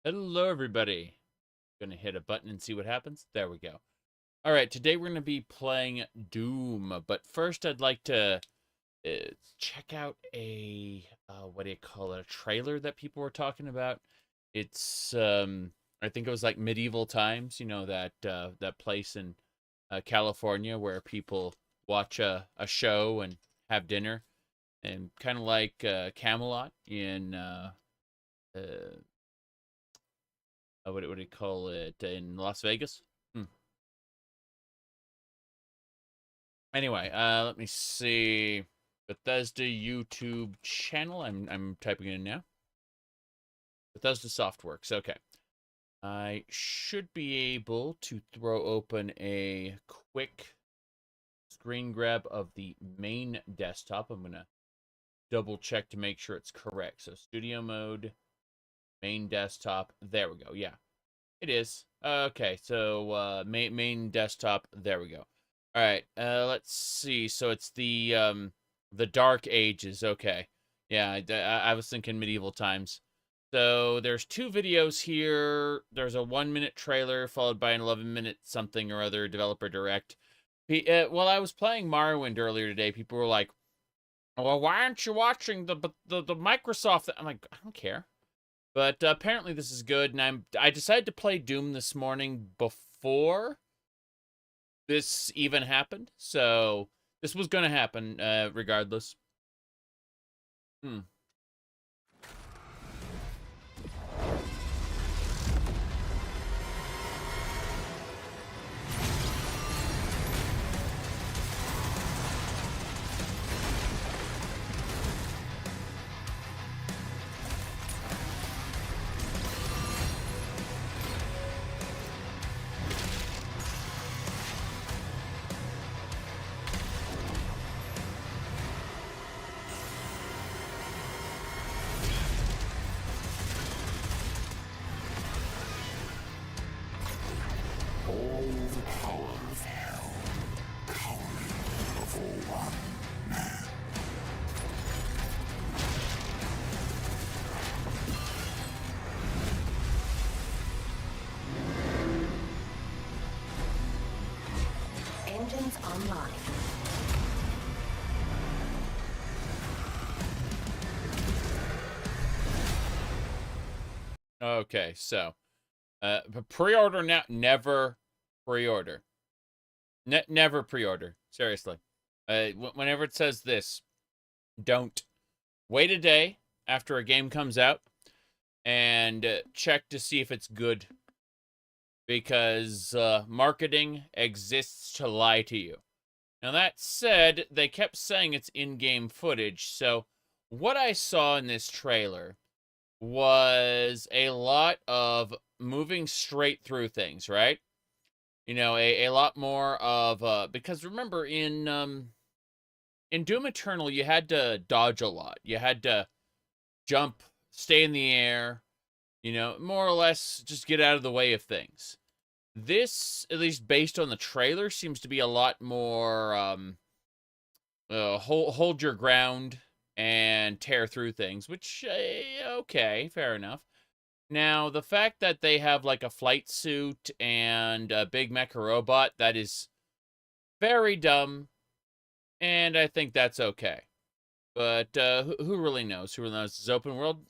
Hello, everybody. Gonna hit a button and see what happens. There we go. All right, today we're gonna be playing Doom, but first I'd like to check out a what do you call it? A trailer that people were talking about. It's I think it was like medieval times. You know that that place in California where people watch a show and have dinner, and kind of like Camelot in uh, what do you call it in Las Vegas? Hmm. Anyway, let me see. Bethesda YouTube channel. I'm typing it in now. Bethesda Softworks. Okay. I should be able to throw open a quick screen grab of the main desktop. I'm gonna double check to make sure it's correct. So studio mode, main desktop. There we go. Yeah, it is. Okay, so main desktop. There we go. All right. Let's see. So it's the Dark Ages. Okay. Yeah, I was thinking medieval times. So there's two videos here. There's a 1-minute trailer followed by an 11-minute something or other developer direct. While I was playing Morrowind earlier today, people were like, "Well, why aren't you watching the Microsoft?" I'm like, I don't care. But apparently this is good, and I decided to play Doom this morning before this even happened, so this was gonna happen regardless. Hmm. All the power of hell, cowering before one man. Engines online. Okay, so pre-order now. Never pre-order. Never pre-order. Seriously. Whenever it says this, don't wait a day after a game comes out and check to see if it's good, because marketing exists to lie to you. Now, that said, they kept saying it's in-game footage, so what I saw in this trailer was a lot of moving straight through things, right? You know, a lot more of because remember in Doom Eternal you had to dodge a lot. You had to jump, stay in the air, you know, more or less just get out of the way of things. This, at least based on the trailer, seems to be a lot more hold your ground and tear through things, which okay, fair enough. Now, the fact that they have like a flight suit and a big mecha robot, that is very dumb, and I think that's okay. But who really knows? Who really knows? Is open world?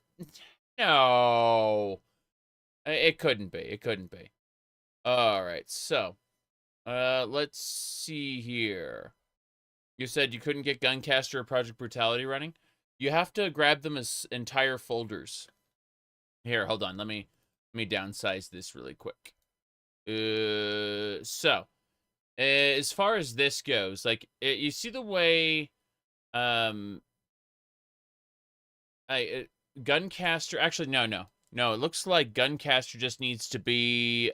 No, it couldn't be. It couldn't be. All right, so let's see here. You said you couldn't get Guncaster or Project Brutality running. You have to grab them as entire folders. Here, hold on. Let me downsize this really quick. So as far as this goes, like you see the way, Guncaster. Actually, no. It looks like Guncaster just needs to be,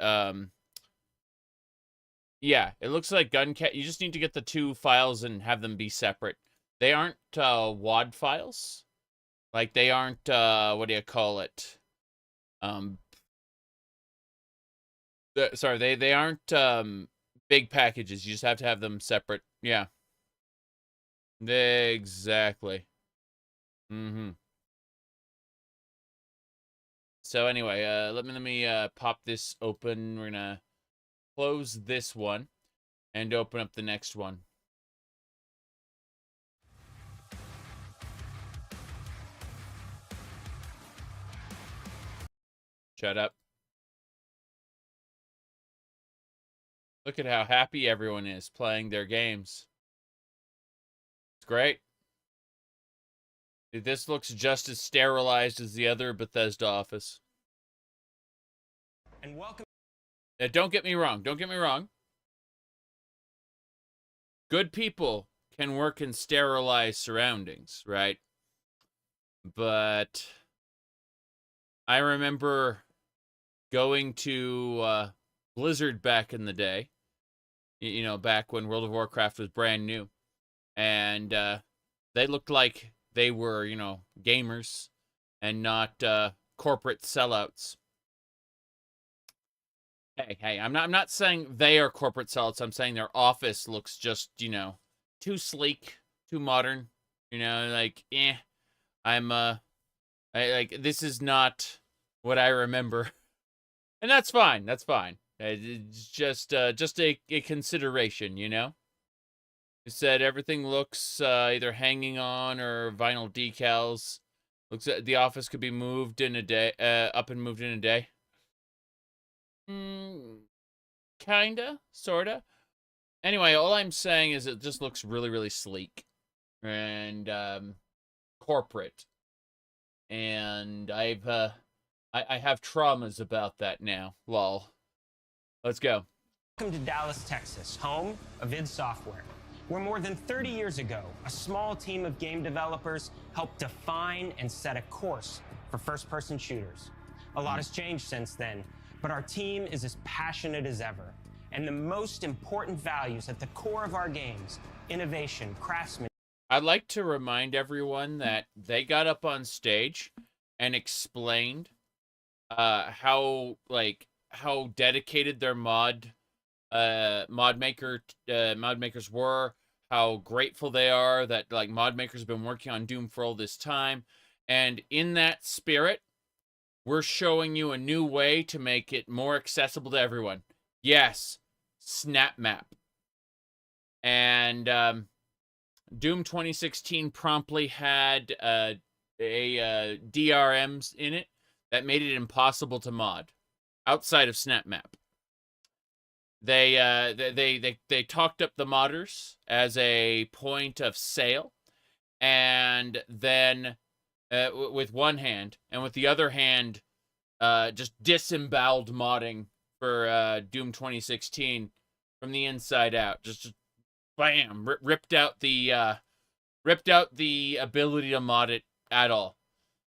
yeah, it looks like Guncat. You just need to get the two files and have them be separate. They aren't WAD files. Like they aren't what do you call it? Sorry, they aren't big packages. You just have to have them separate. Yeah. Exactly. Mm-hmm. So anyway, let me pop this open. We're gonna close this one and open up the next one. Shut up. Look at how happy everyone is playing their games. It's great. Dude, this looks just as sterilized as the other Bethesda office. And welcome. Don't get me wrong. Don't get me wrong. Good people can work in sterilized surroundings, right? But I remember going to Blizzard back in the day, you know, back when World of Warcraft was brand new, and they looked like they were, you know, gamers and not corporate sellouts. Hey, I'm not saying they are corporate sellouts. I'm saying their office looks just, you know, too sleek, too modern. You know, like, this is not what I remember. And that's fine. That's fine. It's just a consideration, you know? You said everything looks either hanging on or vinyl decals. Looks like the office could be moved in a day, up and moved in a day. Kinda, sorta. Anyway, all I'm saying is it just looks really, really sleek and corporate. And I have traumas about that now. Lol. Let's go. Welcome to Dallas, Texas, home of id Software, where more than 30 years ago, a small team of game developers helped define and set a course for first-person shooters. A lot has changed since then, but our team is as passionate as ever. And the most important values at the core of our games, innovation, craftsmanship. I'd like to remind everyone that they got up on stage and explained how dedicated their mod makers were, how grateful they are that like mod makers have been working on Doom for all this time, and in that spirit, we're showing you a new way to make it more accessible to everyone. Yes, Snap Map. And Doom 2016 promptly had DRMs in it that made it impossible to mod outside of Snap Map. They talked up the modders as a point of sale, and then with one hand, and with the other hand, just disemboweled modding for Doom 2016 from the inside out. Just bam, ripped out the ability to mod it at all.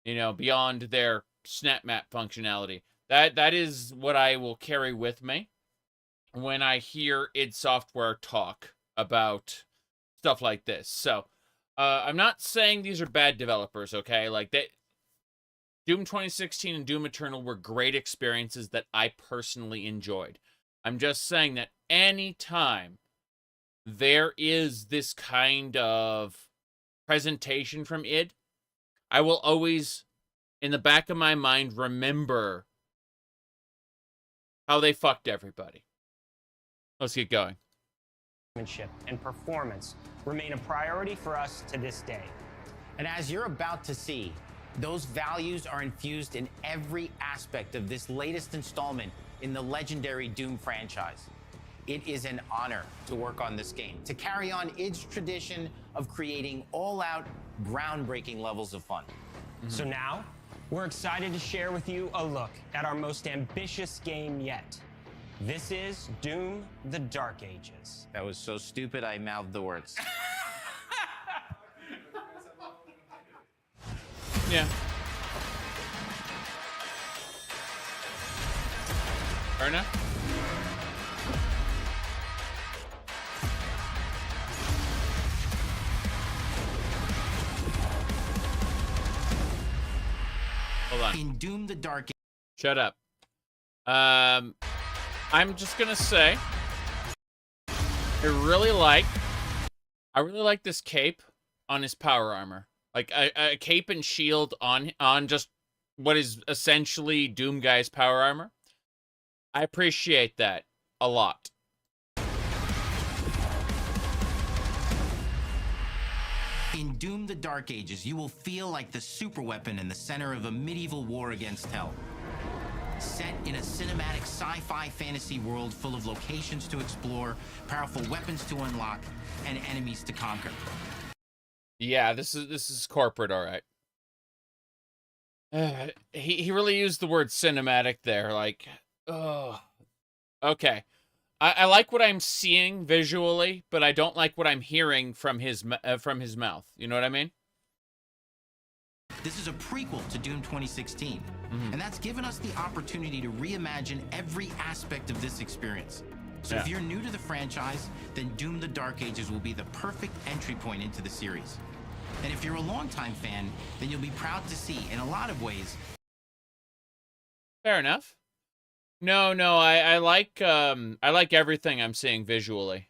You know, beyond their Snap Map functionality. That is what I will carry with me when I hear id Software talk about stuff like this. So, I'm not saying these are bad developers, okay? Like, Doom 2016 and Doom Eternal were great experiences that I personally enjoyed. I'm just saying that anytime there is this kind of presentation from id, I will always, in the back of my mind, remember how they fucked everybody. Let's get going. And performance remain a priority for us to this day. And as you're about to see, those values are infused in every aspect of this latest installment in the legendary Doom franchise. It is an honor to work on this game, to carry on id's tradition of creating all-out, groundbreaking levels of fun. So now, we're excited to share with you a look at our most ambitious game yet. This is Doom: The Dark Ages. That was so stupid, I mouthed the words. Yeah. Fair enough. Hold on. In Doom: The Dark Shut up. I'm just gonna say, I really like this cape on his power armor. Like a cape and shield on just what is essentially Doom Guy's power armor. I appreciate that a lot. In Doom the Dark Ages, you will feel like the superweapon in the center of a medieval war against hell. Set in a cinematic sci-fi fantasy world full of locations to explore, powerful weapons to unlock, and enemies to conquer. Yeah, this is corporate, all right. He really used the word cinematic there, like, oh, okay. I like what I'm seeing visually, but I don't like what I'm hearing from his mouth. You know what I mean? This is a prequel to Doom 2016, and that's given us the opportunity to reimagine every aspect of this experience. So if you're new to the franchise, then Doom the Dark Ages will be the perfect entry point into the series. And if you're a longtime fan, then you'll be proud to see, in a lot of ways... Fair enough. No, I like everything I'm seeing visually.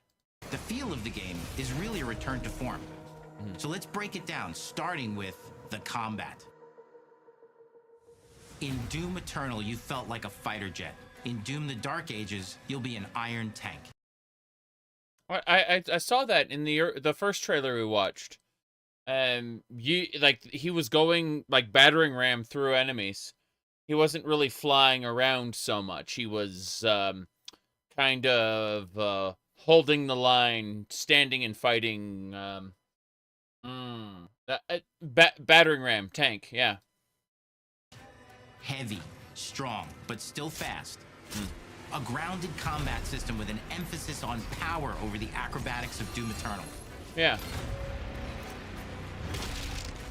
The feel of the game is really a return to form. So let's break it down, starting with the combat. In Doom Eternal, you felt like a fighter jet. In Doom the Dark Ages, you'll be an iron tank. I saw that in the first trailer we watched. He was going like battering ram through enemies. He wasn't really flying around so much. He was kind of holding the line, standing and fighting. Battering ram tank, yeah. Heavy, strong, but still fast. A grounded combat system with an emphasis on power over the acrobatics of Doom Eternal. Yeah.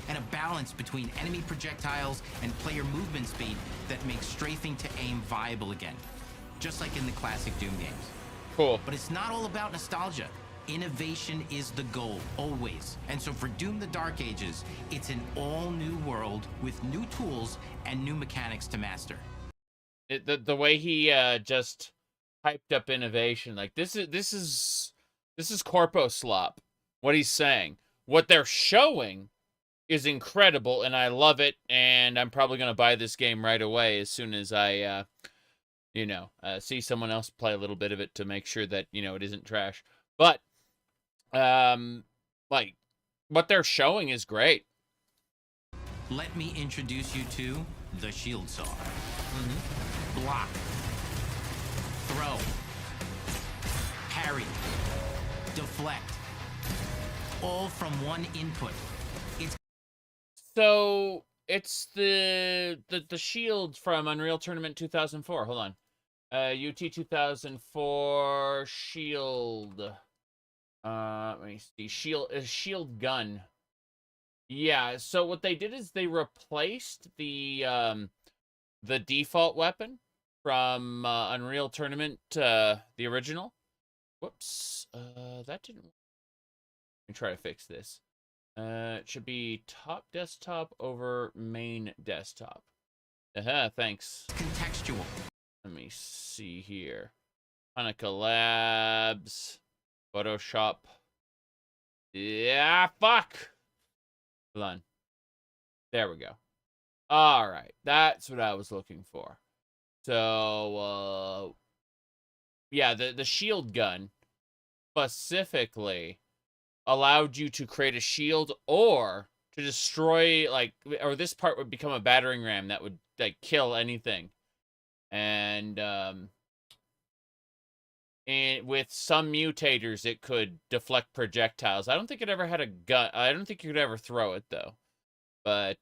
And a balance between enemy projectiles and player movement speed that makes strafing to aim viable again, just like in the classic Doom games. Cool. But it's not all about nostalgia. Innovation is the goal, always. And so for Doom the Dark Ages, it's an all-new world with new tools and new mechanics to master. The way he just hyped up innovation, like this is corpo slop. What he's saying, what they're showing is incredible, and I love it, and I'm probably going to buy this game right away as soon as I, see someone else play a little bit of it to make sure that, it isn't trash. But, like, what they're showing is great. Let me introduce you to the Shield Saw. Block. Throw. Parry. Deflect. All from one input. So it's the shield from Unreal Tournament 2004. Hold on, UT 2004 shield. Let me see. Shield gun. Yeah. So what they did is they replaced the default weapon from Unreal Tournament, the original. Whoops. That didn't. Let me try to fix this. It should be top desktop over main desktop. Thanks. Contextual. Let me see here. Hanukkah Labs. Photoshop. Yeah, fuck. Hold on. There we go. All right. That's what I was looking for. So, yeah, the shield gun specifically allowed you to create a shield or to destroy, like, or this part would become a battering ram that would, like, kill anything. And with some mutators, it could deflect projectiles. I don't think it ever had a gun. I don't think you could ever throw it, though. But,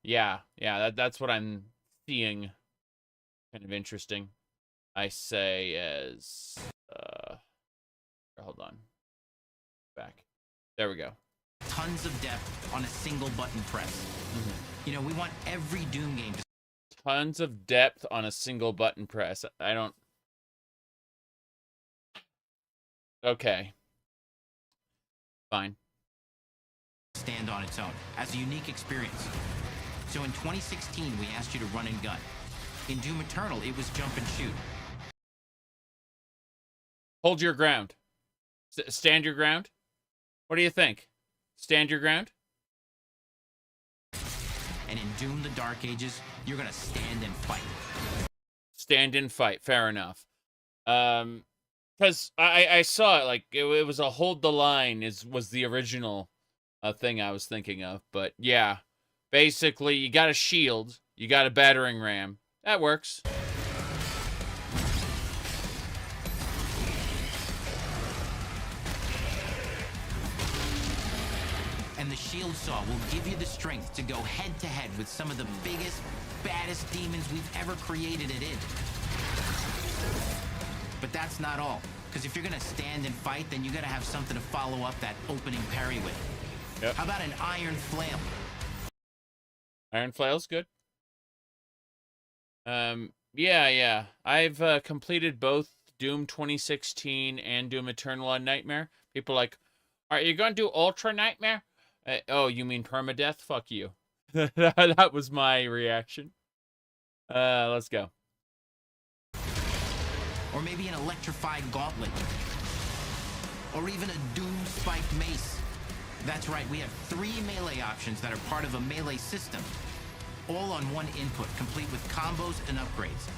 yeah, that's what I'm seeing. Kind of interesting. I say as, hold on. Back. There we go. Tons of depth on a single button press. You know, we want every Doom game to... Tons of depth on a single button press. I don't... Okay. Fine. Stand on its own as a unique experience. So in 2016, we asked you to run and gun. In Doom Eternal, it was jump and shoot. Hold your ground. Stand your ground. What do you think? Stand your ground? And in Doom the Dark Ages, you're gonna stand and fight. Stand and fight, fair enough. Because I saw it, like, it was a hold the line was the original thing I was thinking of. But yeah, basically, you got a shield, you got a battering ram. That works. And the shield saw will give you the strength to go head to head with some of the biggest, baddest demons we've ever created at id. But that's not all. Because if you're gonna stand and fight, then you gotta have something to follow up that opening parry with. Yep. How about an iron flail? Iron flail's good. Yeah. I've completed both Doom 2016 and Doom Eternal on Nightmare. People are like, are you gonna do Ultra Nightmare? Oh, you mean permadeath? Fuck you. That was my reaction. Let's go. Or maybe an electrified gauntlet. Or even a Doom spiked mace. That's right, we have 3 melee options that are part of a melee system. All on one input, complete with combos and upgrades.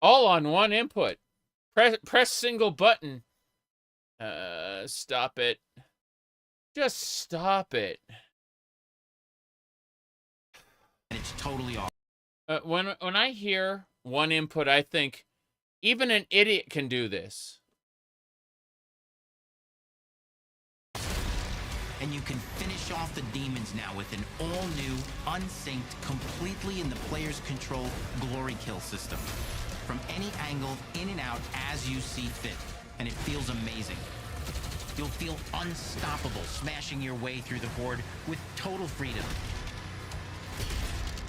All on one input. Press single button. Stop it. Just stop it. And it's totally off. When I hear one input, I think even an idiot can do this. And you can finish off the demons now with an all-new, unsynced, completely in the player's control glory kill system. From any angle, in and out, as you see fit. And it feels amazing. You'll feel unstoppable, smashing your way through the horde with total freedom.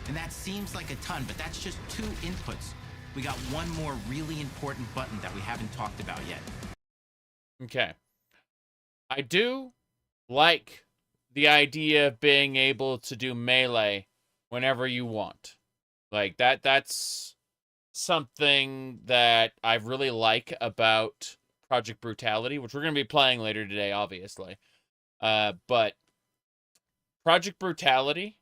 And that seems like a ton, but that's just 2 inputs. We got one more really important button that we haven't talked about yet. Okay. I do like the idea of being able to do melee whenever you want. Like, that's something that I really like about Project Brutality, which we're going to be playing later today, obviously. But Project Brutality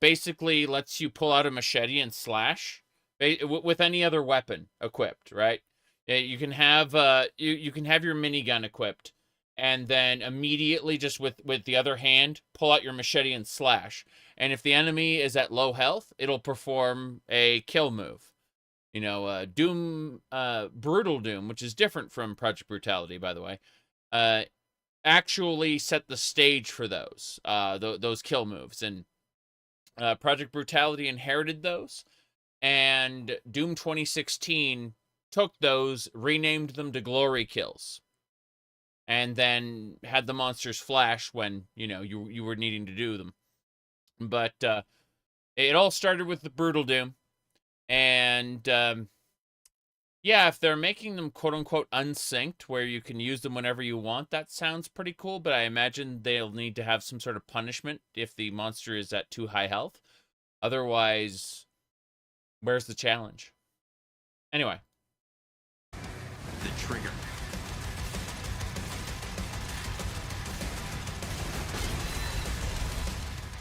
basically lets you pull out a machete and slash with any other weapon equipped, right? You can have you can have your minigun equipped, and then immediately just with the other hand pull out your machete and slash. And if the enemy is at low health, it'll perform a kill move. You know, Doom, Brutal Doom, which is different from Project Brutality, by the way, actually set the stage for those kill moves, and Project Brutality inherited those, and Doom 2016 took those, renamed them to Glory Kills, and then had the monsters flash when, you know, you were needing to do them. But it all started with the Brutal Doom, and yeah, if they're making them quote-unquote unsynced, where you can use them whenever you want, that sounds pretty cool, but I imagine they'll need to have some sort of punishment if the monster is at too high health. Otherwise, where's the challenge? Anyway. The trigger.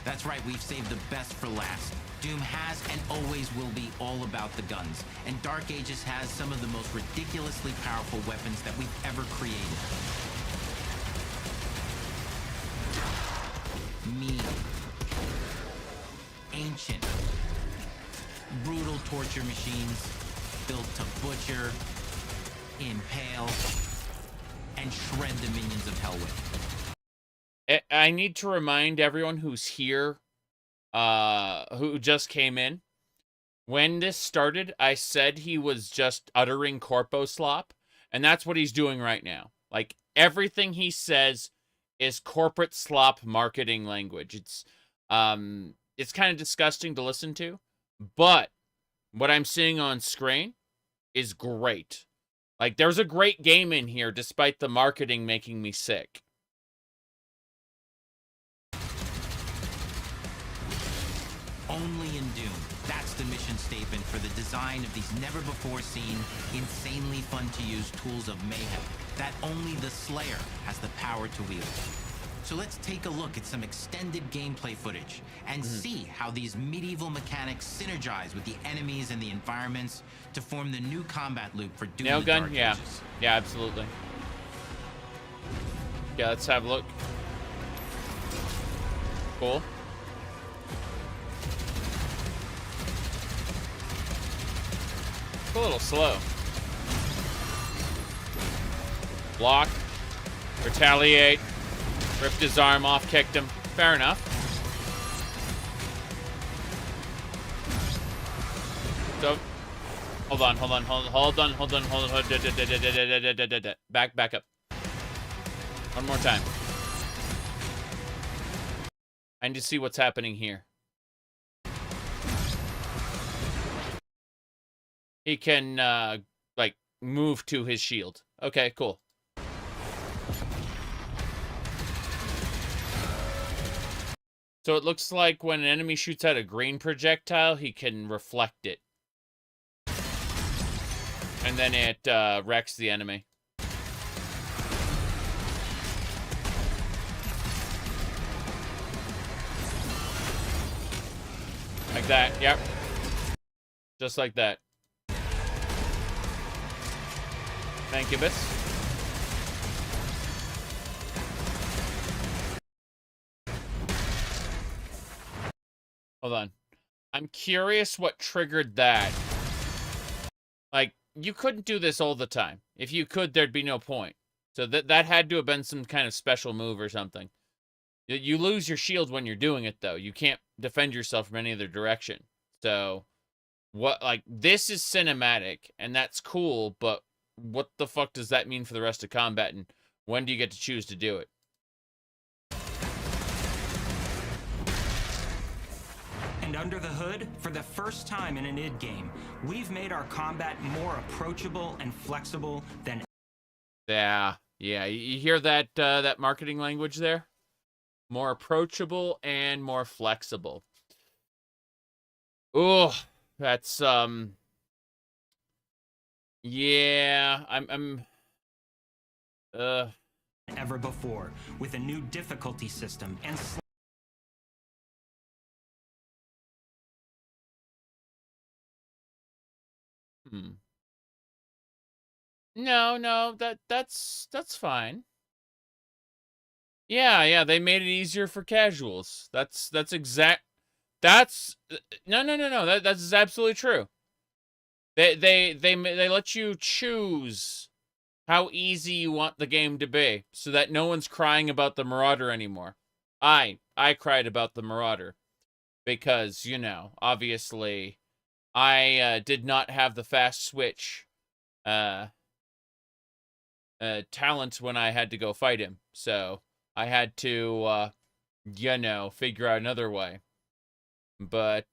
That's right, we've saved the best for last. Doom has and always will be all about the guns, and Dark Ages has some of the most ridiculously powerful weapons that we've ever created. Mean, ancient, brutal torture machines built to butcher, impale, and shred the minions of hell with. I need to remind everyone who's here, who just came in, when this started, I said he was just uttering corpo slop, and that's what he's doing right now. Like, everything he says is corporate slop marketing language. It's kind of disgusting to listen to, but what I'm seeing on screen is great. Like, there's a great game in here, despite the marketing making me sick. Only in Doom. That's the mission statement for the design of these never-before-seen, insanely fun-to-use tools of mayhem that only the Slayer has the power to wield. So let's take a look at some extended gameplay footage and see how these medieval mechanics synergize with the enemies and the environments to form the new combat loop for Doom Nail the gun? Dark Yeah. Ages. Yeah, absolutely. Yeah, let's have a look. Cool. It's a little slow. Block. Retaliate. Ripped his arm off, kicked him. Fair enough. So, hold on. Back up. One more time. I need to see what's happening here. He can, like, move to his shield. Okay, cool. So it looks like when an enemy shoots out a green projectile, he can reflect it. And then it wrecks the enemy. Like that, yep. Just like that. Thank you, Biss. Hold on. I'm curious what triggered that. Like, you couldn't do this all the time. If you could, there'd be no point. So that had to have been some kind of special move or something. You lose your shield when you're doing it, though. You can't defend yourself from any other direction. So, this is cinematic, and that's cool, but what the fuck does that mean for the rest of combat, and when do you get to choose to do it? And under the hood, for the first time in an id game, we've made our combat more approachable and flexible than... Yeah. You hear that that marketing language there? More approachable and more flexible. Oh, that's yeah, I'm ever before, with a new difficulty system and No, that's fine. Yeah, they made it easier for casuals. That's no, that's absolutely true. They let you choose how easy you want the game to be, so that no one's crying about the Marauder anymore. I cried about the Marauder because, you know, obviously I did not have the fast switch talent when I had to go fight him. So I had to, you know, figure out another way. But,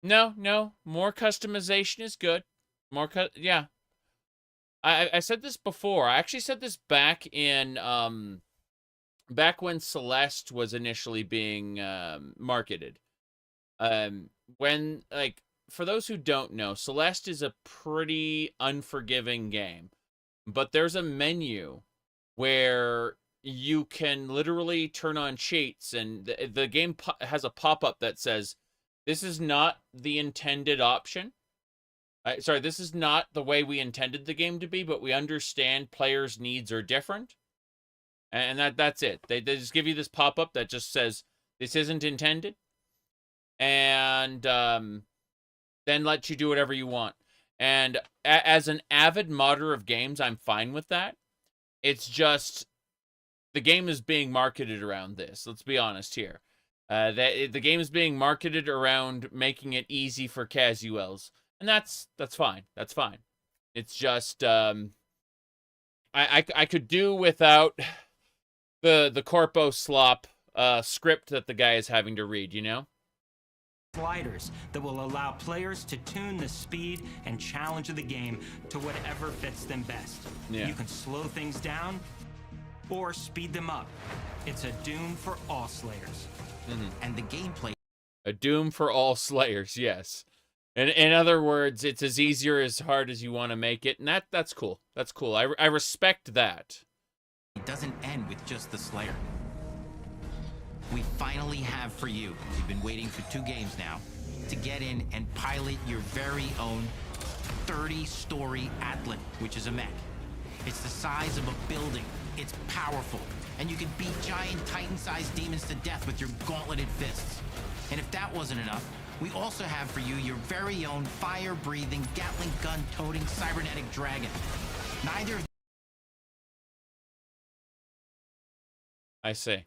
no, more customization is good. Yeah. I said this before. I actually said this back in, back when Celeste was initially being, marketed. When, like, for those who don't know, Celeste is a pretty unforgiving game. But there's a menu where you can literally turn on cheats, and the game has a pop-up that says, this is not the intended option. Sorry, this is not the way we intended the game to be, but we understand players' needs are different. And that's it. They just give you this pop-up that just says, this isn't intended. And then let you do whatever you want. And as an avid modder of games, I'm fine with that. It's just, the game is being marketed around this. Let's be honest here. The game is being marketed around making it easy for casuals. And that's fine. That's fine. It's just, I could do without the corpo slop script that the guy is having to read, you know? Sliders that will allow players to tune the speed and challenge of the game to whatever fits them best. Yeah. You can slow things down or speed them up. It's a Doom for all Slayers. And the gameplay A Doom for all Slayers, yes. In other words, it's as easy or as hard as you want to make it, and that's cool. That's cool. I respect that. doesn't end with just the Slayer. we finally have for you, you've been waiting for 2 games now, to get in and pilot your very own 30-story Atlan, which is a mech. It's the size of a building, it's powerful, and you can beat giant Titan-sized demons to death with your gauntleted fists. And if that wasn't enough, we also have for you your very own fire-breathing, Gatling gun-toting cybernetic dragon. Neither of I see.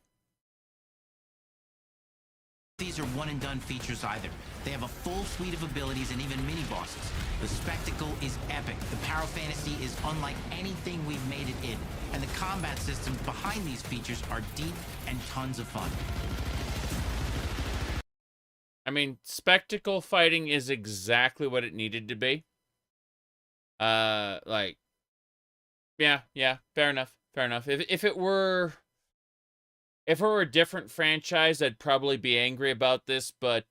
these are one-and-done features either. They have a full suite of abilities and even mini-bosses. The spectacle is epic. The power fantasy is unlike anything we've made it in. And the combat systems behind these features are deep and tons of fun. I mean, spectacle fighting is exactly what it needed to be. Like, yeah, fair enough. If it were a different franchise, I'd probably be angry about this, but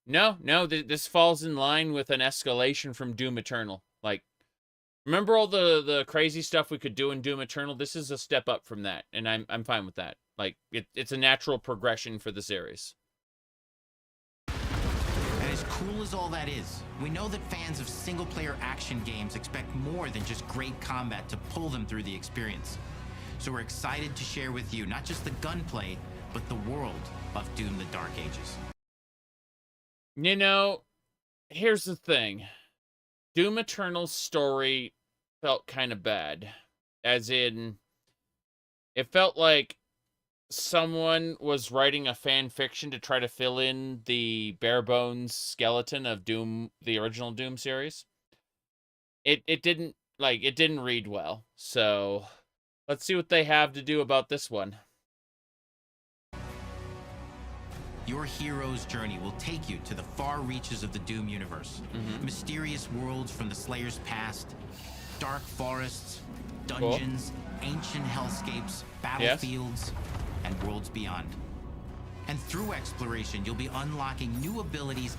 no, this falls in line with an escalation from Doom Eternal. Like, remember all the crazy stuff we could do in Doom Eternal? This is a step up from that, and I'm fine with that. Like, it's a natural progression for the series. And as cool as all that is, we know that fans of single-player action games expect more than just great combat to pull them through the experience. So we're excited to share with you not just the gunplay, but the world of Doom: The Dark Ages. You know, here's the thing. Doom Eternal's story felt kind of bad. As in, it felt like someone was writing a fan fiction to try to fill in the bare bones skeleton of Doom, the original Doom series. It didn't read well. So let's see what they have to do about this one. Your hero's journey will take you to the far reaches of the Doom universe. Mysterious worlds from the Slayer's past, dark forests, dungeons, ancient hellscapes, battlefields, and worlds beyond. And through exploration, you'll be unlocking new abilities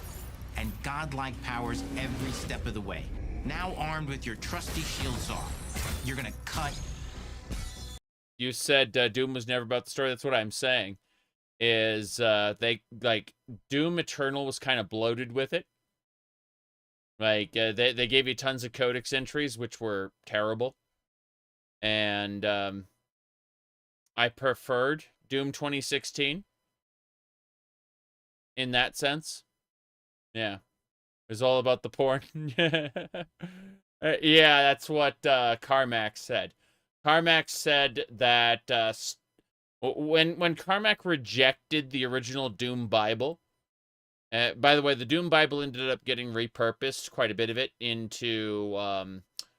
and godlike powers every step of the way. Now armed with your trusty shield saw, you're gonna cut. You said Doom was never about the story. That's what I'm saying. Is Doom Eternal was kind of bloated with it. Like they gave you tons of codex entries, which were terrible, and I preferred Doom 2016 in that sense. Yeah, it was all about the porn. Yeah, that's what Carmack said. Carmack said that when Carmack rejected the original Doom Bible, by the way, the Doom Bible ended up getting repurposed, quite a bit of it, into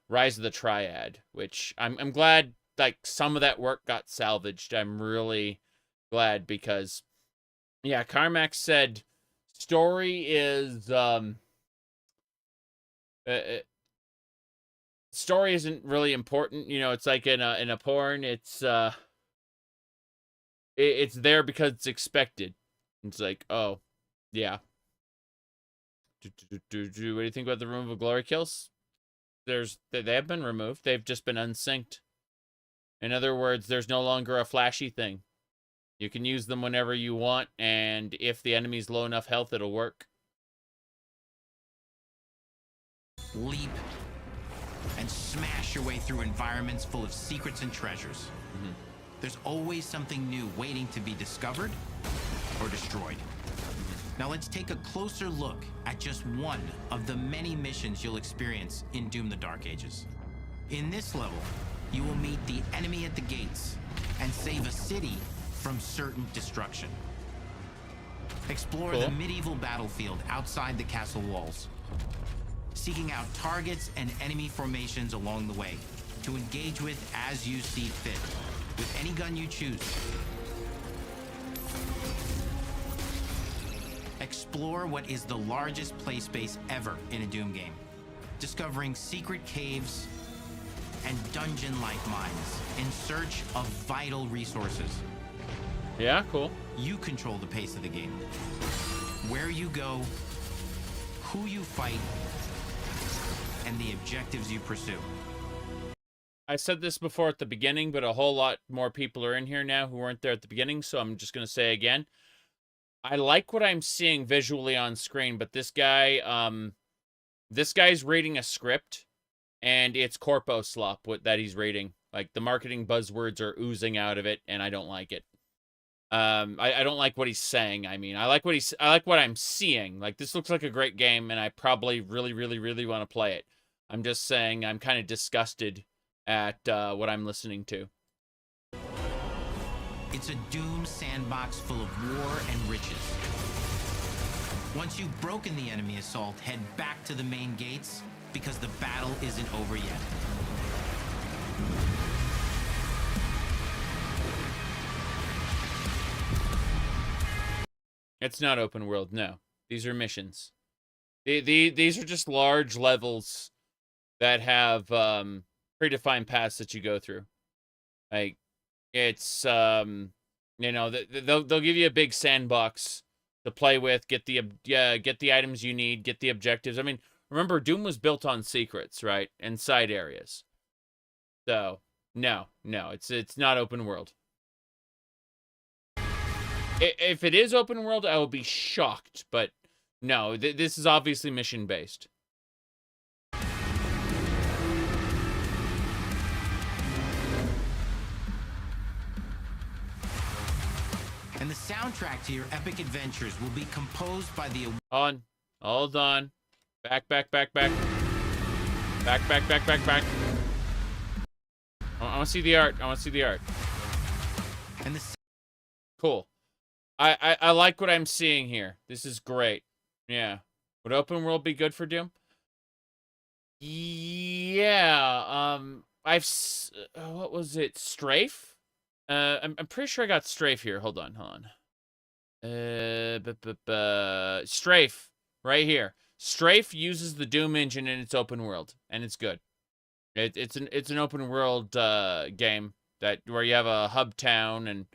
Rise of the Triad, which I'm glad, like, some of that work got salvaged. I'm really glad because, yeah, Carmack said story is story isn't really important. You know, it's like in a porn, it's there because it's expected. It's like, oh, yeah. What do you think about the removal of glory kills? They have been removed. They've just been unsynced. In other words, there's no longer a flashy thing. You can use them whenever you want, and if the enemy's low enough health, it'll work. Leap and smash your way through environments full of secrets and treasures. There's always something new waiting to be discovered or destroyed. Now let's take a closer look at just one of the many missions you'll experience in Doom: The Dark Ages. In this level, you will meet the enemy at the gates and save a city from certain destruction. Explore the medieval battlefield outside the castle walls, seeking out targets and enemy formations along the way to engage with as you see fit, with any gun you choose. Explore what is the largest play space ever in a Doom game, discovering secret caves and dungeon-like mines in search of vital resources. Yeah, cool. You control the pace of the game. Where you go, who you fight, and the objectives you pursue. I said this before at the beginning, but a whole lot more people are in here now who weren't there at the beginning, so I'm just going to say again. I like what I'm seeing visually on screen, but this guy's reading a script, and it's corpo slop that he's reading. Like, the marketing buzzwords are oozing out of it, and I don't like it. I don't like what he's saying. I mean, I like what I'm seeing. Like, this looks like a great game, and I probably really, really, really want to play it. I'm just saying I'm kind of disgusted at what I'm listening to. It's a Doom sandbox full of war and riches. Once you've broken the enemy assault, head back to the main gates, because the battle isn't over yet. It's not open world, no. These are missions. These are just large levels that have predefined paths that you go through. Like, it's you know, they'll give you a big sandbox to play with, get the items you need, get the objectives. I mean, remember, Doom was built on secrets, right, and side areas. So no, it's not open world. If it is open world, I will be shocked, but no, this is obviously mission based. And the soundtrack to your epic adventures will be composed by the... Hold on. Back. I want to see the art. And the... Cool. I like what I'm seeing here. This is great. Yeah. Would open world be good for Doom? Yeah. What was it? Strafe? I'm pretty sure I got Strafe here. Hold on. Strafe. Right here. Strafe uses the Doom engine in its open world, and it's good. It's an open world game where you have a hub town and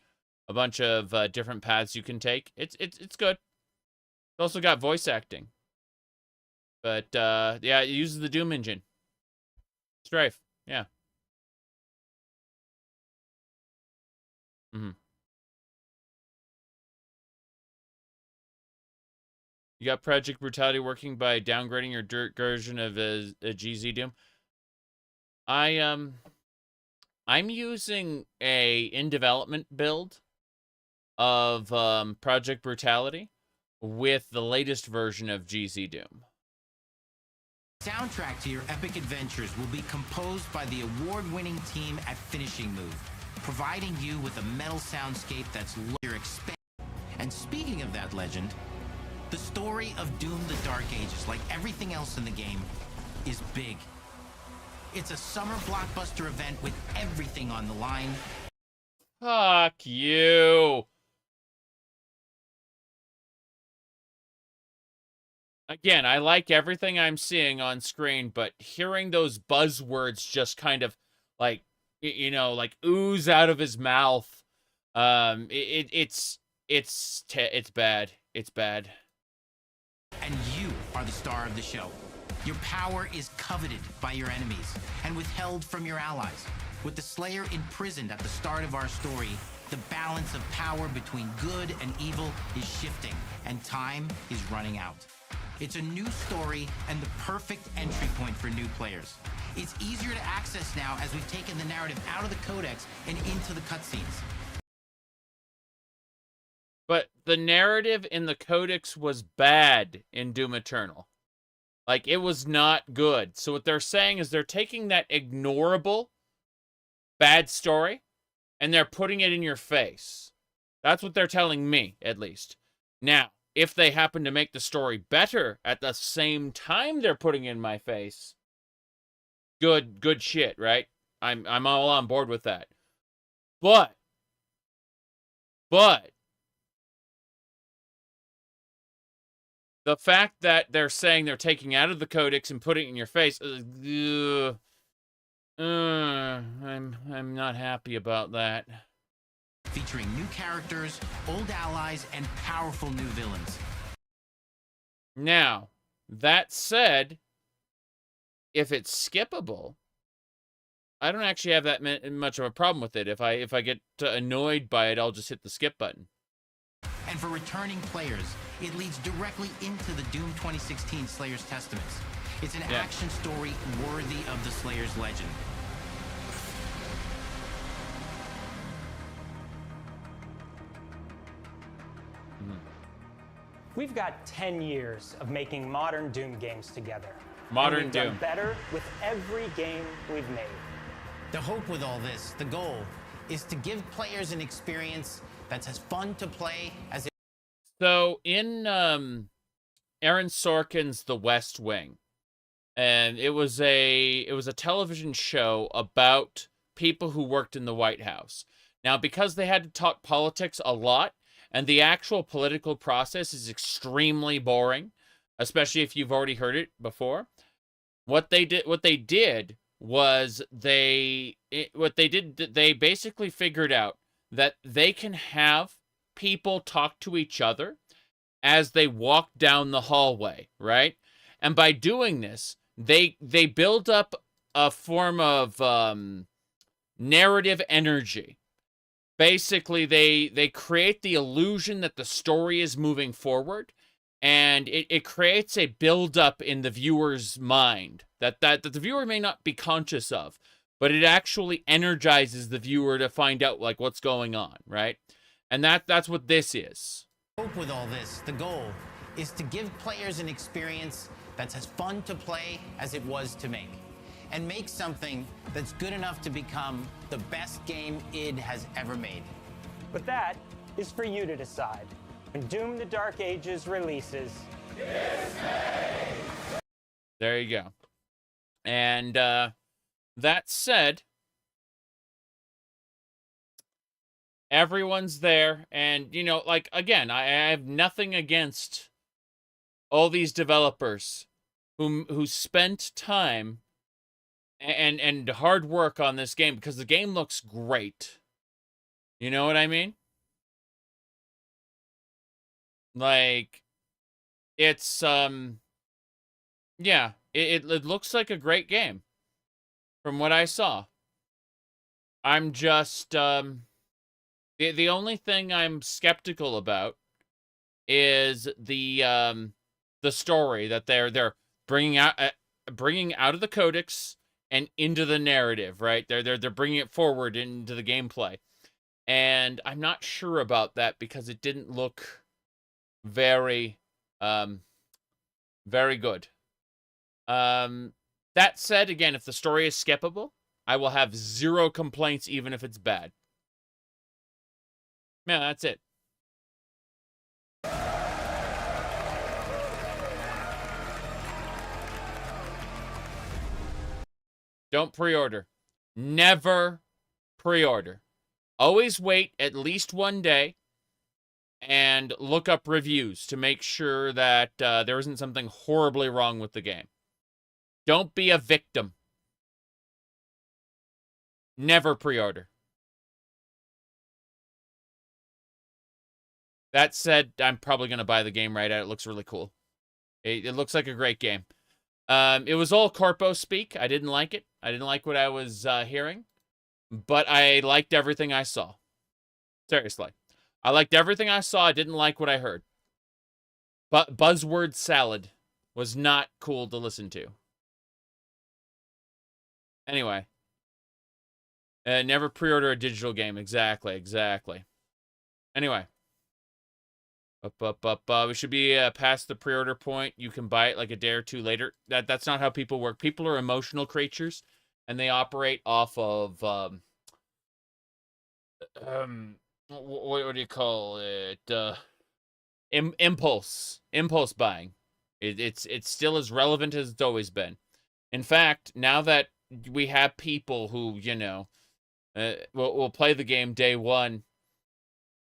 a bunch of different paths you can take. It's good. It's also got voice acting. But yeah, it uses the Doom engine. Strafe, yeah. You got Project Brutality working by downgrading your dirt version of a GZDoom. I'm using a in development build of Project Brutality with the latest version of GZDoom. Soundtrack to your epic adventures will be composed by the award-winning team at Finishing Move, providing you with a metal soundscape that's your expand. And speaking of that legend, the story of Doom the Dark Ages, like everything else in the game, is big. It's a summer blockbuster event with everything on the line. Fuck you. Again, I like everything I'm seeing on screen, but hearing those buzzwords just kind of like, you know, like ooze out of his mouth, it's bad. It's bad. And you are the star of the show. Your power is coveted by your enemies and withheld from your allies. With the Slayer imprisoned at the start of our story, the balance of power between good and evil is shifting, and time is running out. It's a new story and the perfect entry point for new players. It's easier to access now as we've taken the narrative out of the codex and into the cutscenes. But the narrative in the codex was bad in Doom Eternal. Like, it was not good. So what they're saying is they're taking that ignorable bad story and they're putting it in your face. That's what they're telling me, at least. Now, if they happen to make the story better at the same time they're putting it in my face, good shit, right? I'm all on board with that. But the fact that they're saying they're taking out of the codex and putting it in your face, I'm not happy about that. Featuring new characters, old allies, and powerful new villains. Now, that said, if it's skippable, I don't actually have that much of a problem with it. If I get annoyed by it, I'll just hit the skip button. And for returning players, it leads directly into the Doom 2016 Slayer's Testaments. It's an action story worthy of the Slayer's legend. We've got 10 years of making modern Doom games together. Modern and we've Doom. done better with every game we've made. The hope with all this, the goal, is to give players an experience that's as fun to play as it... So in Aaron Sorkin's The West Wing, and it was a television show about people who worked in the White House. Now, because they had to talk politics a lot, and the actual political process is extremely boring, especially if you've already heard it before. What they did was they basically figured out that they can have people talk to each other as they walk down the hallway, right? And by doing this, they build up a form of narrative energy. Basically, they create the illusion that the story is moving forward, and it creates a build-up in the viewer's mind that the viewer may not be conscious of, but it actually energizes the viewer to find out like what's going on, right? And that's what this is. Hope with all this, the goal, is to give players an experience that's as fun to play as it was to make. And make something that's good enough to become the best game id has ever made. But that is for you to decide. When Doom: The Dark Ages releases... There you go. And that said, everyone's there, and, you know, like, again, I have nothing against all these developers who spent time and hard work on this game, because the game looks great. You know what I mean? Like, it's yeah, it looks like a great game from what I saw. I'm just the only thing I'm skeptical about is the story that they're bringing out of the codex and into the narrative, right? They're bringing it forward into the gameplay, and I'm not sure about that because it didn't look very very good. That said, again, if the story is skippable, I will have zero complaints, even if it's bad. Yeah, that's it. Don't pre-order. Never pre-order. Always wait at least one day and look up reviews to make sure that there isn't something horribly wrong with the game. Don't be a victim. Never pre-order. That said, I'm probably going to buy the game right out. It looks really cool. It looks like a great game. It was all corpo speak. I didn't like it. I didn't like what I was hearing. But I liked everything I saw. Seriously. I liked everything I saw. I didn't like what I heard. But buzzword salad was not cool to listen to. Anyway. Never pre-order a digital game. Exactly. Anyway. We should be past the pre-order point. You can buy it like a day or two later. That's not how people work. People are emotional creatures, and they operate off of what do you call it? Impulse buying. It's still as relevant as it's always been. In fact, now that we have people who, you know, will play the game day one,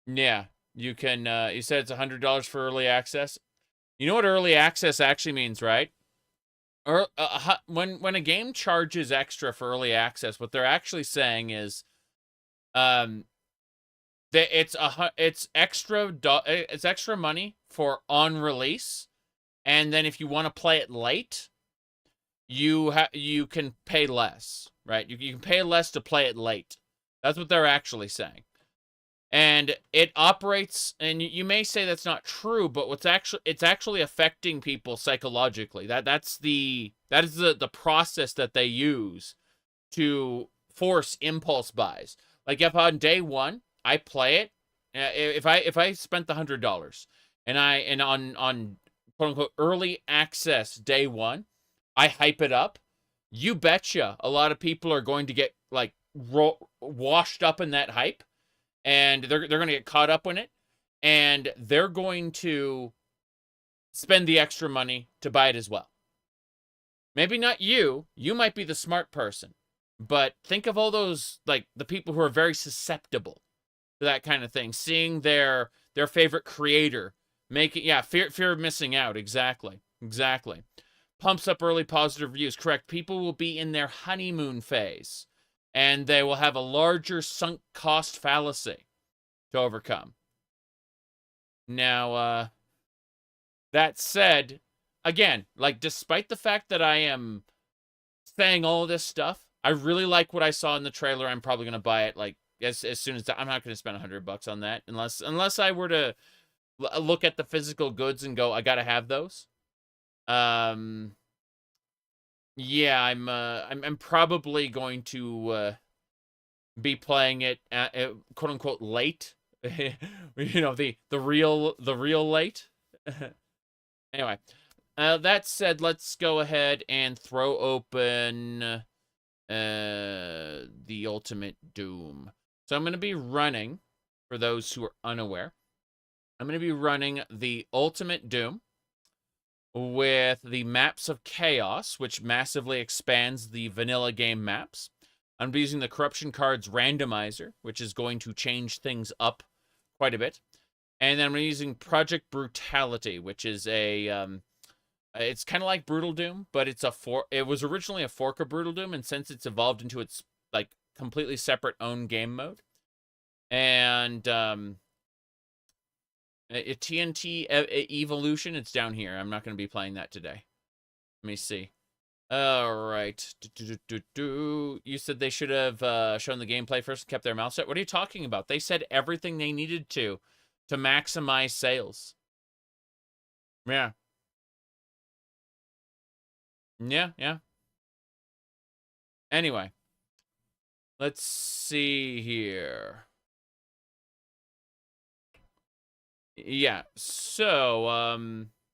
yeah. You can, you said it's $100 for early access. You know what early access actually means, right? Or when a game charges extra for early access, what they're actually saying is, that it's extra money for on release, and then if you want to play it late, you can pay less, right? You can pay less to play it late. That's what they're actually saying. And it operates, and you may say that's not true, but it's actually affecting people psychologically. That is the process that they use to force impulse buys. Like if on day one I play it, if I spent the $100 and on quote unquote early access day one, I hype it up, you betcha a lot of people are going to get like washed up in that hype, and they're going to get caught up in it, and they're going to spend the extra money to buy it as well. Maybe not you. You might be the smart person. But think of all those, like, the people who are very susceptible to that kind of thing. Seeing their favorite creator making, yeah, fear of missing out. Exactly. Exactly. Pumps up early positive reviews. Correct. People will be in their honeymoon phase, and they will have a larger sunk cost fallacy to overcome. Now, that said, again, like, despite the fact that I am saying all of this stuff, I really like what I saw in the trailer. I'm probably going to buy it, like, as soon as I'm not going to spend $100 on that unless I were to look at the physical goods and go, I got to have those. Yeah, I'm probably going to be playing it at, quote unquote late. You know, the real late. Anyway, that said, let's go ahead and throw open the Ultimate Doom. So I'm going to be running, for those who are unaware, I'm going to be running the Ultimate Doom with the maps of Chaos, which massively expands the vanilla game maps. I'm using the Corruption Cards Randomizer, which is going to change things up quite a bit. And then I'm using Project Brutality, which is a it's kind of like Brutal Doom, but it was originally a fork of Brutal Doom, and since it's evolved into its like completely separate own game mode. And TNT Evolution, it's down here. I'm not going to be playing that today. Let me see. All right. You said they should have shown the gameplay first and kept their mouth shut. What are you talking about? They said everything they needed to maximize sales. Yeah. Yeah. Anyway, let's see here. Yeah, so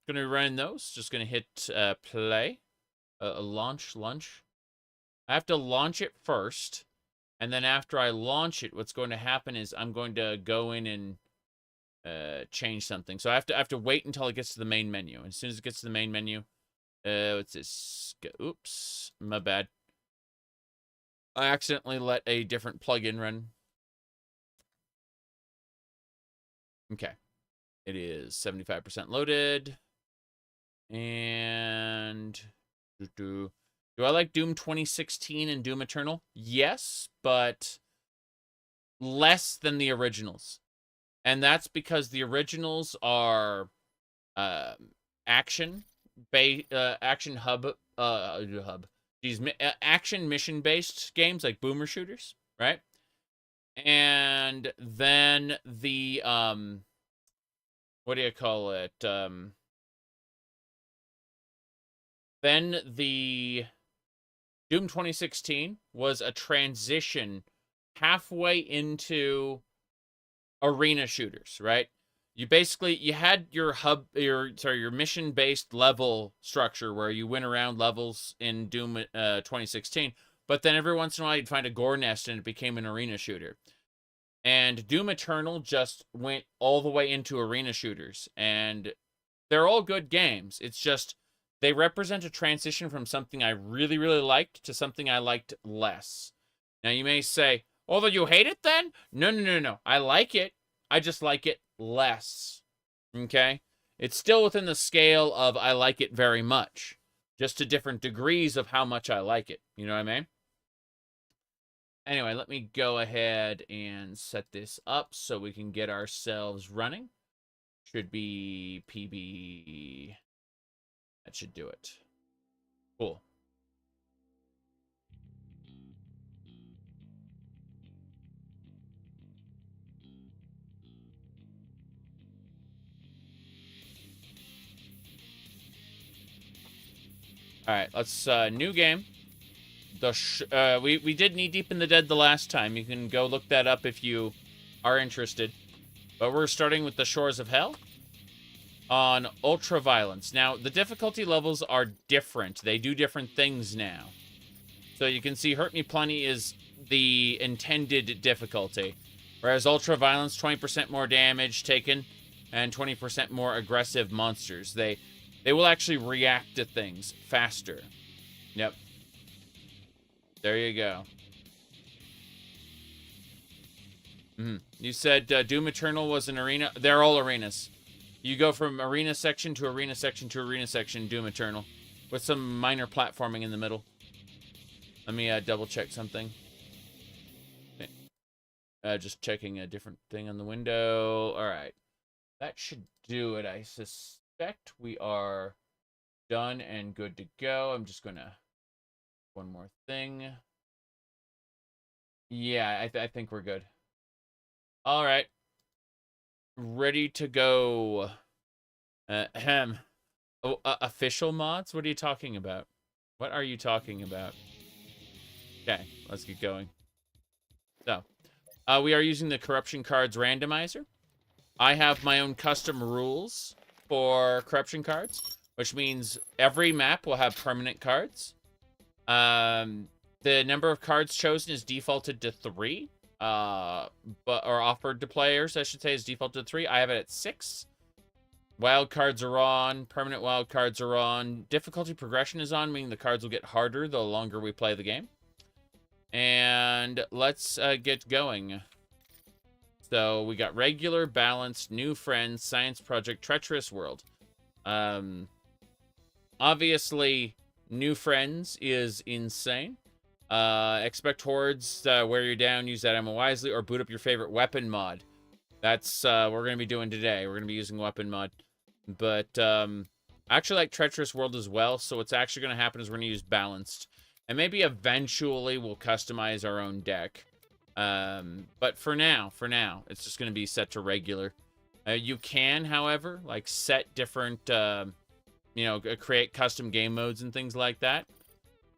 gonna be running those. Just gonna hit play, launch. I have to launch it first, and then after I launch it, what's going to happen is I'm going to go in and change something. So I have to wait until it gets to the main menu. As soon as it gets to the main menu, what's this? Oops, my bad. I accidentally let a different plugin run. Okay. It is 75% loaded. And do I like Doom 2016 and Doom Eternal? Yes, but less than the originals. And that's because the originals are action mission based games like boomer shooters, right? And then the what do you call it? Then the Doom 2016 was a transition halfway into arena shooters, right? You had your your mission-based level structure where you went around levels in Doom 2016, but then every once in a while you'd find a gore nest and it became an arena shooter. And Doom Eternal just went all the way into arena shooters, and they're all good games. It's just they represent a transition from something I really, really liked to something I liked less. Now, you may say, although you hate it then? No. I like it. I just like it less. Okay? It's still within the scale of I like it very much. Just to different degrees of how much I like it. You know what I mean? Anyway, let me go ahead and set this up so we can get ourselves running. Should be PB. That should do it. Cool. Alright, let's, new game. We did Knee Deep in the Dead the last time. You can go look that up if you are interested. But we're starting with the Shores of Hell on Ultra Violence. Now, the difficulty levels are different. They do different things now. So you can see Hurt Me Plenty is the intended difficulty. Whereas Ultra Violence, 20% more damage taken and 20% more aggressive monsters. They will actually react to things faster. Yep. There you go. You said Doom Eternal was an arena. They're all arenas. You go from arena section to arena section to arena section, Doom Eternal, with some minor platforming in the middle. Let me double check something. Just checking a different thing on the window. All right. That should do it. I suspect we are done and good to go. I'm just going to... One more thing. Yeah, I think we're good. All right. Ready to go. Oh, official mods? What are you talking about? What are you talking about? Okay, let's get going. So, we are using the Corruption Cards Randomizer. I have my own custom rules for Corruption Cards, which means every map will have permanent cards. The number of cards chosen is defaulted to 3. Or offered to players, I should say, is defaulted to 3. I have it at 6. Wild cards are on. Permanent wild cards are on. Difficulty progression is on, meaning the cards will get harder the longer we play the game. And let's get going. So we got regular, balanced, new friends, science project, treacherous world. Obviously, new friends is insane. Expect hordes, wear you down, use that ammo wisely, or boot up your favorite weapon mod. That's what we're going to be doing today. We're going to be using weapon mod. But I actually like treacherous world as well, so what's actually going to happen is we're going to use balanced. And maybe eventually we'll customize our own deck. But for now, it's just going to be set to regular. You can, however, like set different, create custom game modes and things like that.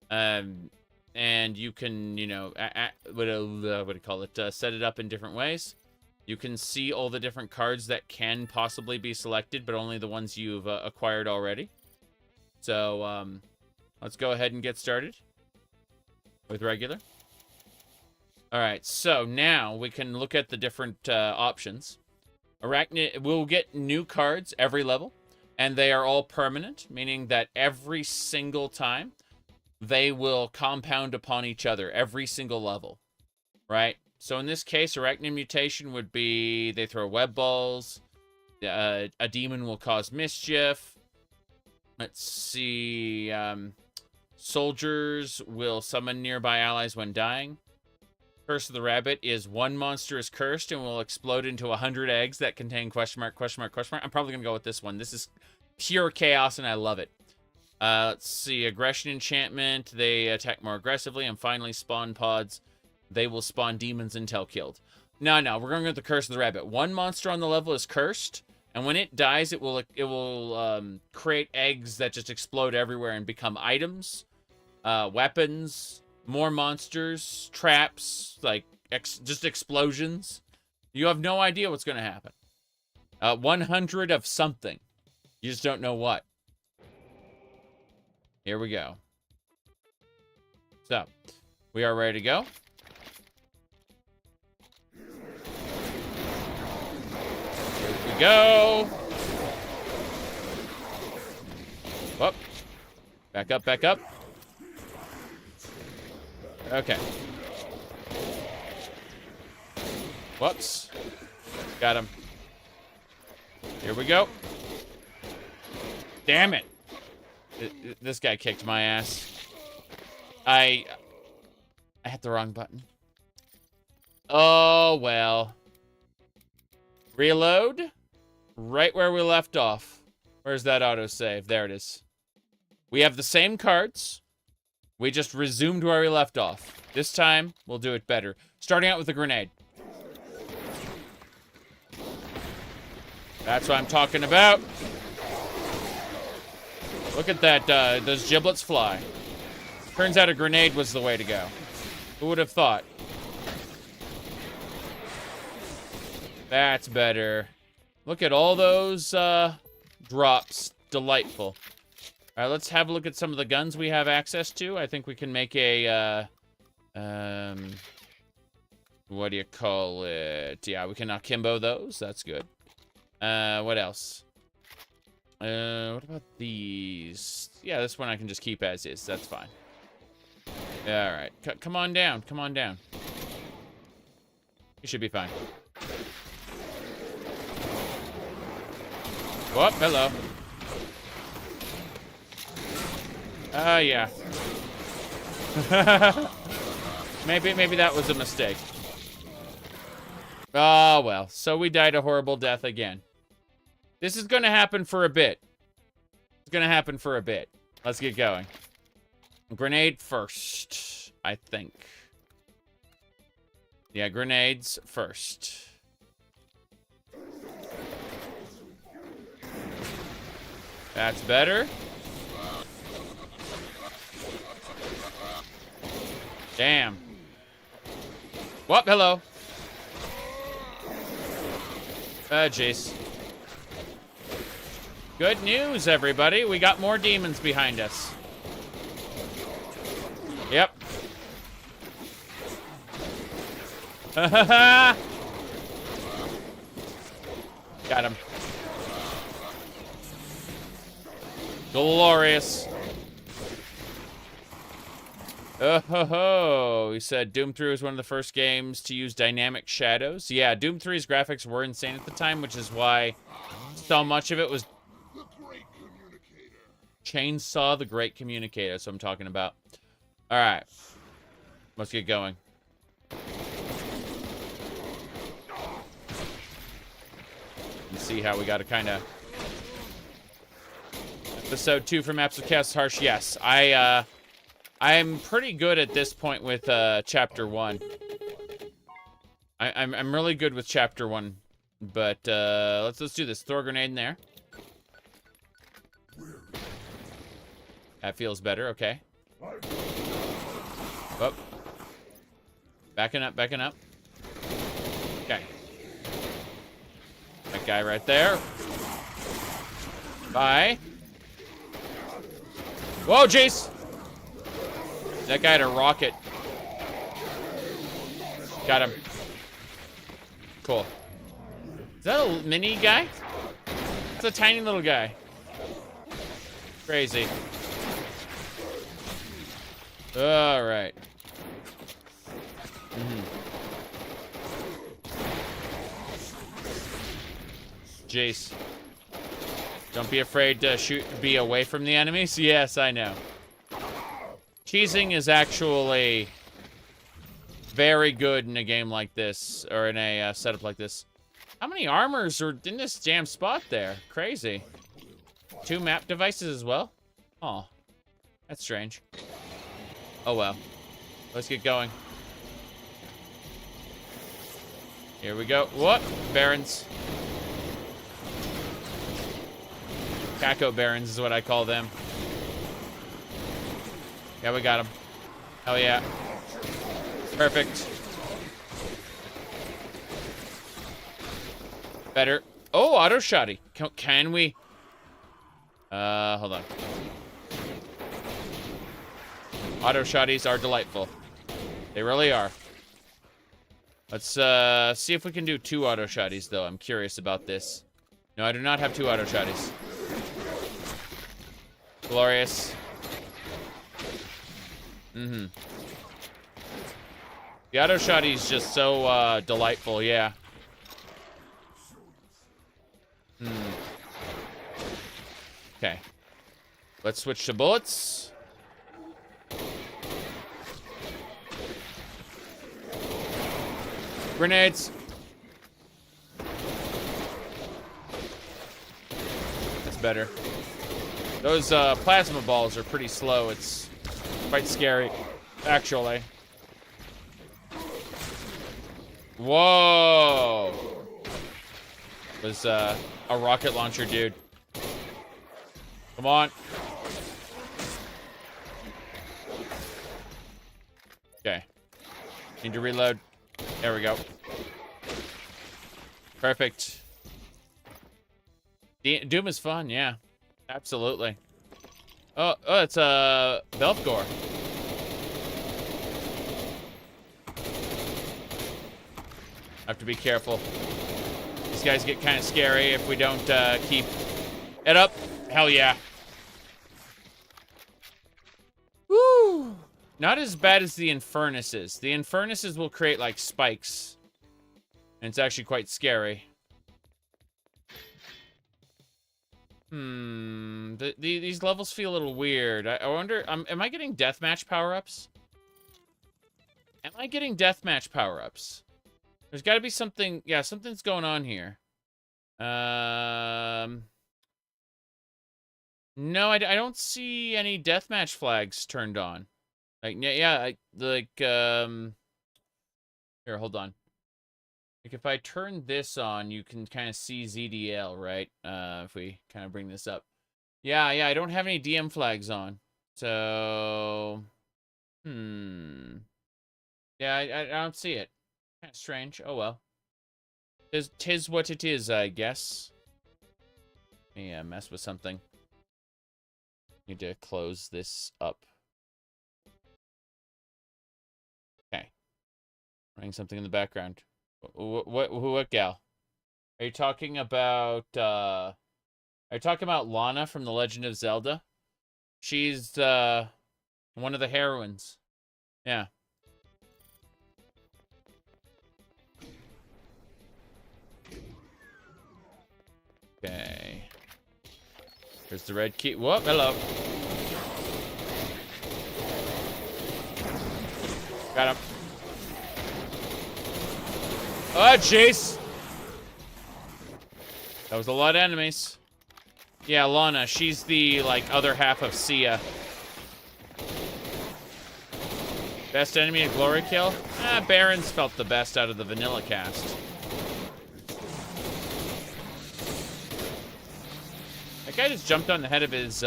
And you can, what do you call it? Set it up in different ways. You can see all the different cards that can possibly be selected, but only the ones you've acquired already. So, let's go ahead and get started with regular. All right, so now we can look at the different options. Arachnid, we'll get new cards every level, and they are all permanent, meaning that every single time they will compound upon each other, every single level, right? So in this case, Arachnid mutation would be they throw web balls, a demon will cause mischief. Let's see, soldiers will summon nearby allies when dying. Curse of the Rabbit is one monster is cursed and will explode into 100 eggs that contain question mark, question mark, question mark. I'm probably going to go with this one. This is pure chaos, and I love it. Let's see. Aggression Enchantment. They attack more aggressively. And finally, Spawn Pods. They will spawn demons until killed. No, we're going with the Curse of the Rabbit. One monster on the level is cursed, and when it dies, it will create eggs that just explode everywhere and become items, weapons, more monsters, traps, like just explosions. You have no idea what's going to happen. 100 of something. You just don't know what. Here we go. So, we are ready to go. Here we go. Whoop. Back up, back up. Okay. Whoops. Got him. Here we go. Damn it. This guy kicked my ass. I hit the wrong button. Oh, well. Reload. Right where we left off. Where's that autosave? There it is. We have the same cards. We just resumed where we left off. This time, we'll do it better. Starting out with a grenade. That's what I'm talking about. Look at that, those giblets fly. Turns out a grenade was the way to go. Who would have thought? That's better. Look at all those, drops. Delightful. All right, let's have a look at some of the guns we have access to. I think we can make a, what do you call it? Yeah, we can akimbo those. That's good. What else? What about these? Yeah, this one I can just keep as is. That's fine. All right, come on down. Come on down. You should be fine. Whoop, hello. Yeah. maybe that was a mistake. Oh, well. So we died a horrible death again. This is going to happen for a bit. It's going to happen for a bit. Let's get going. Grenade first, I think. Yeah, grenades first. That's better. Damn. Whoop, hello. Jeez. Good news, everybody. We got more demons behind us. Yep. Got him. Glorious. Oh ho ho. He said Doom 3 was one of the first games to use dynamic shadows. Yeah, Doom 3's graphics were insane at the time, which is why so much of it was Chainsaw the Great Communicator. That's what I'm talking about. All right. Let's get going. And see how we got to kind of... Episode 2 from Maps of Chaos Harsh. Yes, I'm pretty good at this point with Chapter 1. I'm really good with Chapter 1. But let's do this. Throw a grenade in there. That feels better. Okay. Oh. Backing up, backing up. Okay. That guy right there. Bye. Whoa, Jace! That guy had a rocket. Got him. Cool. Is that a mini guy? It's a tiny little guy. Crazy. All right. Jace. Don't be afraid to be away from the enemies. Yes, I know. Cheesing is actually very good in a game like this, or in a setup like this. How many armors are in this damn spot there? Crazy. 2 map devices as well? Oh, that's strange. Oh well. Let's get going. Here we go. What? Barons. Caco Barons is what I call them. Yeah, we got him. Hell yeah. Perfect. Better. Oh, auto shotty. Can we? Hold on. Auto shotties are delightful. They really are. Let's see if we can do 2 auto shotties, though. I'm curious about this. No, I do not have 2 auto shotties. Glorious. The auto shotty is just so delightful, yeah. Okay. Let's switch to bullets. Grenades. That's better. Those plasma balls are pretty slow. It's quite scary, actually. Whoa! It was a rocket launcher, dude. Come on. Need to reload. There we go. Perfect. Doom is fun, yeah. Absolutely. Oh, it's Belfgor. Have to be careful. These guys get kind of scary if we don't keep it up. Hell yeah. Woo! Not as bad as the Infernuses. The Infernuses will create, like, spikes. And it's actually quite scary. These levels feel a little weird. I wonder, am I getting deathmatch power-ups? Am I getting deathmatch power-ups? There's got to be something, yeah, something's going on here. No, I don't see any deathmatch flags turned on. Like, yeah, here, hold on. Like, if I turn this on, you can kind of see ZDL, right? If we kind of bring this up. Yeah, I don't have any DM flags on. So, yeah, I don't see it. Kind of strange. Oh, well. Tis what it is, I guess. Yeah, mess with something. Need to close this up. Okay. Running something in the background. What gal? Are you talking about, Lana from The Legend of Zelda? She's, one of the heroines. Yeah. Okay. Here's the red key. Whoop, hello. Got him. Oh, jeez. That was a lot of enemies. Yeah, Lana, she's the, like, other half of Sia. Best enemy at Glory Kill? Baron's felt the best out of the vanilla cast. That guy just jumped on the head of his,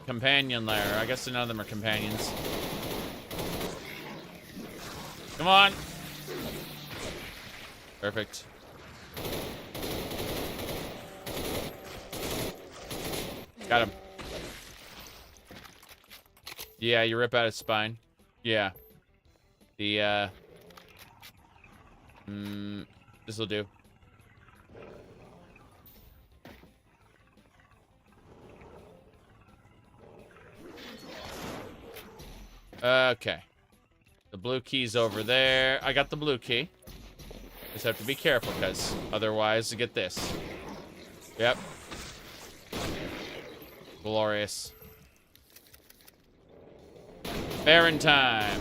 companion there. I guess none of them are companions. Come on. Perfect. Got him. Yeah, you rip out his spine. Yeah. The, this'll do. Okay. The blue key's over there. I got the blue key. Just have to be careful, because otherwise, you get this. Yep. Glorious. Baron time.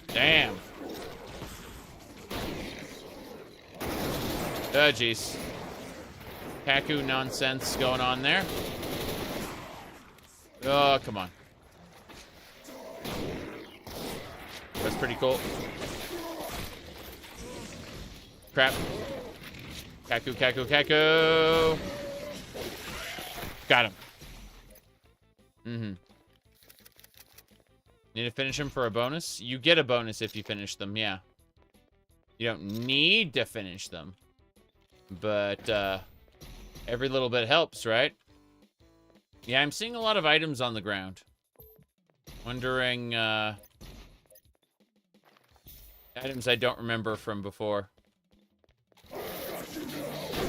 Damn. Oh, jeez. Kaku nonsense going on there. Oh, come on. That's pretty cool. Crap. Kaku. Got him. Need to finish them for a bonus? You get a bonus if you finish them, yeah. You don't need to finish them. But, every little bit helps, right? Yeah, I'm seeing a lot of items on the ground. Wondering, items I don't remember from before.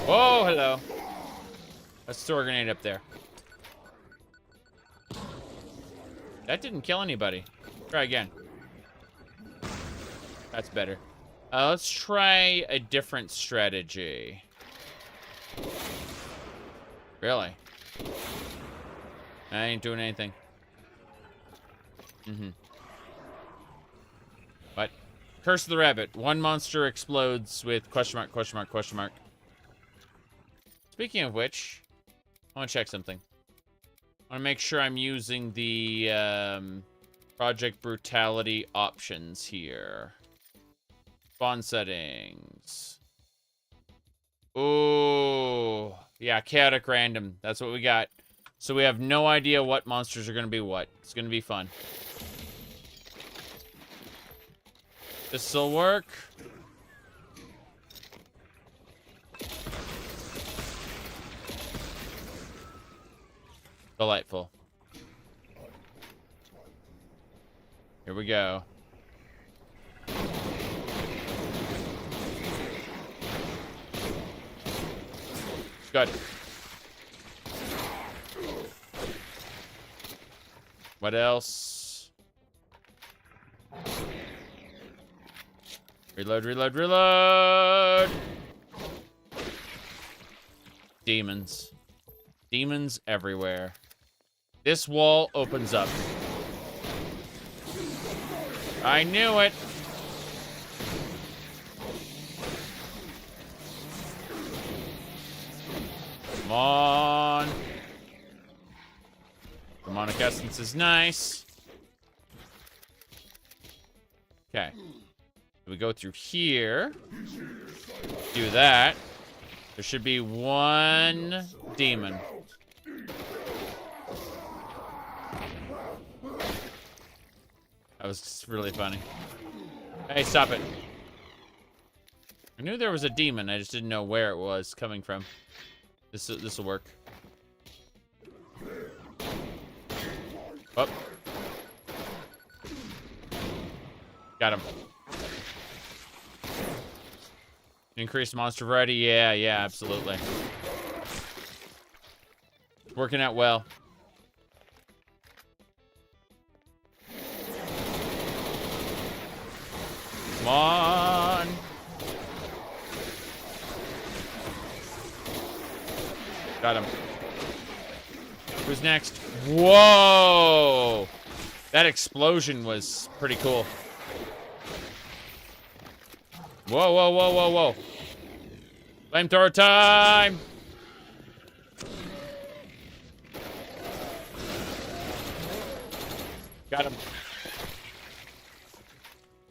Oh, hello. Let's throw a grenade up there. That didn't kill anybody. Try again. That's better. Let's try a different strategy. Really? I ain't doing anything. What? Curse of the Rabbit. One monster explodes with question mark, question mark, question mark. Speaking of which, I want to check something. I want to make sure I'm using the Project Brutality options here. Spawn settings. Ooh. Yeah, chaotic random. That's what we got. So we have no idea what monsters are going to be what. It's going to be fun. This'll work. Delightful. Here we go. Good. What else? Reload, reload, reload! Demons. Demons everywhere. This wall opens up. I knew it! Come on. Demonic Essence is nice. Okay. We go through here. Do that. There should be one demon. That was really funny. Hey, stop it. I knew there was a demon. I just didn't know where it was coming from. This will work. Oh. Got him. Increased monster variety? Yeah, absolutely. Working out well. Come on. Got him. Who's next? Whoa! That explosion was pretty cool. Whoa, whoa, whoa, whoa, whoa. Flamethrower time! Got him.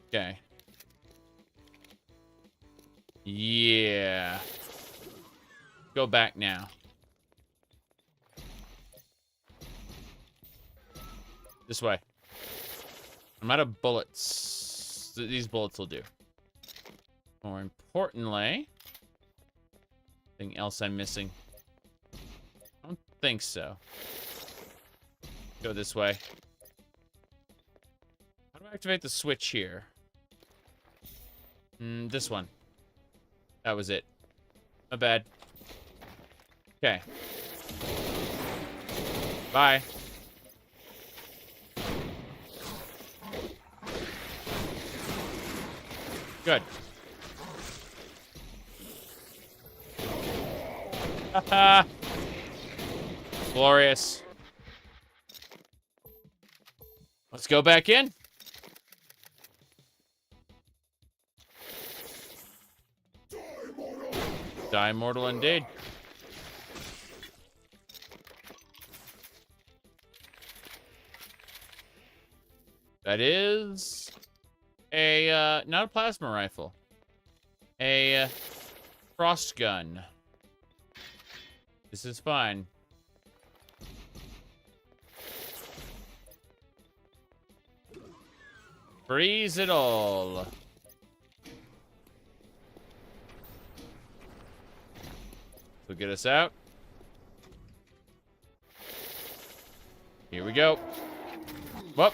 Okay. Yeah. Go back now. This way. I'm out of bullets. These bullets will do. More importantly, anything else I'm missing? I don't think so. Go this way. How do I activate the switch here? This one. That was it. My bad. Okay. Bye. Good. Haha. Glorious. Let's go back in. Die immortal indeed. That is a, not a plasma rifle. A frost gun. This is fine. Freeze it all. So get us out. Here we go. Whoop.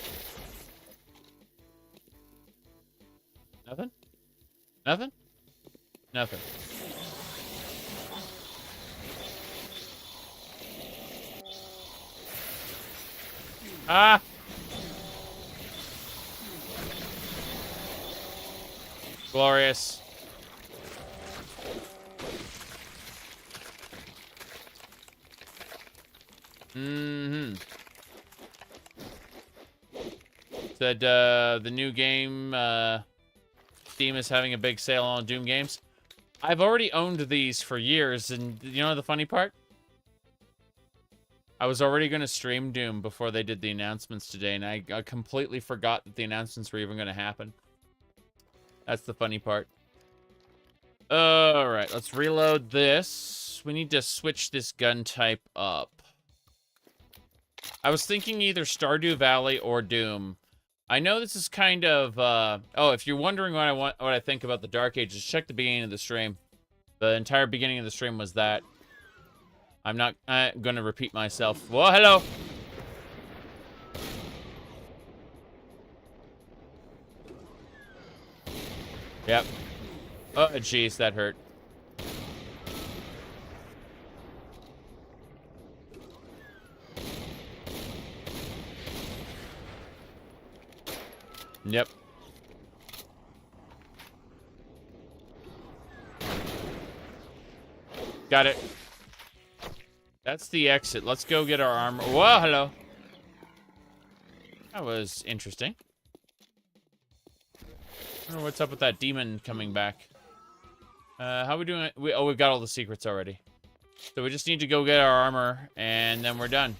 Nothing? Nothing? Nothing. Ah! Glorious. Said, the new game, Steam is having a big sale on Doom games. I've already owned these for years, and you know the funny part? I was already going to stream Doom before they did the announcements today, and I completely forgot that the announcements were even going to happen. That's the funny part. Alright, let's reload this. We need to switch this gun type up. I was thinking either Stardew Valley or Doom. I know this is kind of, oh, if you're wondering what I think about the Dark Ages, check the beginning of the stream. The entire beginning of the stream was that. I'm not gonna repeat myself. Whoa, hello! Yep. Oh, jeez, that hurt. Yep. Got it. That's the exit. Let's go get our armor. Whoa, hello. That was interesting. I wonder what's up with that demon coming back. How are we doing? We've got all the secrets already. So we just need to go get our armor, and then we're done.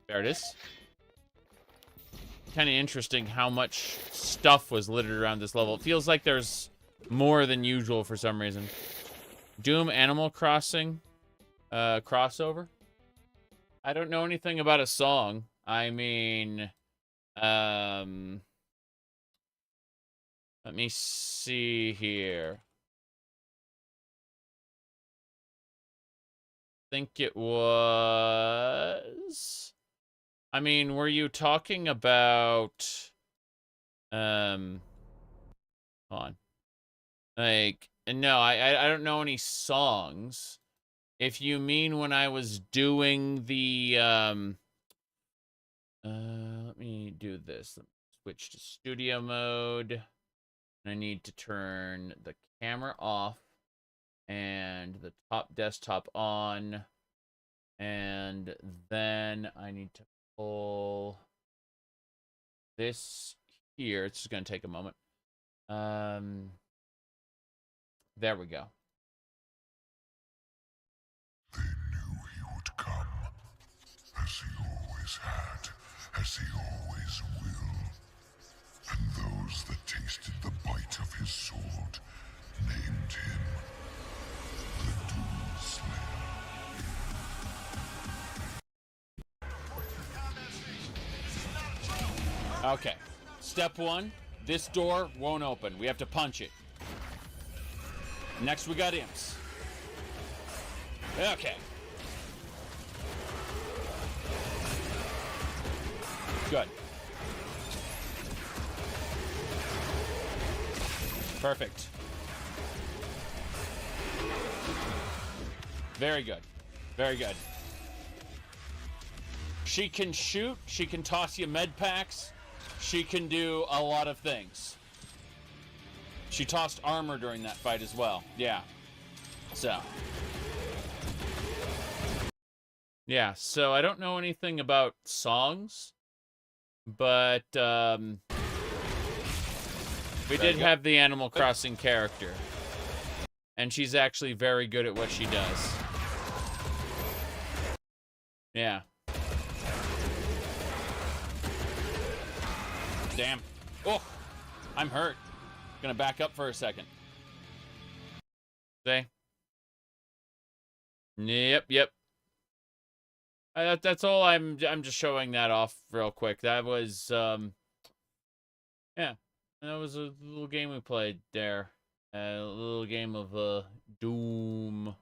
There it is. Kind of interesting how much stuff was littered around this level. It feels like there's more than usual for some reason. Doom Animal Crossing crossover. I don't know anything about a song. I mean, let me see here. Think it was... I mean, were you talking about, hold on. Like, no, I don't know any songs. If you mean when I was doing the, let me do this. Let me switch to studio mode. I need to turn the camera off and the top desktop on. And then I need to pull this here. It's just going to take a moment. There we go. They knew he would come, as he always had, as he always will. And those that tasted the bite of his sword named him the Doom Slayer. Okay. Step one, this door won't open. We have to punch it. Next, we got imps. Okay. Good. Perfect. Very good. Very good. She can shoot. She can toss you med packs. She can do a lot of things. She tossed armor during that fight as well. Yeah. So. Yeah, so I don't know anything about songs, but we did have the Animal Crossing character. And she's actually very good at what she does. Yeah. Damn. Oh, I'm hurt. Gonna back up for a second. See? Yep. That's all. I'm just showing that off real quick. That was yeah. That was a little game we played there. A little game of Doom. Let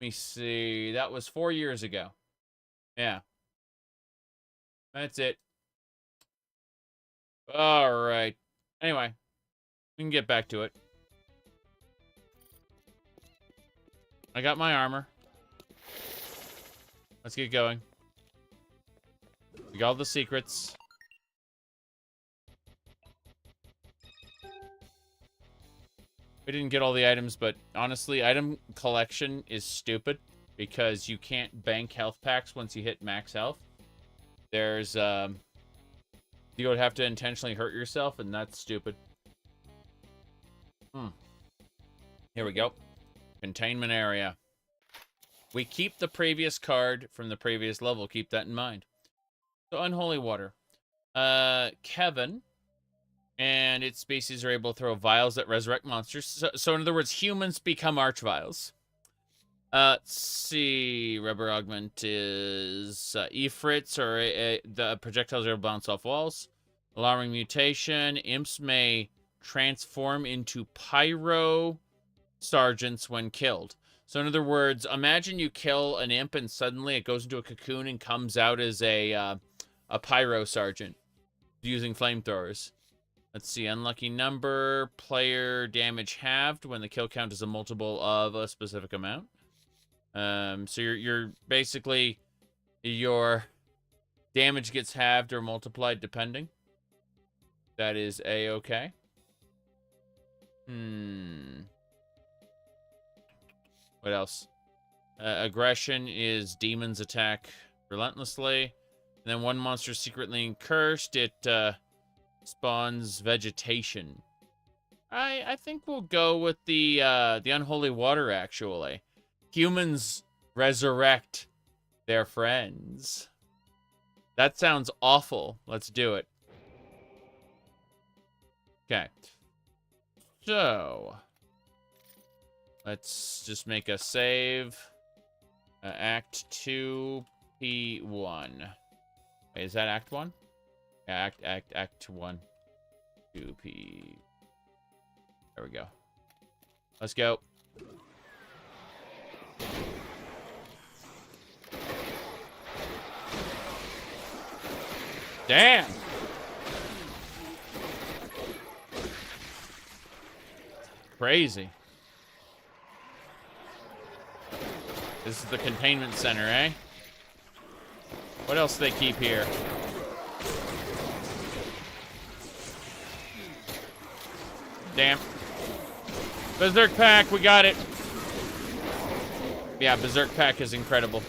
me see. That was 4 years ago. Yeah. That's it. All right. Anyway, we can get back to it. I got my armor. Let's get going. We got all the secrets. We didn't get all the items, but honestly, item collection is stupid because you can't bank health packs once you hit max health. There's, you would have to intentionally hurt yourself, and that's stupid. Here we go. Containment area. We keep the previous card from the previous level. Keep that in mind. So, Unholy Water. Kevin and its species are able to throw vials that resurrect monsters. So in other words, humans become archviles. Let's see. Rubber augment is Ifrits, or the projectiles are bounce off walls. Alarming mutation. Imps may transform into pyro sergeants when killed. So in other words, imagine you kill an imp and suddenly it goes into a cocoon and comes out as a pyro sergeant using flamethrowers. Let's see, unlucky number, player damage halved when the kill count is a multiple of a specific amount. So you're basically, your damage gets halved or multiplied depending. That is a-okay. What else? Aggression is demons attack relentlessly. And then one monster secretly cursed, it spawns vegetation. I think we'll go with the unholy water, actually. Humans resurrect their friends. That sounds awful. Let's do it. Okay. So, let's just make a save. Act 2, P1. Wait, is that Act 1? Yeah, Act 1. 2P. There we go. Let's go. Damn! Crazy. This is the containment center, eh? What else do they keep here? Damn. Berserk Pack, we got it. Yeah, Berserk Pack is incredible.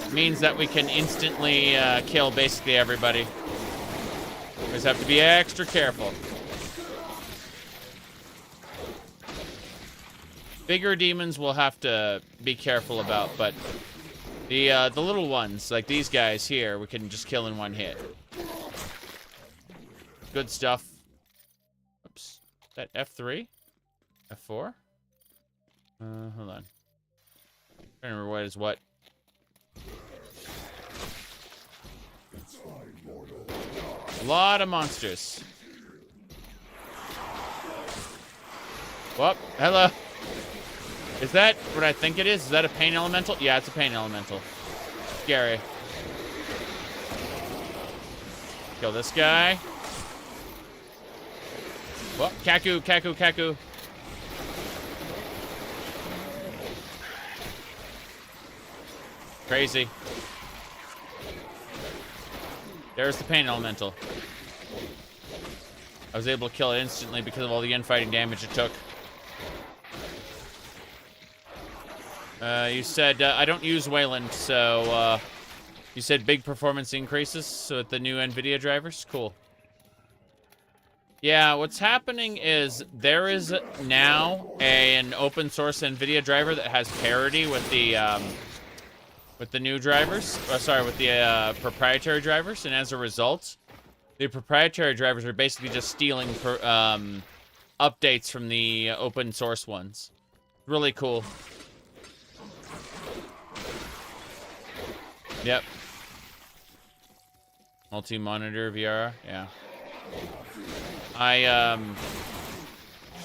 It means that we can instantly kill basically everybody. We just have to be extra careful. Bigger demons we'll have to be careful about, but the little ones, like these guys here, we can just kill in one hit. Good stuff. Oops. Is that F3? F4? Hold on. I don't remember what is what. A lot of monsters. Whoop, hello. Is that what I think it is? Is that a pain elemental? Yeah, it's a pain elemental. Scary. Kill this guy. Whoop, Kaku, Kaku, Kaku. Crazy. There's the pain elemental. I was able to kill it instantly because of all the infighting damage it took. You said, I don't use Wayland, so, you said big performance increases, so with the new NVIDIA drivers? Cool. Yeah, what's happening is there is now an open source NVIDIA driver that has parity with the new drivers. Oh, sorry, with the proprietary drivers, and as a result, the proprietary drivers are basically just stealing updates from the open source ones. Really cool. Yep. Multi-monitor VR, yeah.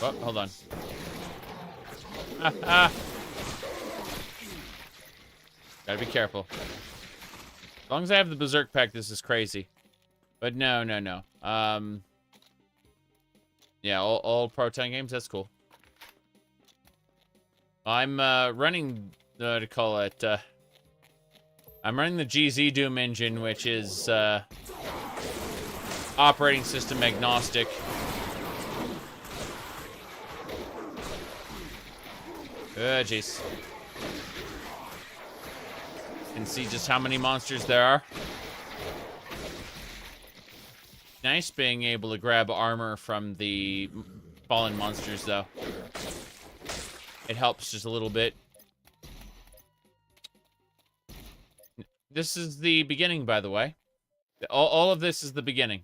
Oh, hold on. Gotta be careful. As long as I have the Berserk Pack, this is crazy. But no. Yeah, all Pro 10 games, that's cool. I'm running, to call it, I'm running the GZDoom Engine, which is operating system agnostic. Oh, jeez. You can see just how many monsters there are. Nice being able to grab armor from the fallen monsters, though. It helps just a little bit. This is the beginning, by the way. All of this is the beginning.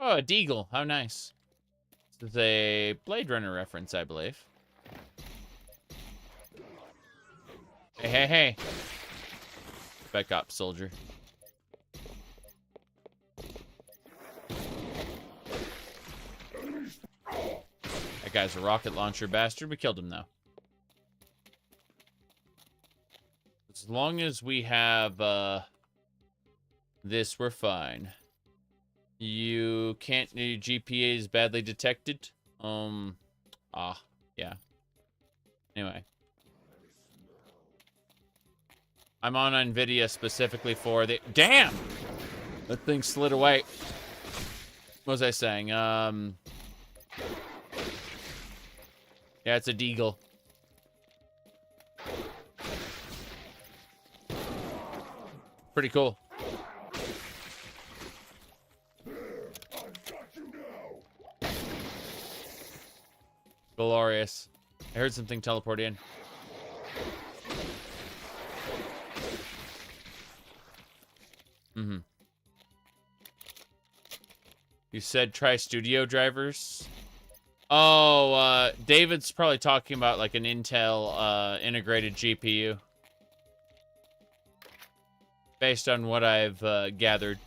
Oh, a deagle. How nice. This is a Blade Runner reference, I believe. Hey, hey, hey. Back up, soldier. That guy's a rocket launcher bastard. We killed him, though. As long as we have, this, we're fine. You can't... Your GPA is badly detected. Yeah. Anyway. I'm on NVIDIA specifically for the... Damn! That thing slid away. What was I saying? Yeah, it's a deagle. Pretty cool. Glorious. I heard something teleport in. You said try studio drivers? Oh, David's probably talking about like an Intel integrated GPU. Based on what I've gathered.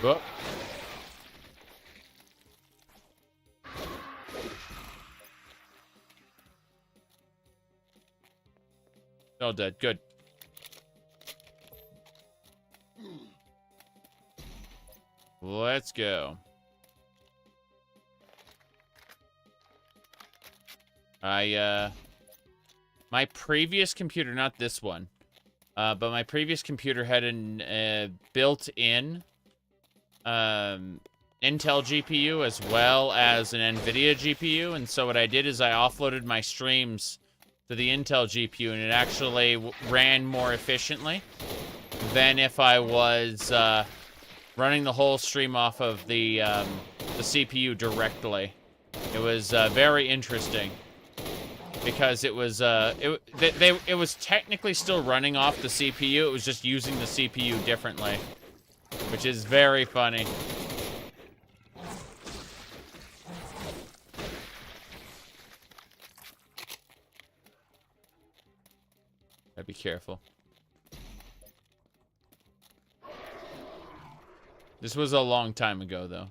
Whoop. All dead. Good. Let's go. My previous computer, not this one, but my previous computer had an built-in Intel GPU as well as an NVIDIA GPU, and so what I did is I offloaded my streams to the Intel GPU, and it actually ran more efficiently than if I was running the whole stream off of the CPU directly. It was very interesting because it was it was technically still running off the CPU. It was just using the CPU differently, which is very funny. Gotta be careful. This was a long time ago, though.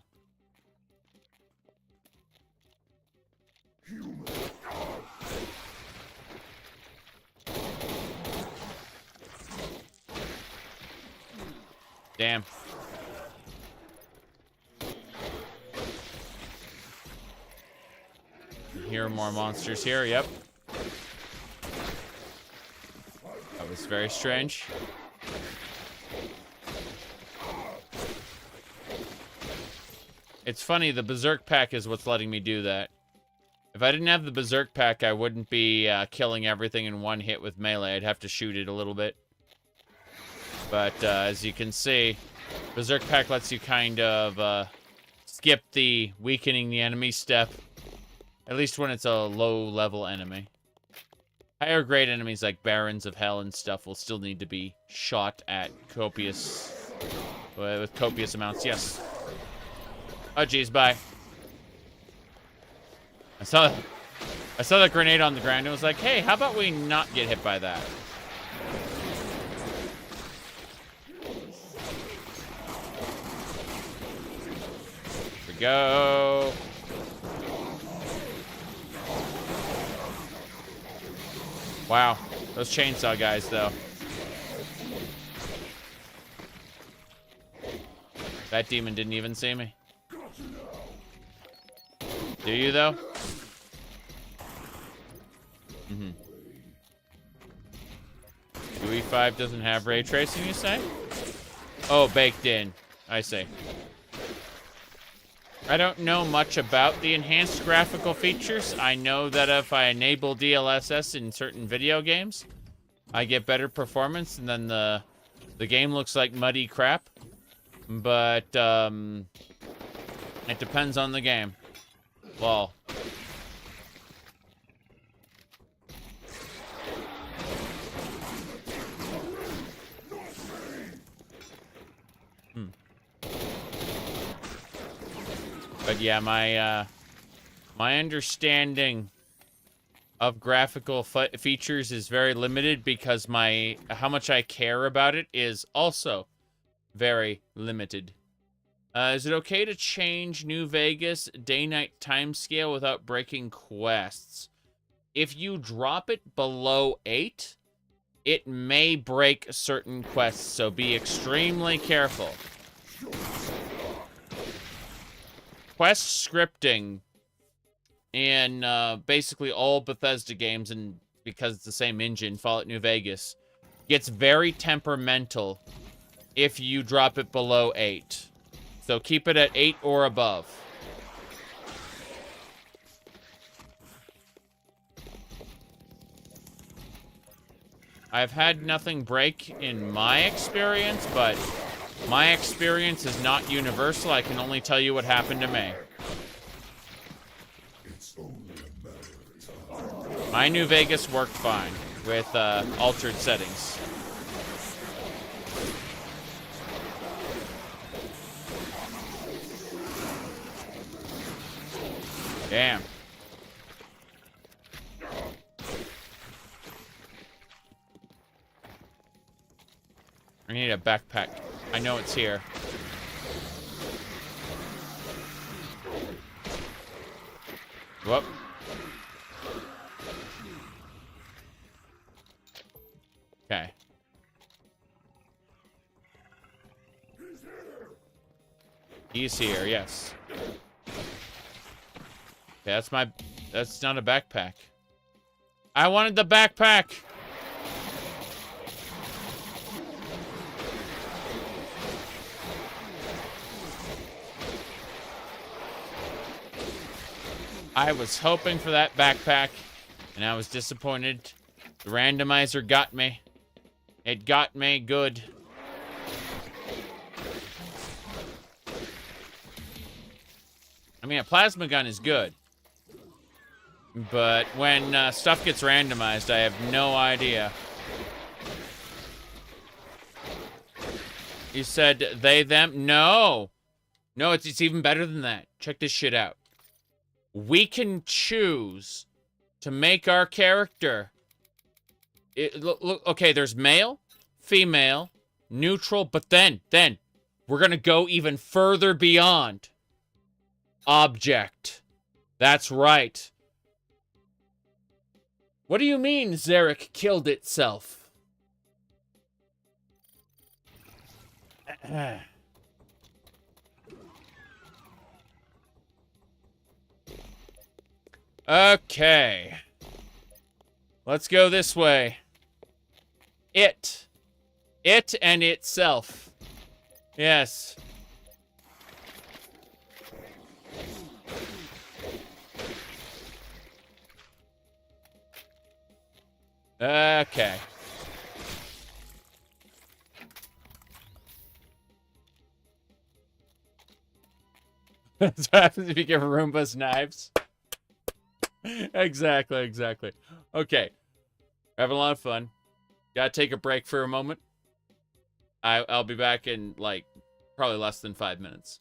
Damn. Here are more monsters here, yep. That was very strange. It's funny, the Berserk Pack is what's letting me do that. If I didn't have the Berserk Pack, I wouldn't be killing everything in one hit with melee. I'd have to shoot it a little bit. But as you can see, Berserk Pack lets you kind of skip the weakening the enemy step. At least when it's a low-level enemy. Higher grade enemies like Barons of Hell and stuff will still need to be shot at with copious amounts. Yes. Oh, geez, bye. I saw that grenade on the ground and was like, hey, how about we not get hit by that? Here we go. Wow, those chainsaw guys, though. That demon didn't even see me. Do you, though? Mm-hmm. UE5 doesn't have ray tracing, you say? Oh, baked in. I see. I don't know much about the enhanced graphical features. I know that if I enable DLSS in certain video games, I get better performance, and then the game looks like muddy crap. But, it depends on the game. Well. But yeah, my understanding of graphical features is very limited because how much I care about it is also very limited. Is it okay to change New Vegas day-night timescale without breaking quests? If you drop it below 8, it may break certain quests, so be extremely careful. Quest scripting in basically all Bethesda games, and because it's the same engine, Fallout New Vegas, gets very temperamental if you drop it below 8. So keep it at 8 or above. I've had nothing break in my experience, but my experience is not universal. I can only tell you what happened to me. My New Vegas worked fine with altered settings. Damn. I need a backpack. I know it's here. Whoop. Okay. He's here, yes. Okay, that's not a backpack. I wanted the backpack! I was hoping for that backpack, and I was disappointed. The randomizer got me. It got me good. I mean, a plasma gun is good. But when stuff gets randomized, I have no idea. You said they, them? No! No, it's even better than that. Check this shit out. We can choose to make our character... Look, okay, there's male, female, neutral, but then, we're gonna go even further beyond. Object. That's right. What do you mean Zarek killed itself? Okay. Let's go this way. It and itself. Yes. Okay. That's what happens if you give Roombas knives. Exactly. Okay. Having a lot of fun. Gotta take a break for a moment. I'll be back in, like, probably less than 5 minutes.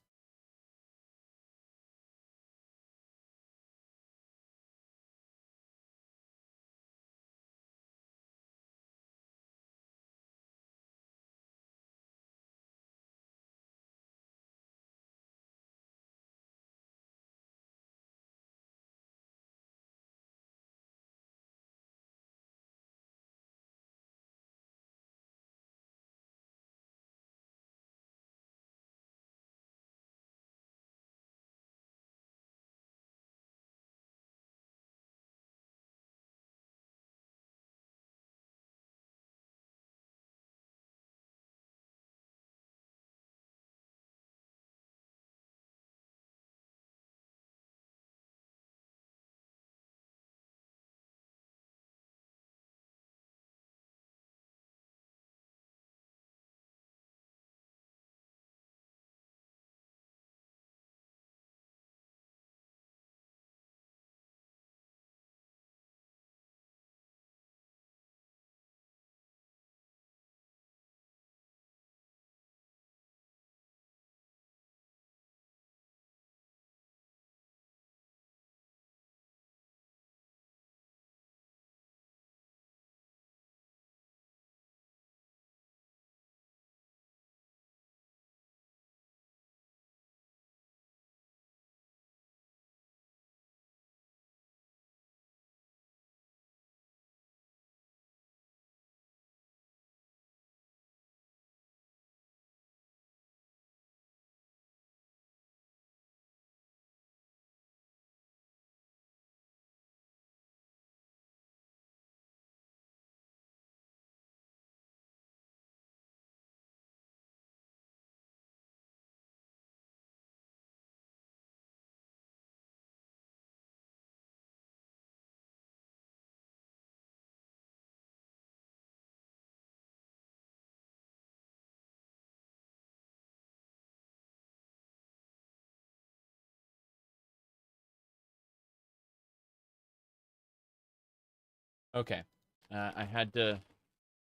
Okay. I had to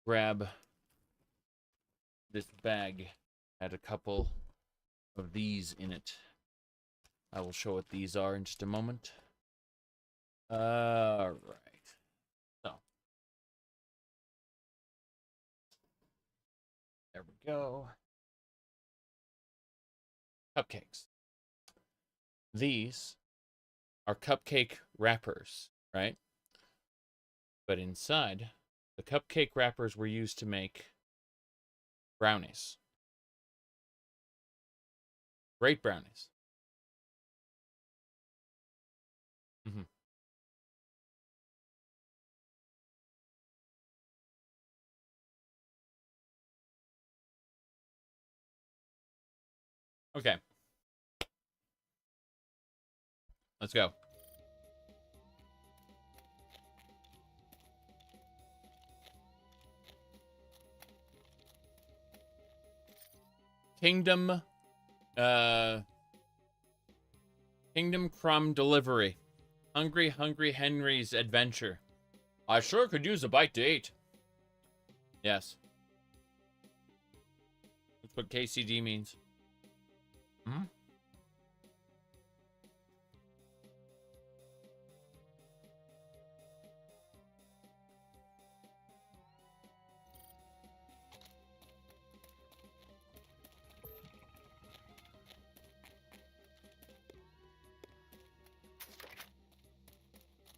grab this bag. Had a couple of these in it. I will show what these are in just a moment. All right. So. There we go. Cupcakes. These are cupcake wrappers, right? But inside, the cupcake wrappers were used to make brownies. Great brownies. Mm-hmm. Okay. Let's go. Kingdom Crumb Delivery. Hungry Henry's Adventure. I sure could use a bite to eat. Yes. That's what KCD means. Hmm?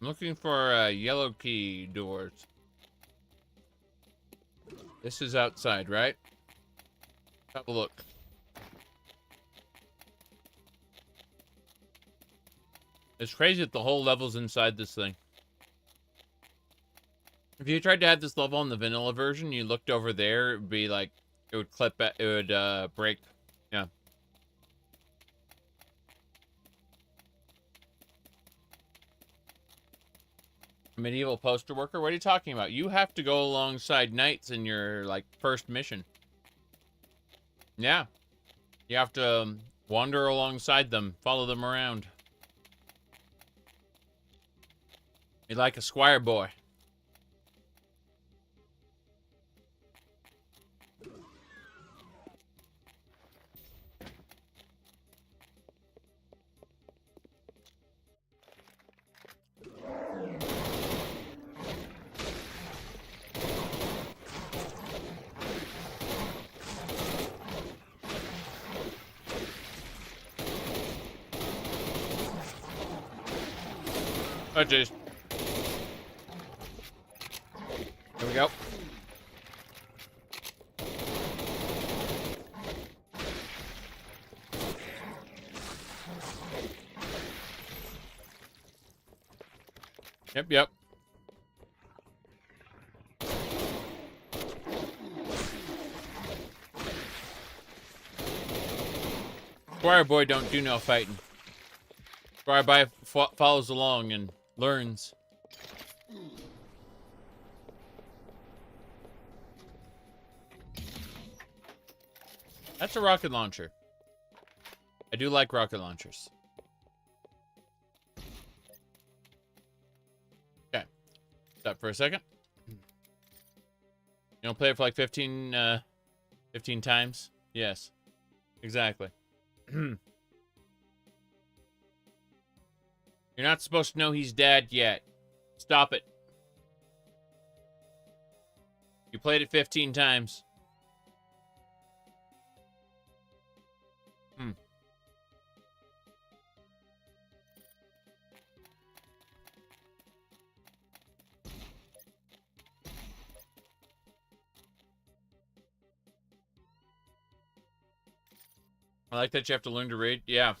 I'm looking for yellow key doors. This is outside, right? Have a look. It's crazy that the whole level's inside this thing. If you tried to have this level on the vanilla version, you looked over there, it would be like, it would clip, it would break. Yeah. Medieval poster worker? What are you talking about? You have to go alongside knights in your, like, first mission. Yeah. You have to wander alongside them, follow them around. You're like a squire boy. Oh, jeez. Here we go. Yep. Squire boy don't do no fighting. Squire boy follows along and learns. That's a rocket launcher. I do like rocket launchers. Okay. Stop for a second. You don't play it for like 15 times? Yes. Exactly. You're not supposed to know he's dead yet. Stop it. You played it 15 times. I like that you have to learn to read. Yeah.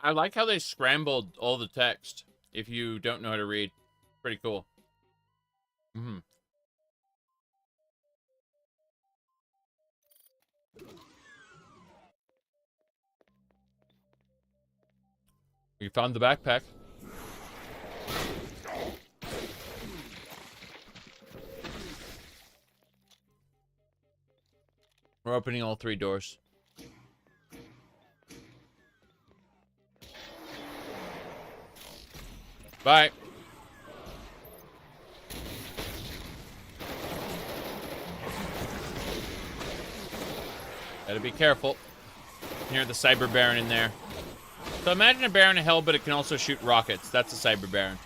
I like how they scrambled all the text if you don't know how to read. Pretty cool. Mm-hmm. We found the backpack. We're opening all 3 doors. Bye. Gotta be careful. Near the Cyber Baron in there. So imagine a Baron of Hell, but it can also shoot rockets. That's a Cyber Baron.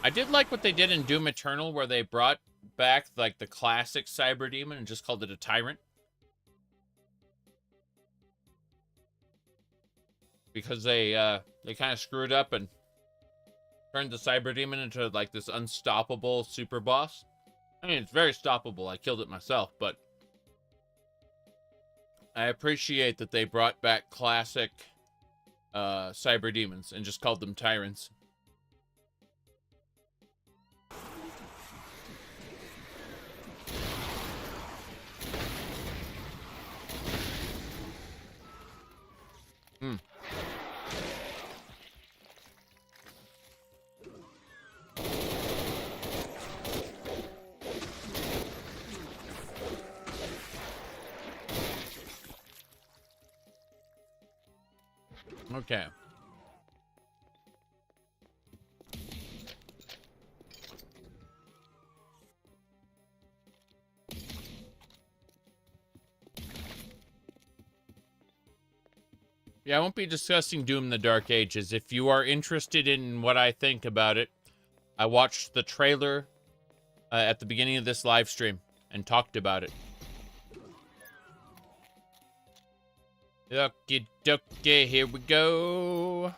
I did like what they did in Doom Eternal, where they brought back like the classic Cyber Demon and just called it a Tyrant. Because they kind of screwed up and turned the Cyber Demon into like this unstoppable super boss. I mean, it's very stoppable. I killed it myself, but I appreciate that they brought back classic Cyber Demons and just called them Tyrants. Hmm. Okay. Yeah, I won't be discussing Doom the Dark Ages. If you are interested in what I think about it, I watched the trailer at the beginning of this live stream and talked about it. Okie dokie, here we go.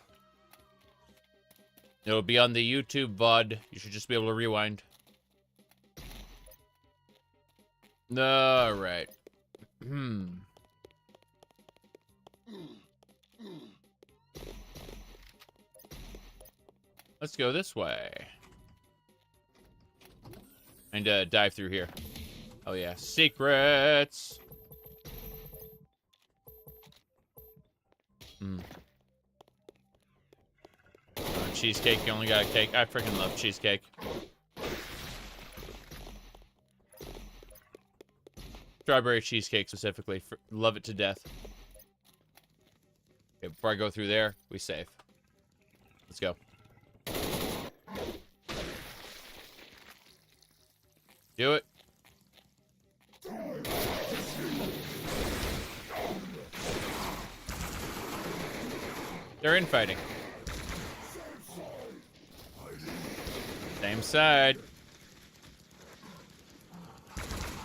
It'll be on the YouTube VOD. You should just be able to rewind. Alright. Let's go this way. And dive through here. Oh yeah, secrets! Cheesecake, you only got a cake. I freaking love cheesecake. Strawberry cheesecake specifically. Love it to death. Okay, before I go through there, we save. Let's go. Do it. They're infighting. Same side.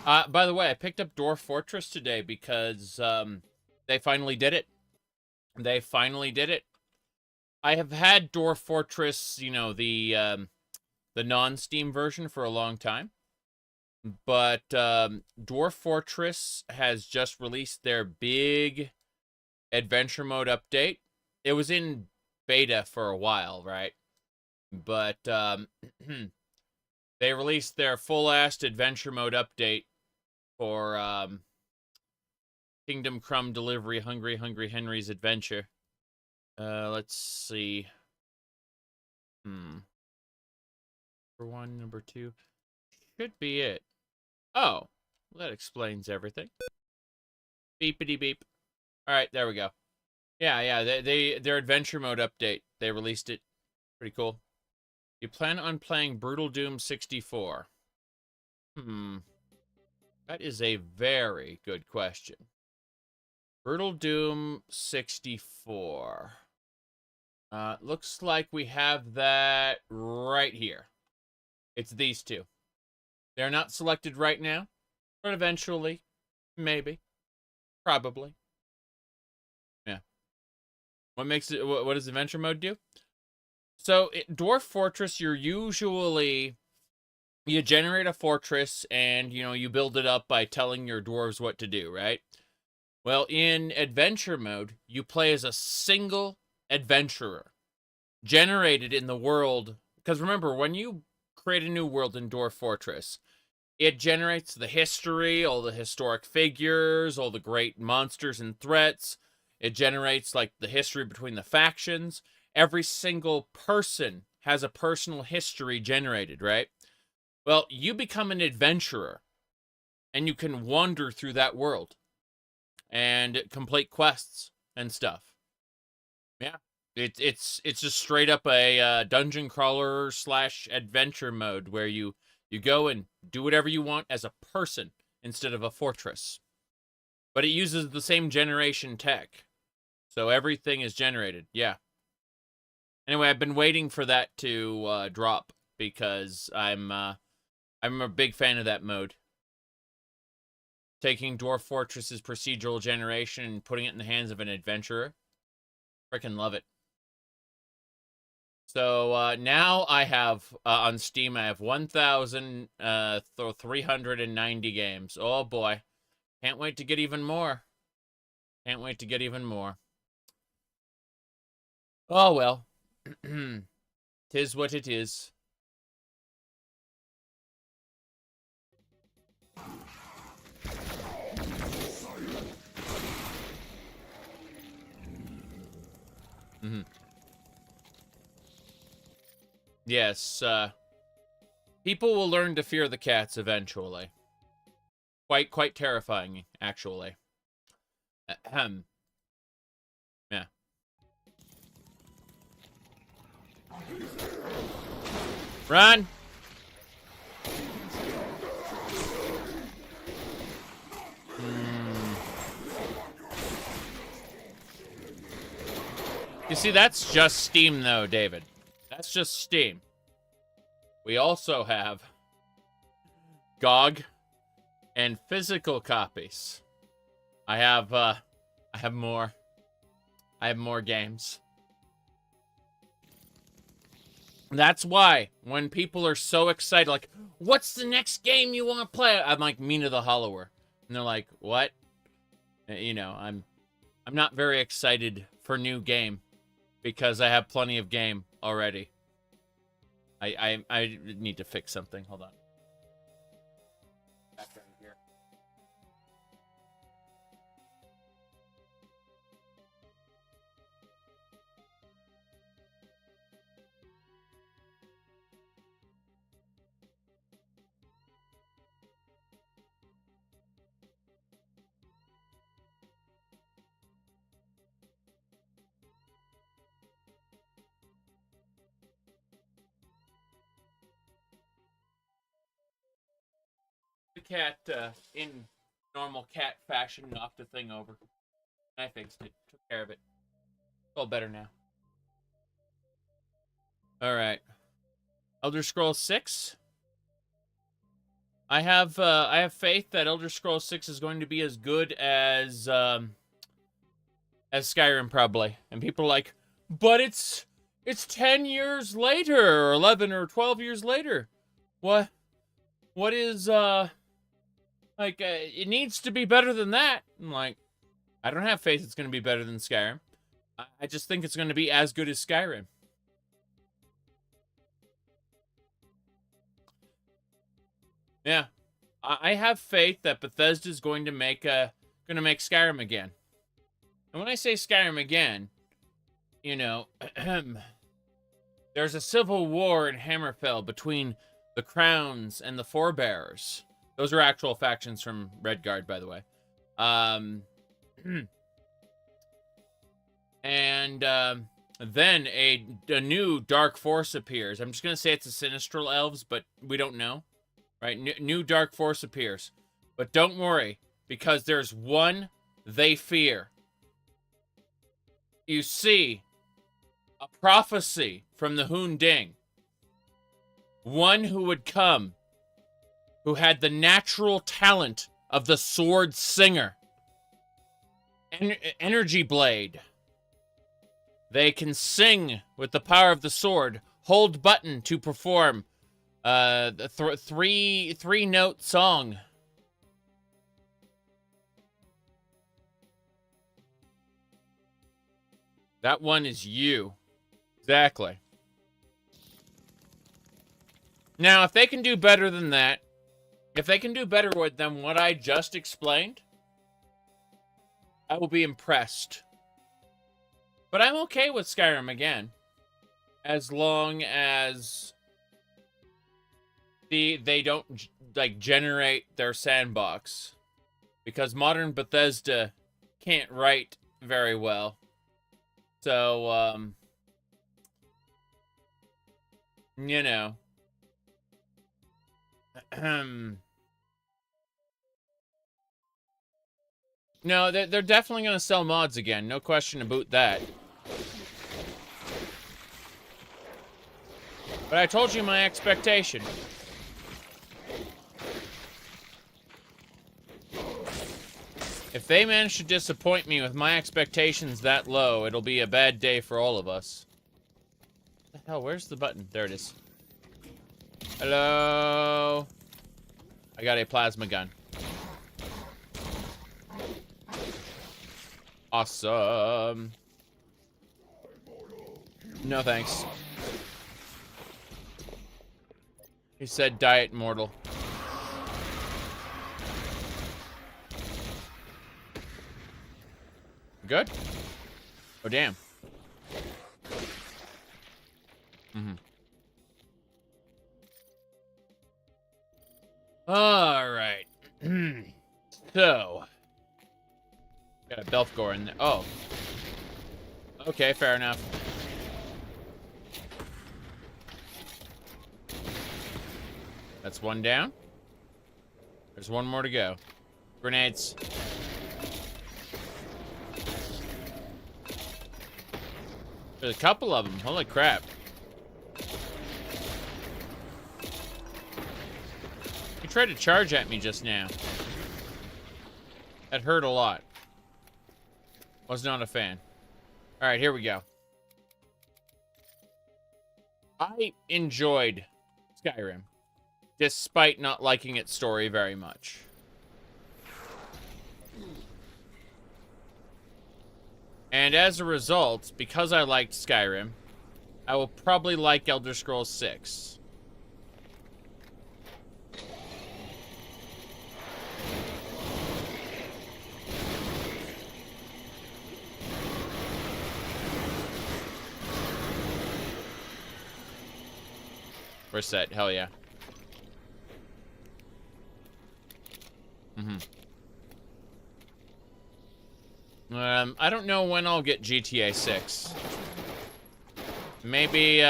By the way, I picked up Dwarf Fortress today because they finally did it. They finally did it. I have had Dwarf Fortress, you know, the non-Steam version for a long time. But Dwarf Fortress has just released their big adventure mode update. It was in beta for a while, right? But they released their full-assed adventure mode update for Kingdom Crumb Delivery Hungry Henry's Adventure. Let's see. Number 1, number 2. Should be it. Oh, well, that explains everything. Beepity beep. All right, there we go. Yeah, their adventure mode update. They released it. Pretty cool. You plan on playing Brutal Doom 64? That is a very good question. Brutal Doom 64. Looks like we have that right here. It's these two. They're not selected right now, but eventually, maybe, probably. Yeah. What makes it? What does adventure mode do? So, Dwarf Fortress, you generate a fortress and, you know, you build it up by telling your dwarves what to do, right? Well, in adventure mode, you play as a single adventurer generated in the world. Because remember, when you create a new world in Dwarf Fortress, it generates the history, all the historic figures, all the great monsters and threats. It generates, like, the history between the factions. Every single person has a personal history generated, right? Well, you become an adventurer, and you can wander through that world and complete quests and stuff. Yeah, it's just straight up a dungeon crawler / adventure mode where you go and do whatever you want as a person instead of a fortress. But it uses the same generation tech. So everything is generated. Yeah. Anyway, I've been waiting for that to drop because I'm a big fan of that mode. Taking Dwarf Fortress's procedural generation and putting it in the hands of an adventurer. Freaking love it. So now I have, on Steam, I have 1,390 games. Oh boy. Can't wait to get even more. Can't wait to get even more. Oh well. 'Tis what it is. Yes, people will learn to fear the cats eventually. Quite terrifying, actually. Ahem. Yeah. Run! You see, that's just Steam, though, David. That's just Steam. We also have GOG and physical copies. I have more. I have more games. That's why when people are so excited, like, what's the next game you want to play? I'm like, Mina the Hollower. And they're like, what? You know, I'm not very excited for new game because I have plenty of game already. I need to fix something. Hold on. Back down here. The cat, in normal cat fashion, knocked the thing over. I fixed it. Took care of it. It's all better now. Alright. Elder Scrolls 6. I have faith that Elder Scrolls 6 is going to be as good as Skyrim, probably. And people are like, but it's 10 years later, or 11 or 12 years later. What is, it needs to be better than that. I'm like, I don't have faith it's going to be better than Skyrim. I just think it's going to be as good as Skyrim. Yeah. I have faith that Bethesda's going to make Skyrim again. And when I say Skyrim again, you know, there's a civil war in Hammerfell between the Crowns and the Forebearers. Those are actual factions from Redguard, by the way. And then a new dark force appears. I'm just going to say it's the Sinistral Elves, but we don't know. Right? New dark force appears. But don't worry, because there's one they fear. You see, a prophecy from the Hunding. One who would come, who had the natural talent of the sword singer. Energy Blade. They can sing with the power of the sword. Hold button to perform the three-note song. That one is you. Exactly. Now, if they can do better than that, if they can do better than what I just explained, I will be impressed. But I'm okay with Skyrim again, as long as they don't like generate their sandbox, because modern Bethesda can't write very well. So you know, No, they're definitely going to sell mods again. No question about that. But I told you my expectation. If they manage to disappoint me with my expectations that low, it'll be a bad day for all of us. What the hell, where's the button? There it is. Hello? I got a plasma gun. Awesome. No thanks. He said diet mortal. Good? Oh, damn. Mm-hmm. All right. So. Got a Belfgor in there. Oh. Okay, fair enough. That's one down. There's one more to go. Grenades. There's a couple of them. Holy crap. He tried to charge at me just now. That hurt a lot. Was not a fan. Alright, here we go. I enjoyed Skyrim, despite not liking its story very much. And as a result, because I liked Skyrim, I will probably like Elder Scrolls 6. We're set. Hell yeah. I don't know when I'll get GTA 6. Maybe,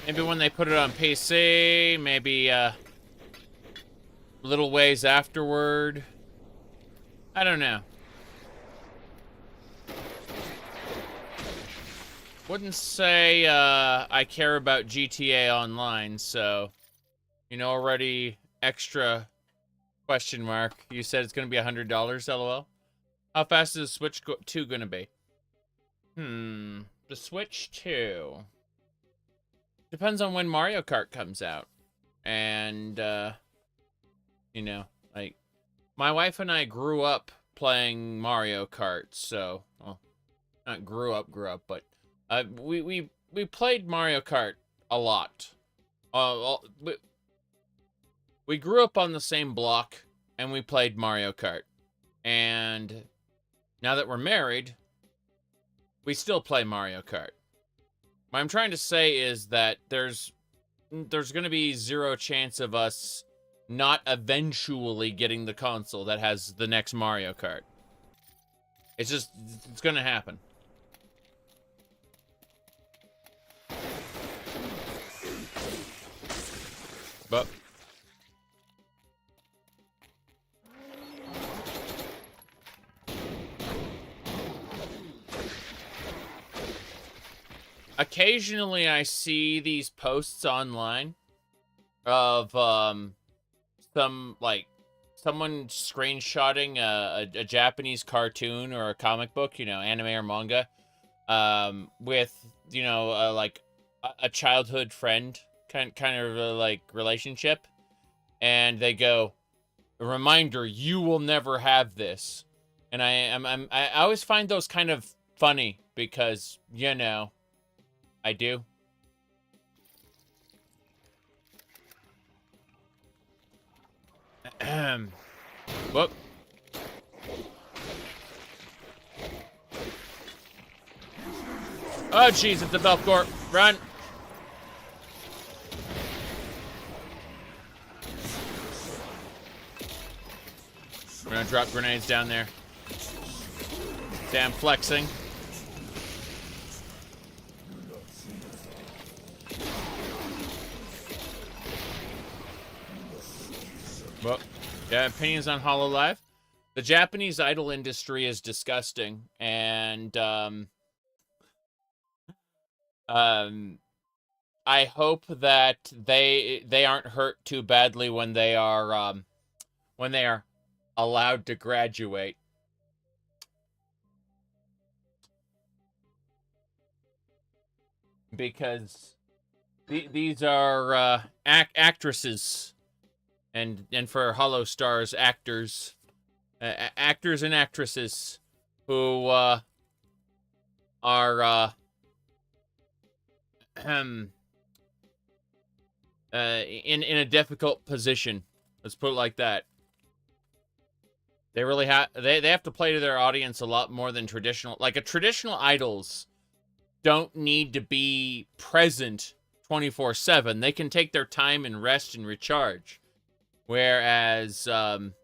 maybe when they put it on PC, maybe, a little ways afterward. I don't know. Wouldn't say, I care about GTA Online, so, you know, already extra question mark. You said it's gonna be $100, LOL. How fast is the Switch 2 gonna be? The Switch 2. Depends on when Mario Kart comes out. And, you know, like, my wife and I grew up playing Mario Kart, so, well, not grew up, but, we played Mario Kart a lot. We grew up on the same block, and we played Mario Kart. And now that we're married, we still play Mario Kart. What I'm trying to say is that there's going to be zero chance of us not eventually getting the console that has the next Mario Kart. It's going to happen. But occasionally I see these posts online of some, like, someone screenshotting a Japanese cartoon or a comic book, you know, anime or manga, with, you know, like a childhood friend kind of like relationship, and they go, a reminder, you will never have this. And I always find those kind of funny because, you know, I do. Whoop. Oh, jeez, it's the Belfgor. Run. We're gonna drop grenades down there. Damn flexing. Well, yeah, opinions on HoloLive. The Japanese idol industry is disgusting, and I hope that they aren't hurt too badly when they are allowed to graduate. Because these are actresses, and for Hollow Stars, actors, actors and actresses who are in a difficult position. Let's put it like that. They really they have to play to their audience a lot more than traditional. Like a traditional idols don't need to be present 24/7. They can take their time and rest and recharge. Whereas an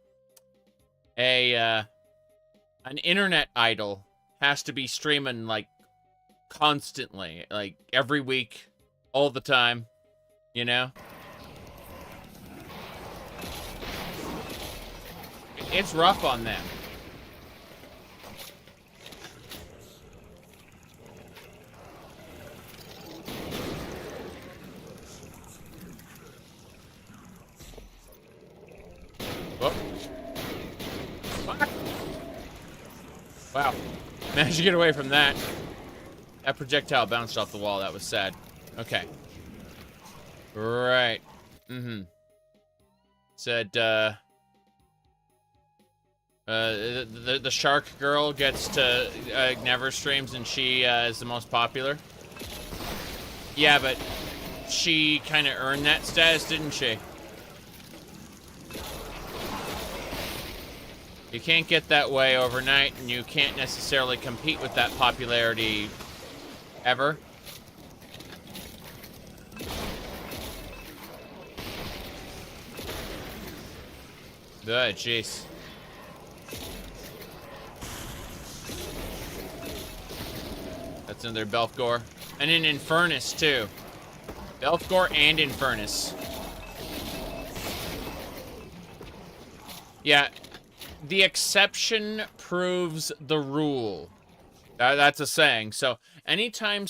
internet idol has to be streaming like constantly, like every week, all the time, you know? It's rough on them. Whoop. Wow. Managed to get away from that. That projectile bounced off the wall. That was sad. Okay. Right. Mm-hmm. Said, the shark girl gets to never streams and she is the most popular. Yeah, but she kind of earned that status, didn't she? You can't get that way overnight, and you can't necessarily compete with that popularity ever. Good, jeez. That's another Belfgor. And an Infernus, too. Belfgor and Infernus. Yeah, the exception proves the rule. That's a saying. So, anytime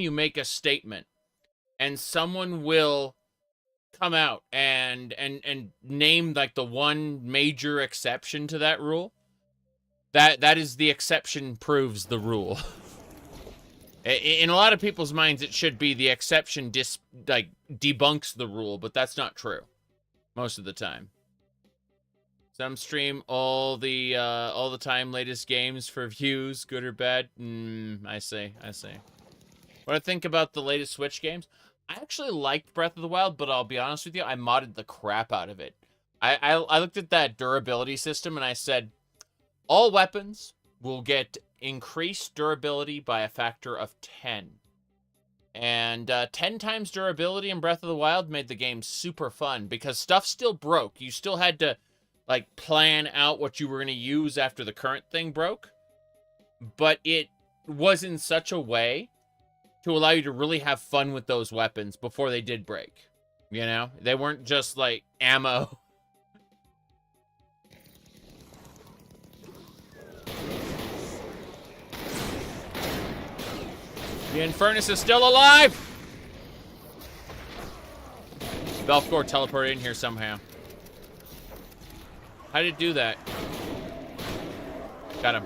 you make a statement, and someone will come out and name like the one major exception to that rule, that is the exception proves the rule. In a lot of people's minds, it should be the exception debunks the rule, but that's not true most of the time. Some stream all the time latest games for views, good or bad. I see. What I think about the latest Switch games? I actually liked Breath of the Wild, but I'll be honest with you, I modded the crap out of it. I looked at that durability system and I said, all weapons will get increased durability by a factor of 10. And 10 times durability in Breath of the Wild made the game super fun because stuff still broke. You still had to like plan out what you were going to use after the current thing broke. But it was in such a way to allow you to really have fun with those weapons before they did break. You know? They weren't just like ammo. The Infernus is still alive! Belfgor teleported in here somehow. How did it do that? Got him.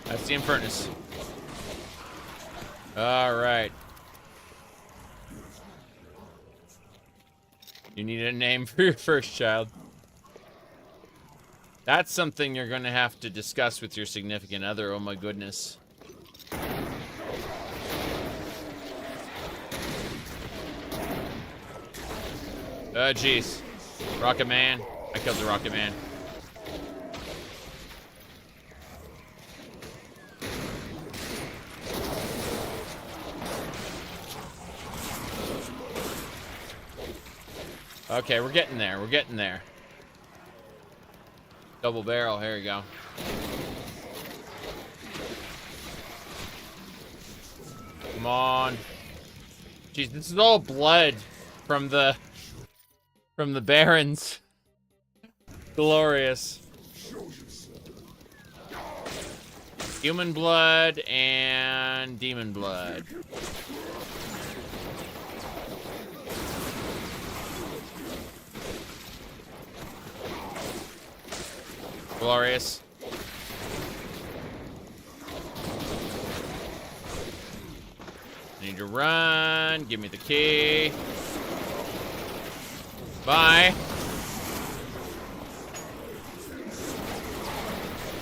That's the Infernus. Alright. You need a name for your first child. That's something you're going to have to discuss with your significant other. Oh my goodness. Oh jeez. Rocket Man. I killed the Rocket Man. Okay, we're getting there. We're getting there. Double barrel, here we go. Come on. Jeez, this is all blood from the from the Barons. Glorious. Human blood and demon blood. Glorious. Need to run. Give me the key. Bye.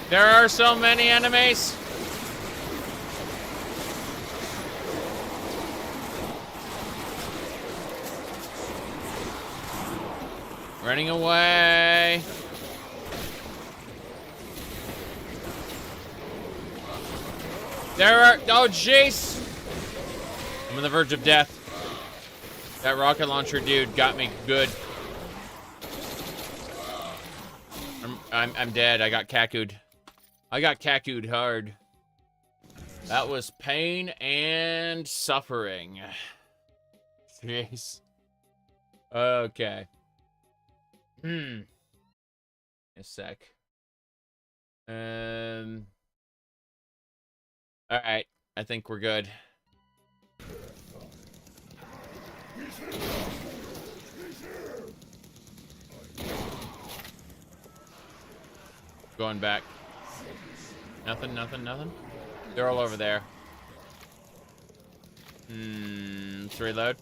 There are so many enemies. Running away. There are, oh jeez. I'm on the verge of death. That rocket launcher dude got me good. I'm dead. I got kaku'd. I got kaku'd hard. That was pain and suffering. Jeez. Okay. A sec. Alright. I think we're good. Going back. Nothing, nothing, nothing. They're all over there. Let's reload.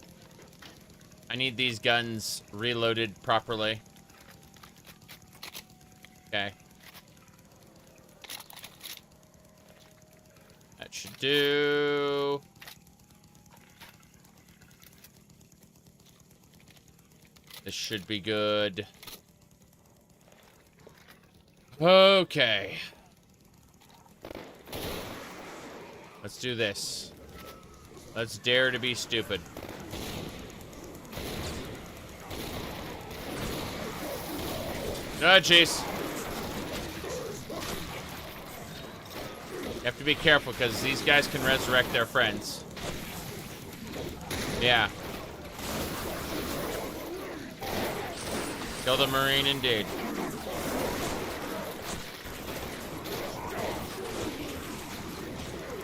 I need these guns reloaded properly. Okay. That should do. This should be good. Okay. Let's do this. Let's dare to be stupid. Oh, jeez. You have to be careful because these guys can resurrect their friends. Yeah. Kill the Marine indeed.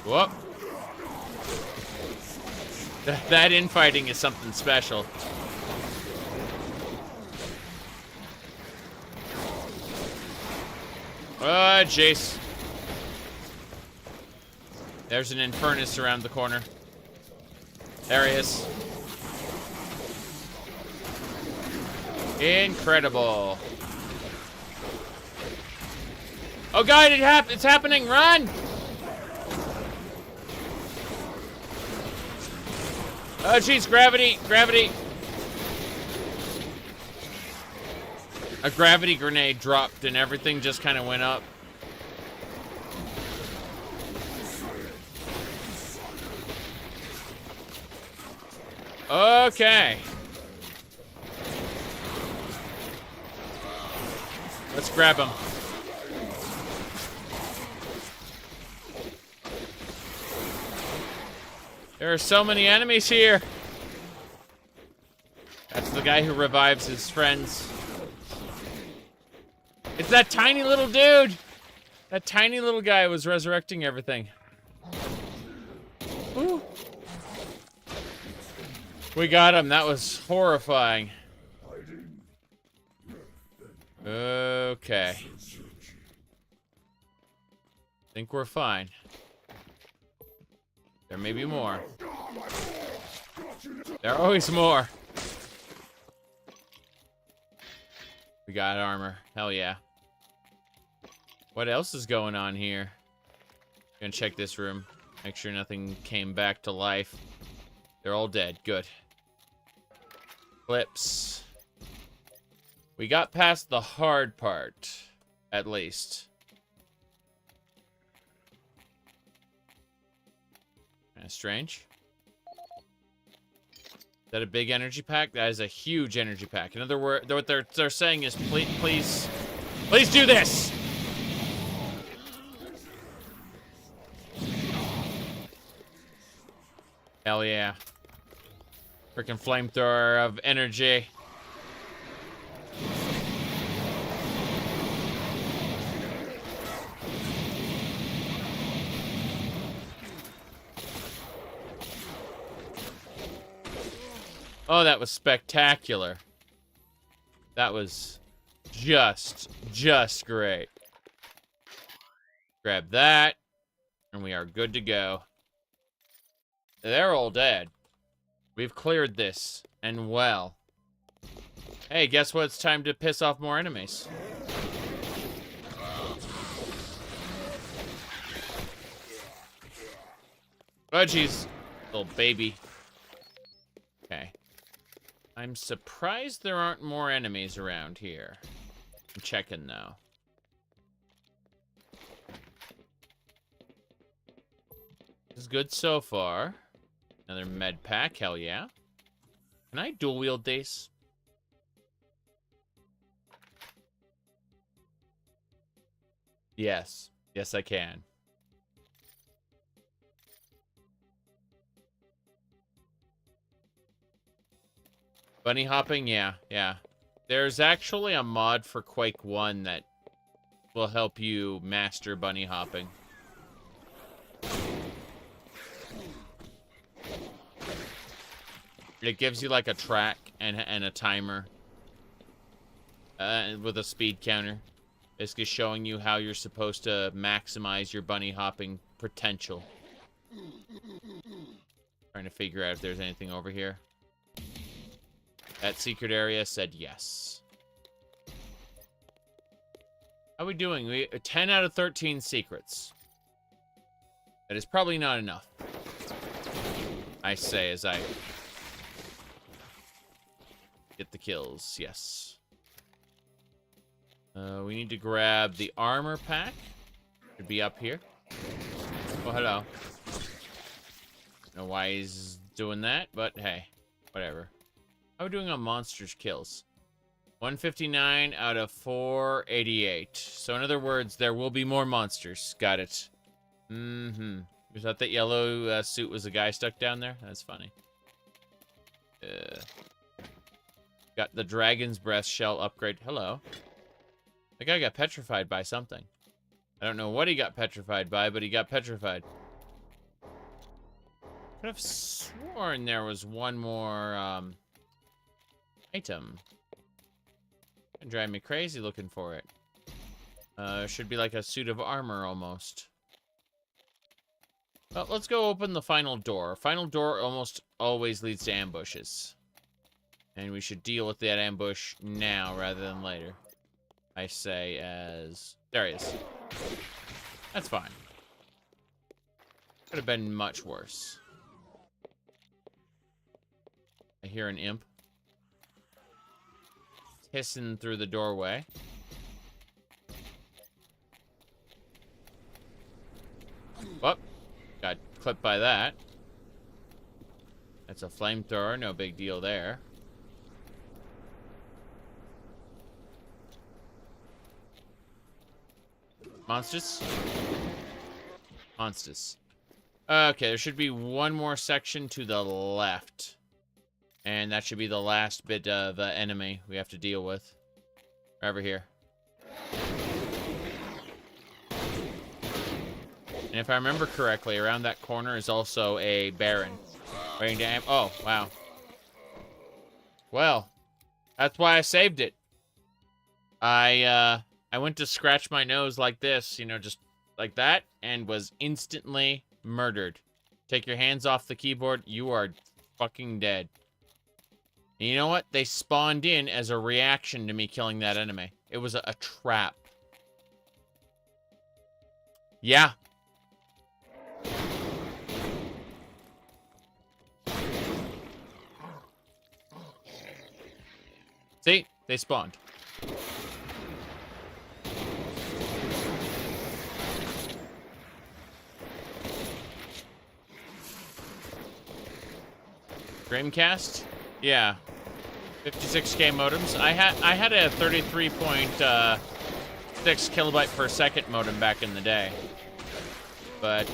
Whoop. That infighting is something special. Oh, jeez. There's an Infernus around the corner. There he is. Incredible. Oh god, it's happening! Run! Oh jeez, gravity, gravity. A gravity grenade dropped and everything just kind of went up. Okay. Let's grab him. There are so many enemies here. That's the guy who revives his friends. It's that tiny little dude. That tiny little guy was resurrecting everything. Ooh. We got him. That was horrifying. Okay. Think we're fine. There may be more. There are always more. We got armor. Hell yeah. What else is going on here? Gonna check this room. Make sure nothing came back to life. They're all dead. Good. Clips. We got past the hard part, at least. Kind of strange. Is that a big energy pack? That is a huge energy pack. In other words, what they're saying is, please do this. Hell yeah. Freaking flamethrower of energy. Oh, that was spectacular. That was just great. Grab that, and we are good to go. They're all dead. We've cleared this, and well. Hey, guess what? It's time to piss off more enemies. Oh, jeez. Little baby. Okay. I'm surprised there aren't more enemies around here. I'm checking, though. This is good so far. Another med pack, hell yeah. Can I dual wield these? Yes. Yes, I can. Bunny hopping? Yeah, yeah. There's actually a mod for Quake 1 that will help you master bunny hopping. It gives you like a track and a timer with a speed counter. Basically showing you how you're supposed to maximize your bunny hopping potential. Trying to figure out if there's anything over here. That secret area said yes. How are we doing? We 10 out of 13 secrets. That is probably not enough. I say as I get the kills. Yes. We need to grab the armor pack. Should be up here. Oh, hello. Don't know why he's doing that, but hey, whatever. How are we doing on monsters kills? 159 out of 488. So in other words, there will be more monsters. Got it. Mm-hmm. You thought that yellow suit was a guy stuck down there? That's funny. Got the dragon's breath shell upgrade. Hello. That guy got petrified by something. I don't know what he got petrified by, but he got petrified. Could have sworn there was one more item. Can drive me crazy looking for it. Should be like a suit of armor almost. Well, let's go open the final door. Final door almost always leads to ambushes. And we should deal with that ambush now rather than later. I say as... There he is. That's fine. Could have been much worse. I hear an imp. Hissing through the doorway. Whoop. Got clipped by that. That's a flamethrower. No big deal there. Monsters? Monsters. Okay, there should be one more section to the left. And that should be the last bit of enemy we have to deal with. Over here. And if I remember correctly, around that corner is also a Baron. Waiting to oh, wow. Well, that's why I saved it. I went to scratch my nose like this, you know, just like that, and was instantly murdered. Take your hands off the keyboard, you are fucking dead. And you know what? They spawned in as a reaction to me killing that enemy. It was a trap. Yeah. See? They spawned. Dreamcast? Yeah. 56K modems. I had a 33.6 kilobyte per second modem back in the day. But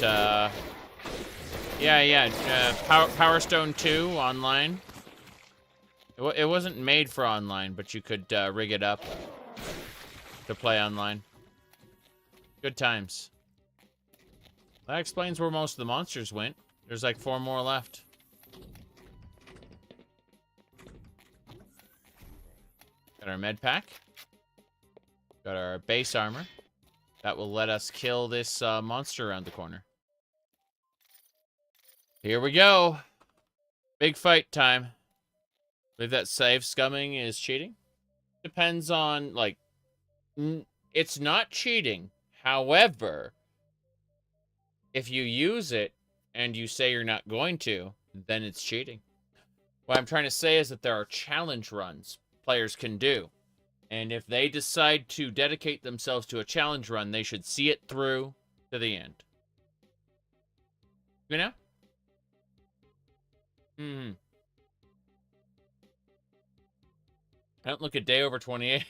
Power Stone 2 online. It wasn't made for online, but you could rig it up to play online. Good times. That explains where most of the monsters went. There's like 4 more left. Got our med pack. Got our base armor. That will let us kill this monster around the corner. Here we go. Big fight time. Believe that save scumming is cheating? Depends on, like... It's not cheating. However, if you use it and you say you're not going to, then it's cheating. What I'm trying to say is that there are challenge runs players can do. And if they decide to dedicate themselves to a challenge run, they should see it through to the end. You know? I don't look a day over 28.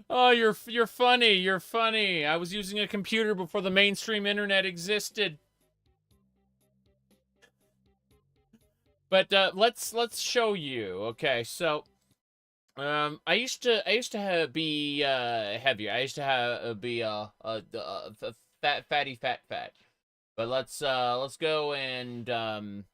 Oh, you're funny. You're funny. I was using a computer before the mainstream internet existed. But let's show you. Okay, so I used to be heavier. I used to be fat. But let's go and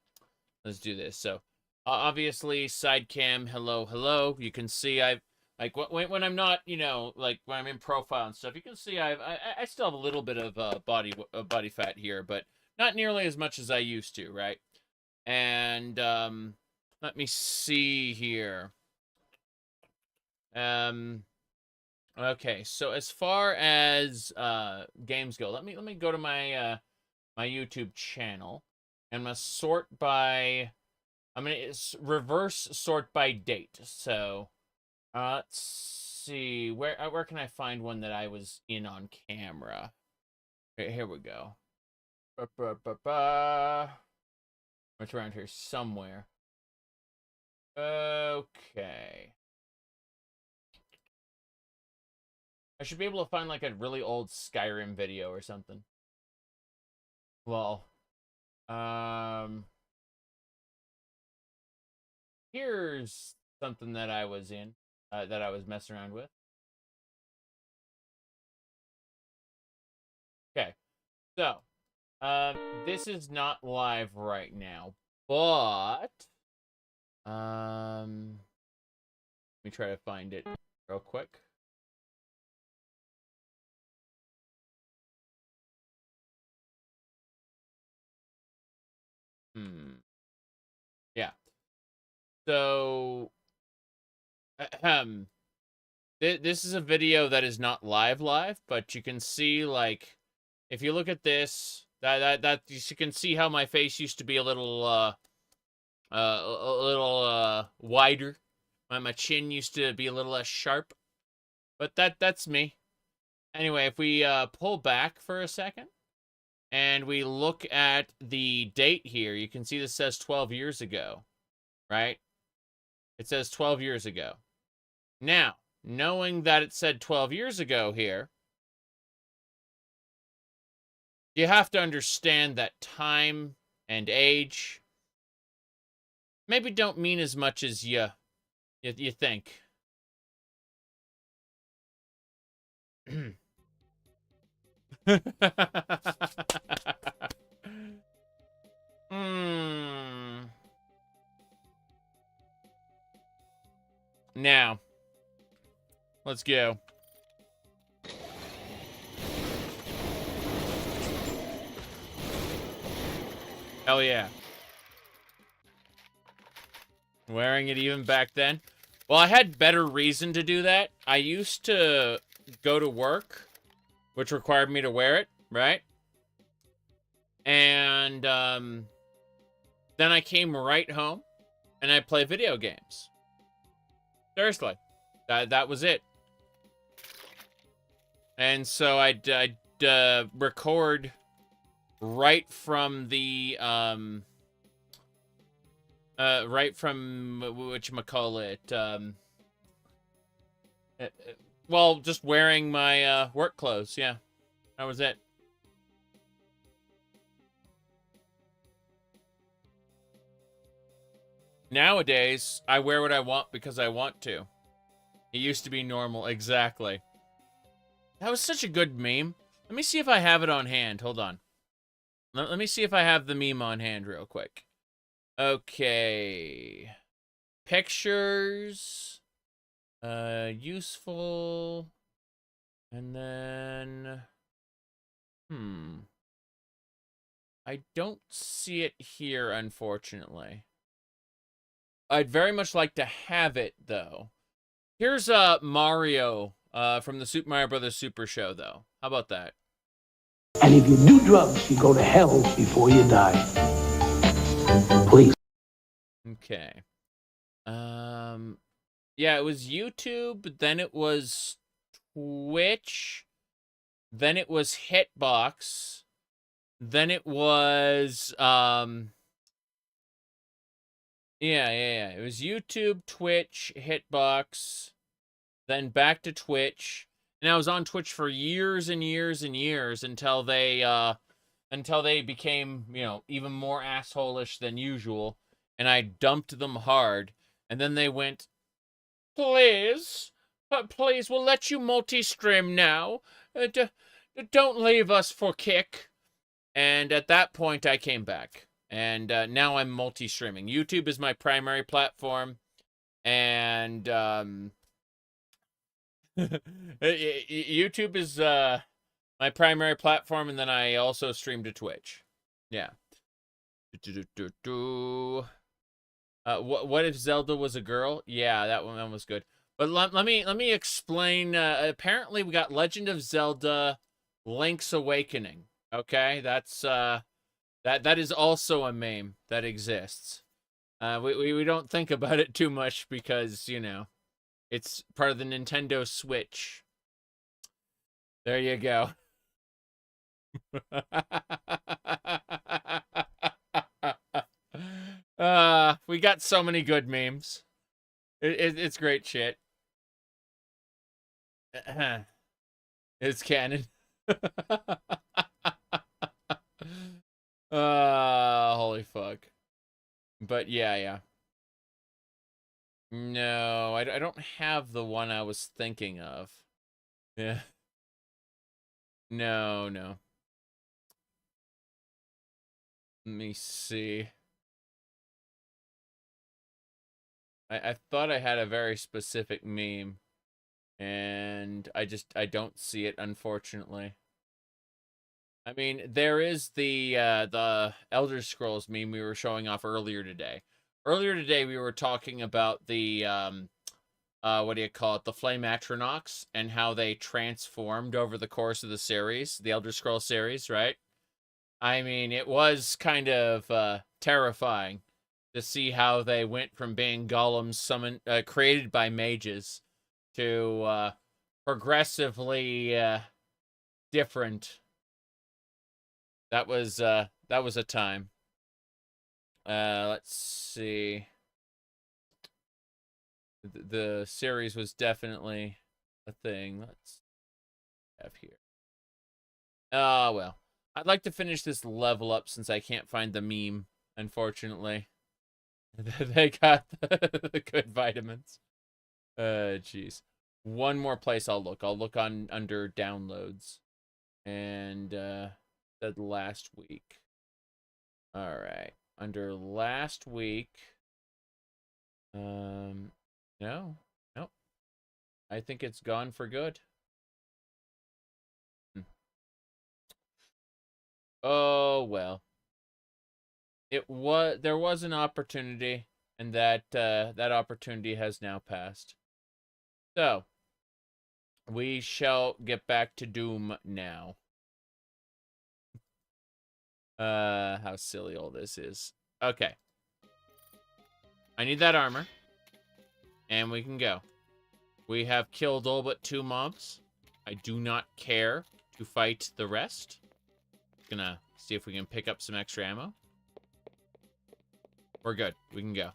let's do this. So obviously side cam, hello. You can see I've like when I'm not, you know, like when I'm in profile and stuff, you can see I still have a little bit of body fat here, but not nearly as much as I used to, right? And let me see here. Okay, so as far as games go, let me go to my my YouTube channel. I'm gonna sort by. I'm gonna reverse sort by date. So let's see where can I find one that I was in on camera. Here we go. It's around here somewhere. Okay. I should be able to find like a really old Skyrim video or something. Well, here's something that I was in, that I was messing around with. Okay, so, this is not live right now, but, let me try to find it real quick. Yeah. So, this is a video that is not live, but you can see, like, if you look at this, that you can see how my face used to be a little wider. My chin used to be a little less sharp, but that's me. Anyway, if we pull back for a second. And we look at the date here. You can see this says 12 years ago, right? It says 12 years ago. Now, knowing that it said 12 years ago here, you have to understand that time and age maybe don't mean as much as you think. Now, let's go. Hell yeah. Wearing it even back then? Well, I had better reason to do that. I used to go to work, which required me to wear it, right? And then I came right home and I play video games. Seriously. That was it. And so I'd record right from the right from whatchamacallit, well, just wearing my work clothes, yeah. That was it. Nowadays, I wear what I want because I want to. It used to be normal, exactly. That was such a good meme. Let me see if I have it on hand. Hold on. Let me see if I have the meme on hand real quick. Okay. Pictures. Useful. And then... I don't see it here, unfortunately. I'd very much like to have it, though. Here's Mario from the Super Mario Brothers Super Show, though. How about that? And if you do drugs, you go to hell before you die. Please. Okay. Yeah, it was YouTube, then it was Twitch, then it was Hitbox, then it was, yeah. It was YouTube, Twitch, Hitbox, then back to Twitch. And I was on Twitch for years and years and years until they became, you know, even more asshole-ish than usual. And I dumped them hard. And then they went, please, we'll let you multi-stream now. Don't leave us for kick. And at that point, I came back. And now I'm multi-streaming. YouTube is my primary platform. And YouTube is my primary platform. And then I also stream to Twitch. Yeah. What if Zelda was a girl? Yeah, that one was good. But let me explain. Apparently, we got Legend of Zelda: Link's Awakening. Okay, that's that is also a meme that exists. We don't think about it too much because, you know, it's part of the Nintendo Switch. There you go. We got so many good memes. It's great shit. It's canon. Holy fuck. But yeah. No, I don't have the one I was thinking of. Yeah. No. Let me see. I thought I had a very specific meme, and I don't see it, unfortunately. I mean, there is the Elder Scrolls meme we were showing off earlier today. Earlier today, we were talking about the what do you call it? The Flame Atronachs and how they transformed over the course of the series, the Elder Scrolls series, right? I mean, it was kind of terrifying to see how they went from being golems created by mages to progressively different. That was a time. Let's see. The series was definitely a thing. Let's have here. Well, I'd like to finish this level up since I can't find the meme, unfortunately. They got the good vitamins. Jeez. One more place I'll look. I'll look under downloads. And said last week. All right. Under last week. No. Nope. I think it's gone for good. Oh well. There was an opportunity, and that opportunity has now passed. So we shall get back to Doom now. How silly all this is. Okay. I need that armor. And we can go. We have killed all but 2 mobs. I do not care to fight the rest. Gonna see if we can pick up some extra ammo. We're good. We can go.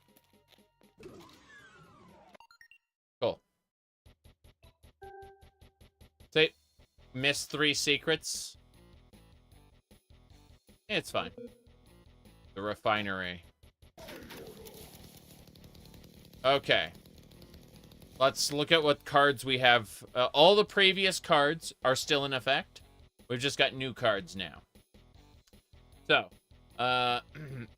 Cool. Say, missed 3 secrets. It's fine. The refinery. Okay. Let's look at what cards we have. All the previous cards are still in effect. We've just got new cards now. So,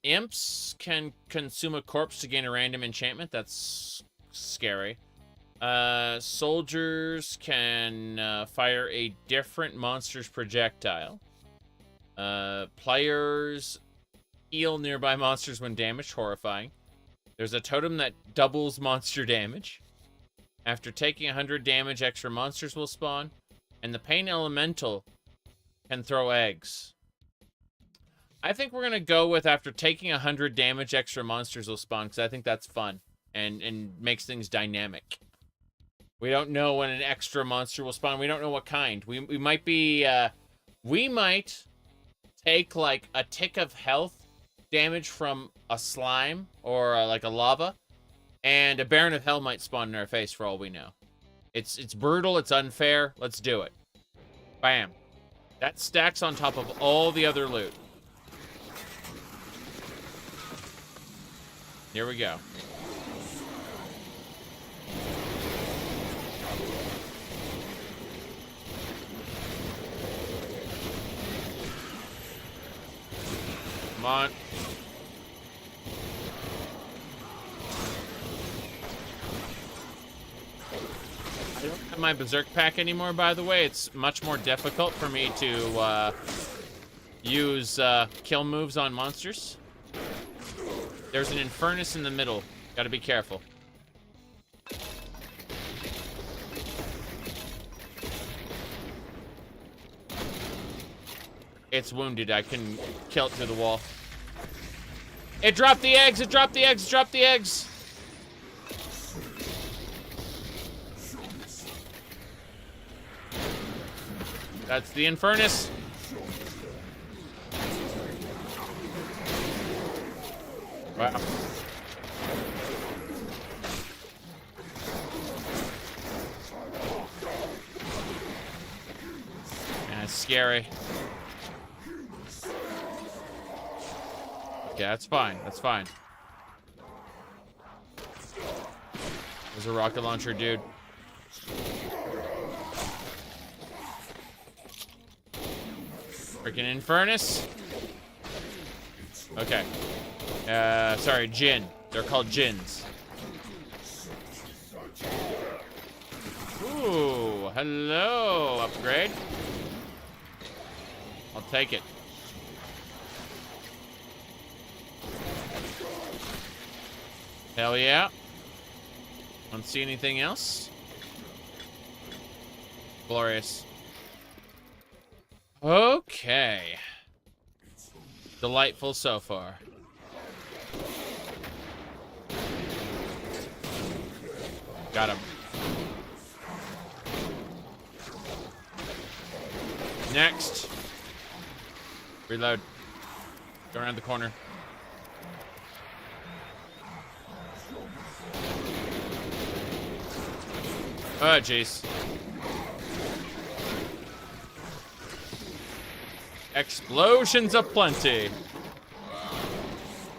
imps can consume a corpse to gain a random enchantment. That's scary. Soldiers can fire a different monster's projectile. Players heal nearby monsters when damaged. Horrifying. There's a totem that doubles monster damage. After taking 100 damage, extra monsters will spawn. And the Pain Elemental can throw eggs. I think we're going to go with after taking 100 damage, extra monsters will spawn, because I think that's fun and makes things dynamic. We don't know when an extra monster will spawn. We don't know what kind. We might be... we might take, like, a tick of health damage from a slime or, like, a lava, and a Baron of Hell might spawn in our face for all we know. It's brutal. It's unfair. Let's do it. Bam. That stacks on top of all the other loot. Here we go. Come on. I don't have my Berserk pack anymore, by the way. It's much more difficult for me to use kill moves on monsters. There's an Infernus in the middle. Gotta be careful. It's wounded. I can kill it through the wall. It dropped the eggs! It dropped the eggs! It dropped the eggs! That's the Infernus. Wow. Yeah, it's scary. Okay, that's fine. That's fine. There's a rocket launcher, dude. Freaking Infernus. Okay. Sorry, Jinn. They're called Jinns. Ooh, hello, upgrade. I'll take it. Hell yeah. Don't see anything else. Glorious. Okay. Delightful so far. Got him. Next. Reload. Go around the corner. Oh, jeez. Explosions aplenty.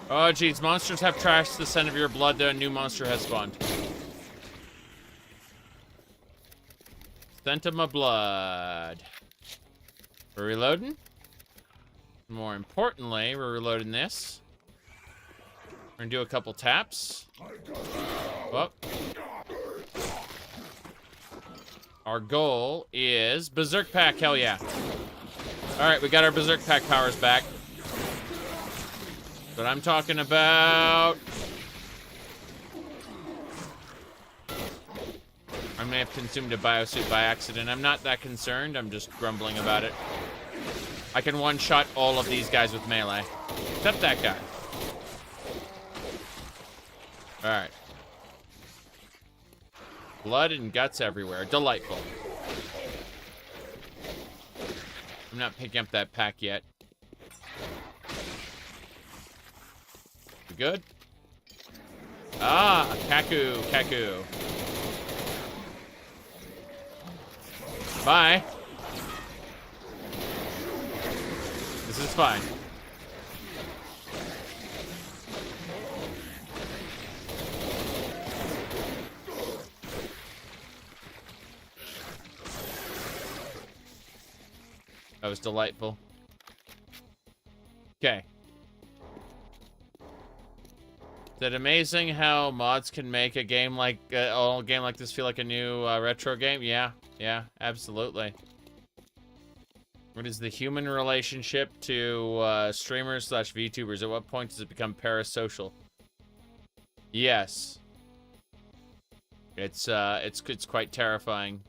Oh, jeez. Monsters have trashed the scent of your blood, though. A new monster has spawned. Scent of my blood. We're reloading. More importantly, we're reloading this. We're gonna do a couple taps. Oh. Our goal is Berserk Pack, hell yeah. Alright, we got our Berserk Pack powers back. But I'm talking about... I may have consumed a biosuit by accident. I'm not that concerned, I'm just grumbling about it. I can one-shot all of these guys with melee. Except that guy. Alright. Blood and guts everywhere. Delightful. I'm not picking up that pack yet. We good? Ah, Kaku, Kaku. Bye. This is fine. That was delightful. Okay. Is it amazing how mods can make a game like this feel like a new retro game? Yeah, absolutely. What is the human relationship to streamers / VTubers? At what point does it become parasocial? Yes. It's quite terrifying.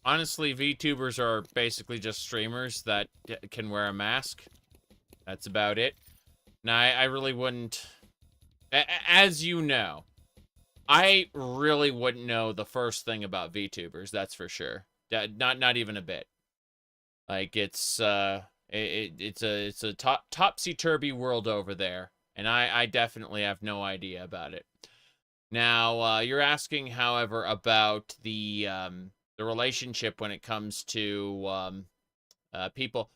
Honestly, VTubers are basically just streamers that can wear a mask. That's about it. Now, I really wouldn't... As you know, I really wouldn't know the first thing about VTubers, that's for sure. Not even a bit. Like, it's a topsy-turvy world over there, and I definitely have no idea about it. Now, you're asking, however, about the relationship when it comes to people.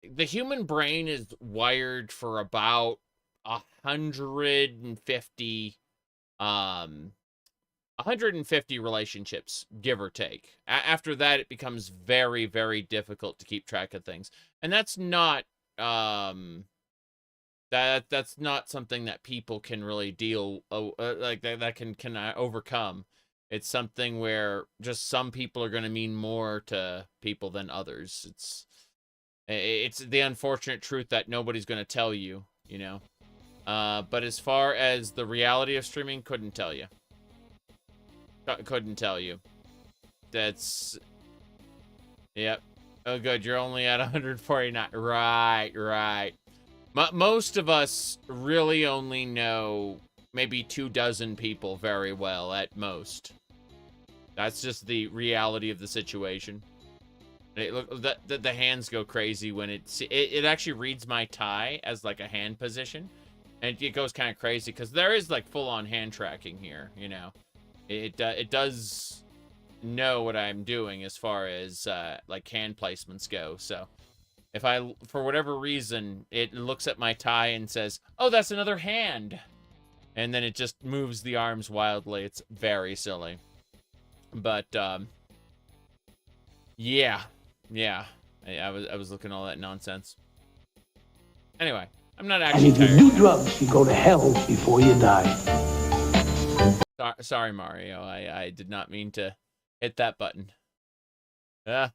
The human brain is wired for about 150 relationships, give or take. After that, it becomes very, very difficult to keep track of things. And that's not that's not something that people can really deal like that can overcome. It's something where just some people are going to mean more to people than others. It's the unfortunate truth that nobody's going to tell you, you know. But as far as the reality of streaming, couldn't tell you. Couldn't tell you. That's... Yep. Oh, good. You're only at 149. Right. Most of us really only know maybe 24 people very well at most. That's just the reality of the situation. Look, the hands go crazy when it actually reads my tie as like a hand position, and it goes kind of crazy because there is like full-on hand tracking here. You know, it does know what I'm doing as far as like hand placements go. So if I, for whatever reason, it looks at my tie and says, "Oh, that's another hand," and then it just moves the arms wildly. It's very silly, but yeah. I was looking at all that nonsense. Anyway, I'm not actually And if tired. you do drugs, you go to hell before you die. Sorry, Mario. I did not mean to hit that button. Yep.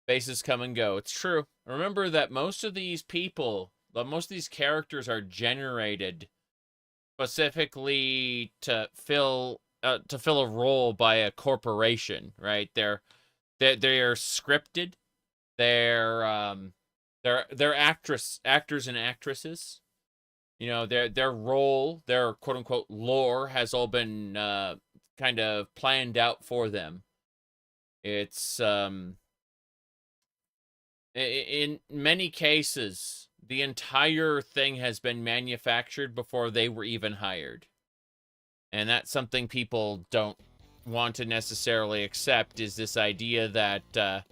Faces come and go. It's true. Remember that most of these characters are generated specifically to fill a role by a corporation, right? They're scripted. They're actors and actresses. You know, their role, their quote unquote lore has all been kind of planned out for them. It's in many cases, the entire thing has been manufactured before they were even hired. And that's something people don't want to necessarily accept, is this idea that a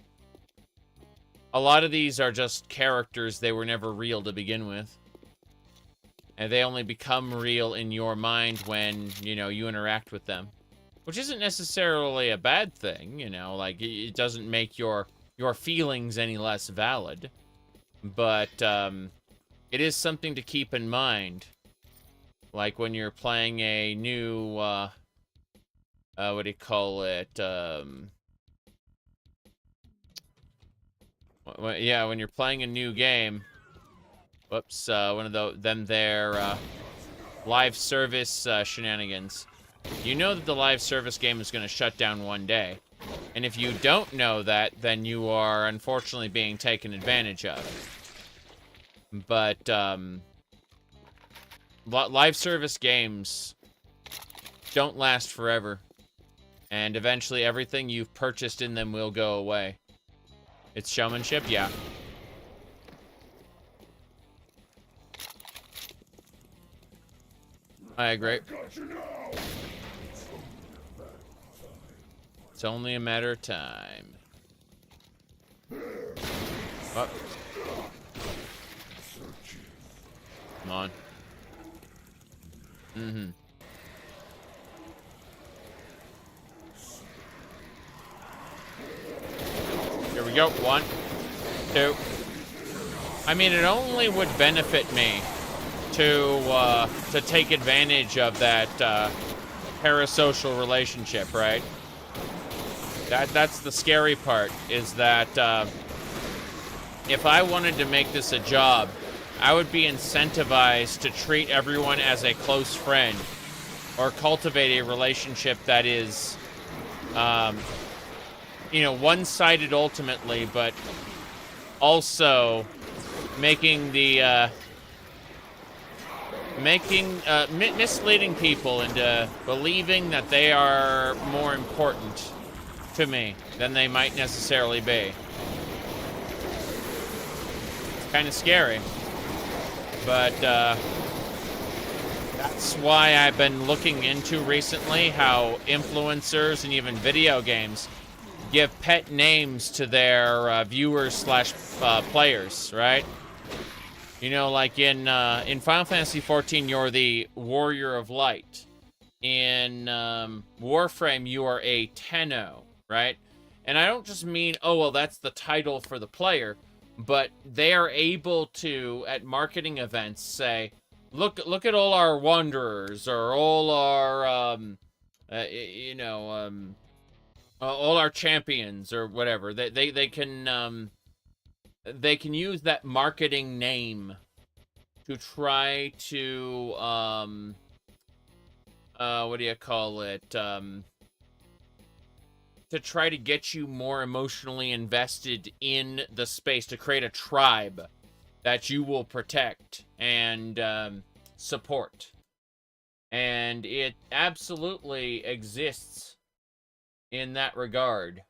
lot of these are just characters. They were never real to begin with. And they only become real in your mind when, you know, you interact with them. Which isn't necessarily a bad thing, you know, like, it doesn't make your feelings any less valid. But it is something to keep in mind. Like when you're playing a new, what do you call it? Yeah, when you're playing a new game. Whoops, one of their live service shenanigans. You know that the live service game is going to shut down one day. And if you don't know that, then you are unfortunately being taken advantage of. But, live service games don't last forever. And eventually everything you've purchased in them will go away. It's showmanship? Yeah. I agree. It's only a matter of time. Oh. Come on. Mm-hmm. Here we go. One. I mean, it only would benefit me to take advantage of that parasocial relationship, right? That's the scary part, is that if I wanted to make this a job, I would be incentivized to treat everyone as a close friend or cultivate a relationship that is, you know, one-sided ultimately, but also making the misleading people into believing that they are more important to me than they might necessarily be. It's kind of scary, but that's why I've been looking into recently how influencers and even video games give pet names to their viewers slash players, right? You know, like in Final Fantasy XIV, you're the Warrior of Light. In Warframe, you are a Tenno, right? And I don't just mean, oh, well, that's the title for the player, but they are able to, at marketing events, say, look at all our wanderers, or all our, all our champions, or whatever. They can use that marketing name to try to, what do you call it? To try to get you more emotionally invested in the space, to create a tribe that you will protect and support. And it absolutely exists in that regard.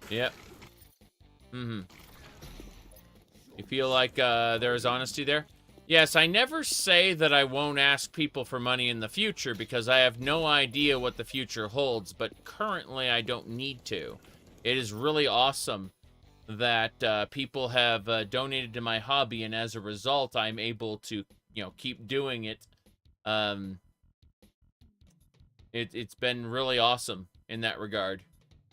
Yep. You feel like there is honesty there? Yes, I never say that I won't ask people for money in the future, because I have no idea what the future holds, but currently I don't need to. It is really awesome that people have donated to my hobby, and as a result, I'm able to, you know, keep doing it. It's been really awesome in that regard.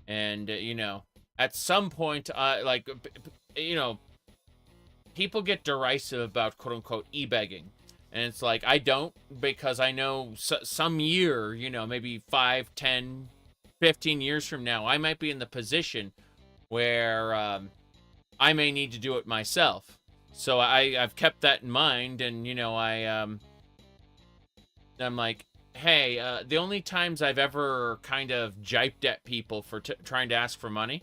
And, you know, at some point, like, you know, people get derisive about quote-unquote e-begging. And it's like, I don't, because I know some year, you know, maybe 5, 10, 15 years from now, I might be in the position where I may need to do it myself. So I've kept that in mind, and, you know, I'm like, hey, the only times I've ever kind of jiped at people for trying to ask for money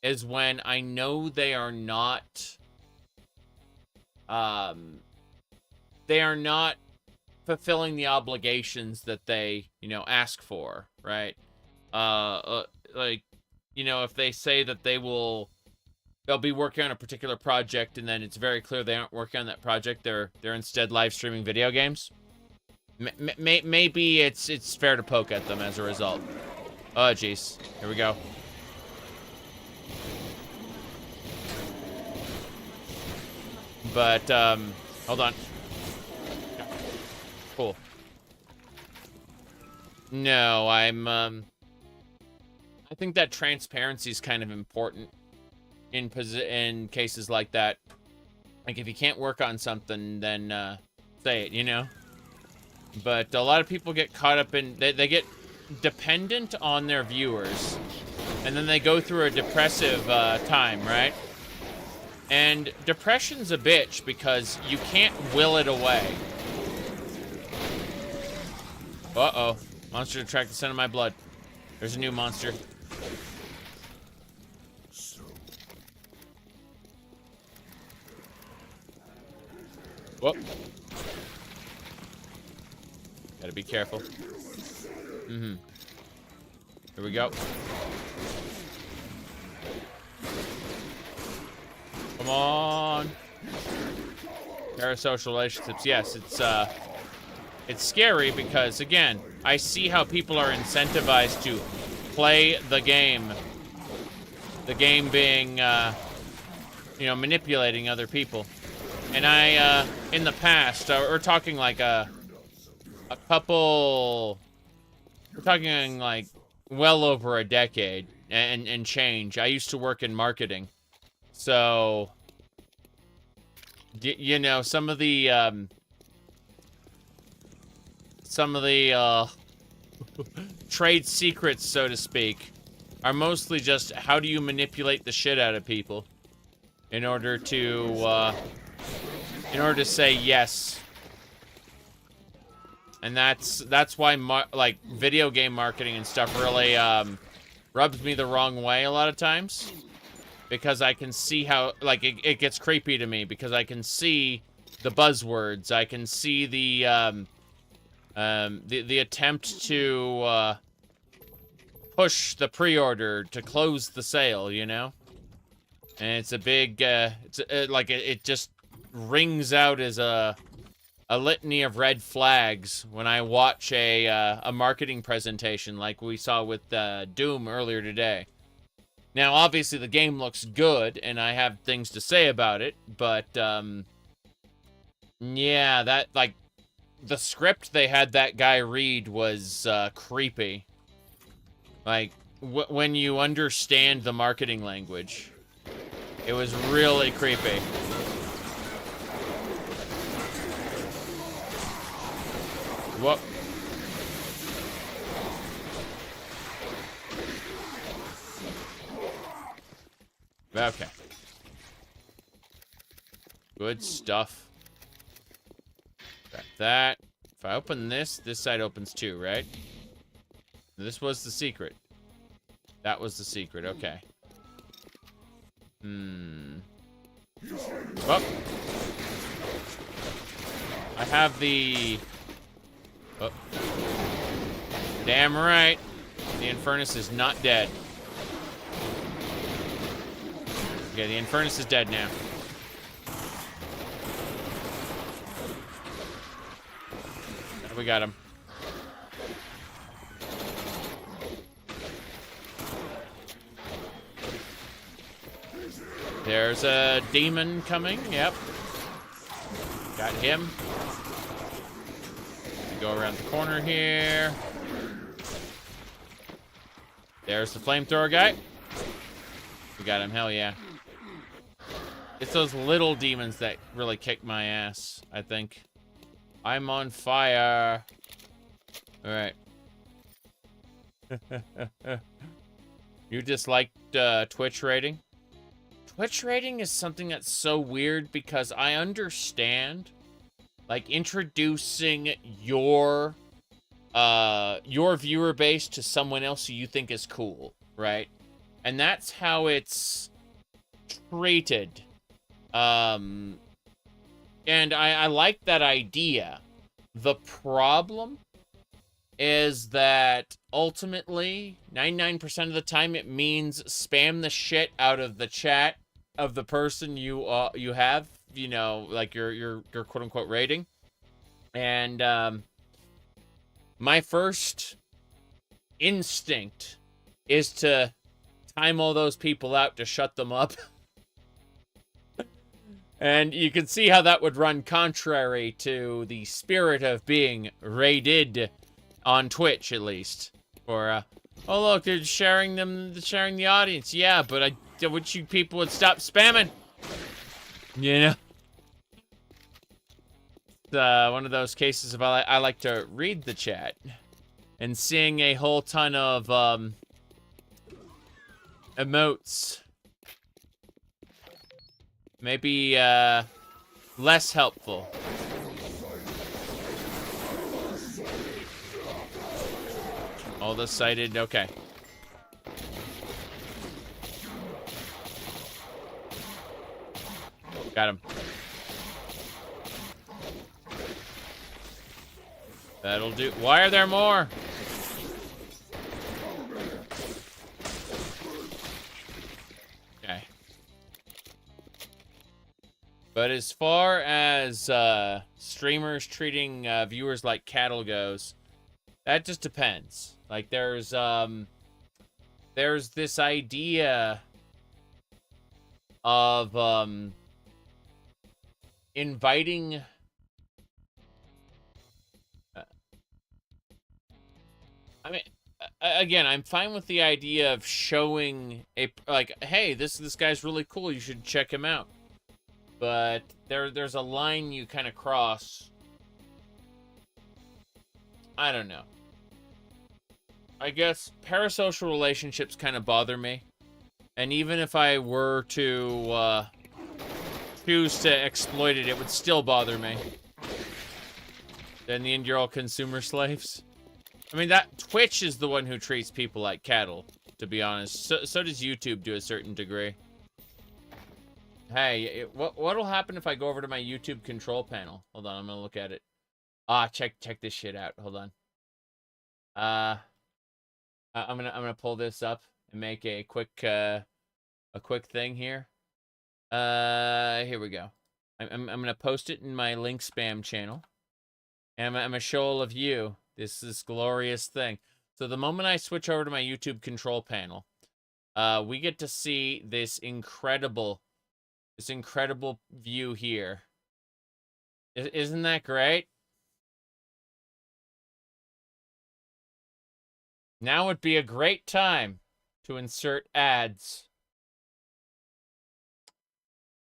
is when I know they are not fulfilling the obligations that they, you know, ask for, right? Like, you know, if they say that they'll be working on a particular project, and then it's very clear they aren't working on that project, they're instead live streaming video games. Maybe it's fair to poke at them as a result. Oh, jeez. Here we go. But, hold on. Cool. No, I think that transparency is kind of important in cases like that. Like, if you can't work on something, then, say it, you know? But a lot of people get caught up in, they get dependent on their viewers, and then they go through a depressive, time, right? And depression's a bitch because you can't will it away. Uh-oh. Monster attract the scent of my blood. There's a new monster. Whoop. Gotta be careful. Here we go. Come on. Parasocial relationships. Yes, it's scary because, again, I see how people are incentivized to play the game. The game being, you know, manipulating other people. And I, in the past, we're talking like we're talking like well over a decade. and change. I used to work in marketing. So, you know, some of the trade secrets, so to speak, are mostly just how do you manipulate the shit out of people in order to say yes. And that's why like video game marketing and stuff really rubs me the wrong way a lot of times, because I can see how like it gets creepy to me, because I can see the buzzwords, I can see the attempt to push the pre-order to close the sale, you know? And it's a big it just rings out as a litany of red flags when I watch a marketing presentation like we saw with Doom earlier today. Now, obviously, the game looks good, and I have things to say about it, but, yeah, that, like, the script they had that guy read was, creepy. Like, when you understand the marketing language, it was really creepy. Whoop. Okay. Good stuff. Got that. If I open this side opens too, right? This was the secret. That was the secret, okay. Oh. I have the... Oh. Damn right. The Infernus is not dead. Okay, the Infernus is dead now. We got him. There's a demon coming, yep. Got him. Go around the corner here. There's the flamethrower guy. We got him, hell yeah. It's those little demons that really kick my ass, I think. I'm on fire. Alright. You disliked Twitch rating? Twitch rating is something that's so weird because I understand, like, introducing your viewer base to someone else who you think is cool, right? And that's how it's treated. And I like that idea. The problem is that ultimately 99% of the time it means spam the shit out of the chat of the person you have, you know, like your quote unquote rating. And my first instinct is to time all those people out to shut them up. And you can see how that would run contrary to the spirit of being raided on Twitch, at least. Or, oh look, they're sharing the audience. Yeah, but I wish you people would stop spamming. You know? It's one of those cases of I like to read the chat. And seeing a whole ton of, emotes. Maybe, less helpful. All the sighted, okay. Got him. That'll do. Why are there more? Okay. But as far as streamers treating viewers like cattle goes, that just depends. Like there's this idea of inviting I mean again, I'm fine with the idea of showing like, hey, this guy's really cool. You should check him out. But there's a line you kind of cross. I don't know. I guess parasocial relationships kind of bother me. And even if I were to choose to exploit it, it would still bother me. Then the end, you're all consumer slaves. I mean, that Twitch is the one who treats people like cattle, to be honest. So does YouTube to a certain degree. Hey, what'll happen if I go over to my YouTube control panel? Hold on, I'm gonna look at it. Check this shit out. Hold on. I'm gonna pull this up and make a quick thing here. Here we go. I'm gonna post it in my link spam channel, and I'm gonna show all of you this glorious thing. So the moment I switch over to my YouTube control panel, we get to see this incredible view here. Isn't that great? Now would be a great time to insert ads.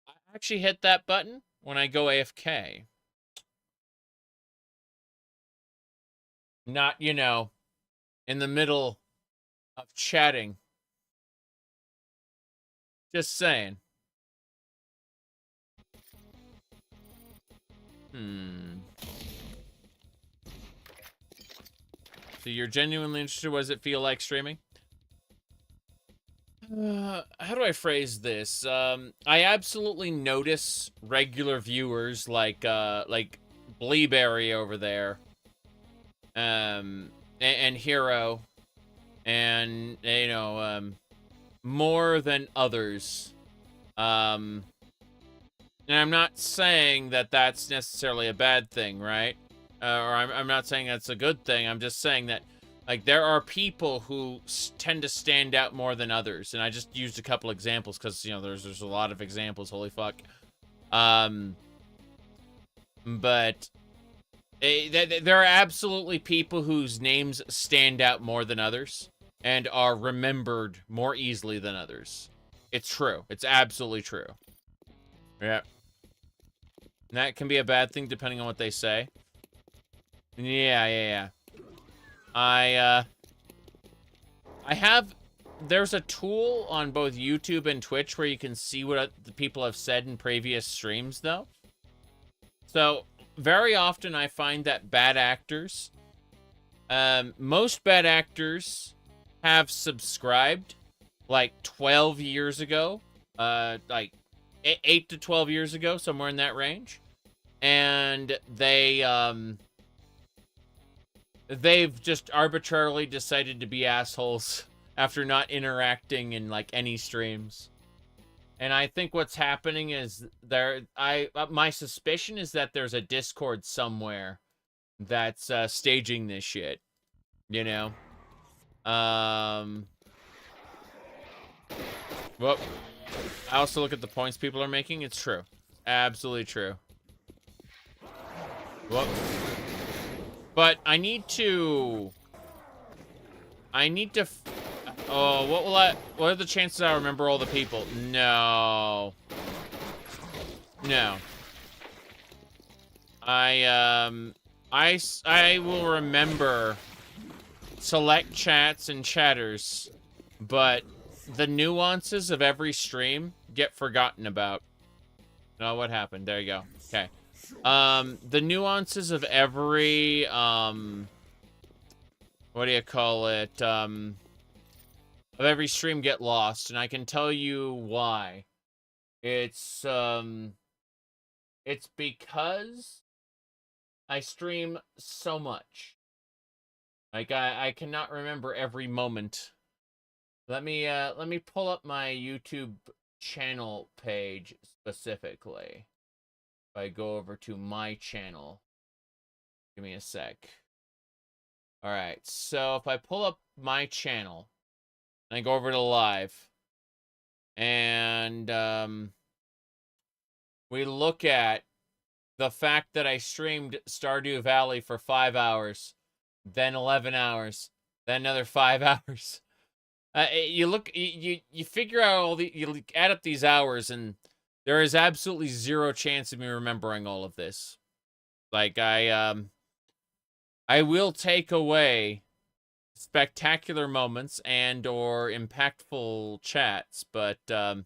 I actually hit that button when I go AFK. Not, you know, in the middle of chatting. Just saying. So you're genuinely interested? What does it feel like streaming? How do I phrase this? I absolutely notice regular viewers like Bleeberry over there, and Hero, and you know, more than others. And I'm not saying that that's necessarily a bad thing, right? Or I'm not saying that's a good thing. I'm just saying that, like, there are people who tend to stand out more than others. And I just used a couple examples because, you know, there's a lot of examples. Holy fuck. But there are absolutely people whose names stand out more than others and are remembered more easily than others. It's true. It's absolutely true. Yeah. And that can be a bad thing depending on what they say. Yeah. There's a tool on both YouTube and Twitch where you can see what the people have said in previous streams, though. So, very often I find that bad actors, most bad actors have subscribed, like, 12 years ago, like, 8 to 12 years ago, somewhere in that range. And they've just arbitrarily decided to be assholes after not interacting in, like, any streams. And I think what's happening is my suspicion is that there's a Discord somewhere that's staging this shit, you know? Well, I also look at the points people are making. It's true. Absolutely true. Whoop. But I need to... Oh, what are the chances I remember all the people? No. I will remember select chats and chatters, but the nuances of every stream get forgotten about. Oh, what happened? There you go. Okay. The nuances of every, what do you call it? Of every stream get lost, and I can tell you why. It's because I stream so much. Like, I cannot remember every moment. Let me pull up my YouTube channel page specifically. If I go over to my channel, give me a sec. All right, so if I pull up my channel, and I go over to live, and we look at the fact that I streamed Stardew Valley for 5 hours, then 11 hours, Then another 5 hours. You look, you figure out all the, you add up these hours, and there is absolutely zero chance of me remembering all of this. Like, I will take away spectacular moments and or impactful chats, but the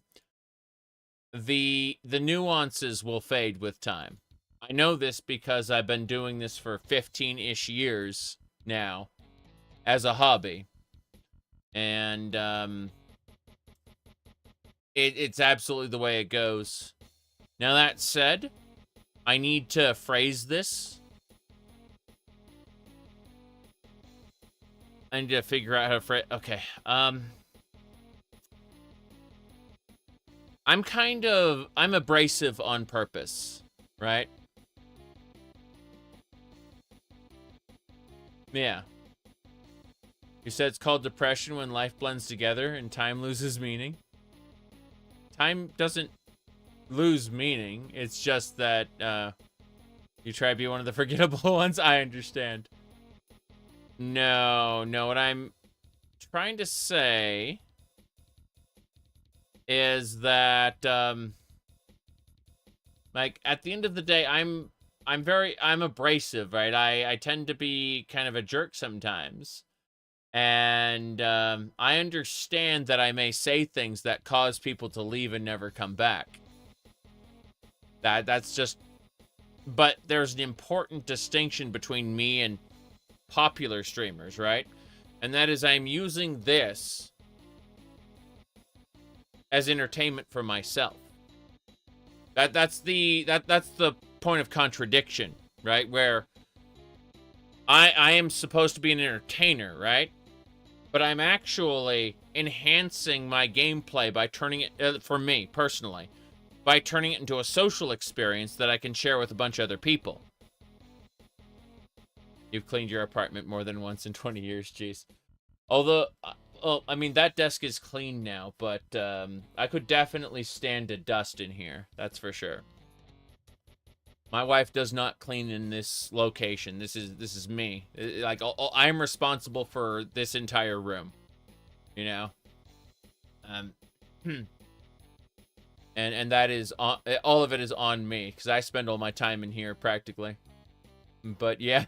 nuances will fade with time. I know this because I've been doing this for 15-ish years now as a hobby. And it's absolutely the way it goes. Now, that said, I need to phrase this. I need to figure out how to phrase... Okay, I'm abrasive on purpose, right? Yeah. You said it's called depression when life blends together and time loses meaning. Time doesn't lose meaning. It's just that you try to be one of the forgettable ones. I understand. No, what I'm trying to say is that like, at the end of the day, I'm abrasive, right? I tend to be kind of a jerk sometimes. And I understand that I may say things that cause people to leave and never come back. That's just... But there's an important distinction between me and popular streamers, right? And that is, I'm using this as entertainment for myself. That's the point of contradiction, right? Where I am supposed to be an entertainer, right? But I'm actually enhancing my gameplay by turning it, for me, personally, by turning it into a social experience that I can share with a bunch of other people. You've cleaned your apartment more than once in 20 years, jeez. Although, well, I mean, that desk is clean now, but I could definitely stand to dust in here, that's for sure. My wife does not clean in this location. This is me. Like, I'm responsible for this entire room. You know? And that is all of it is on me, because I spend all my time in here practically. But yeah.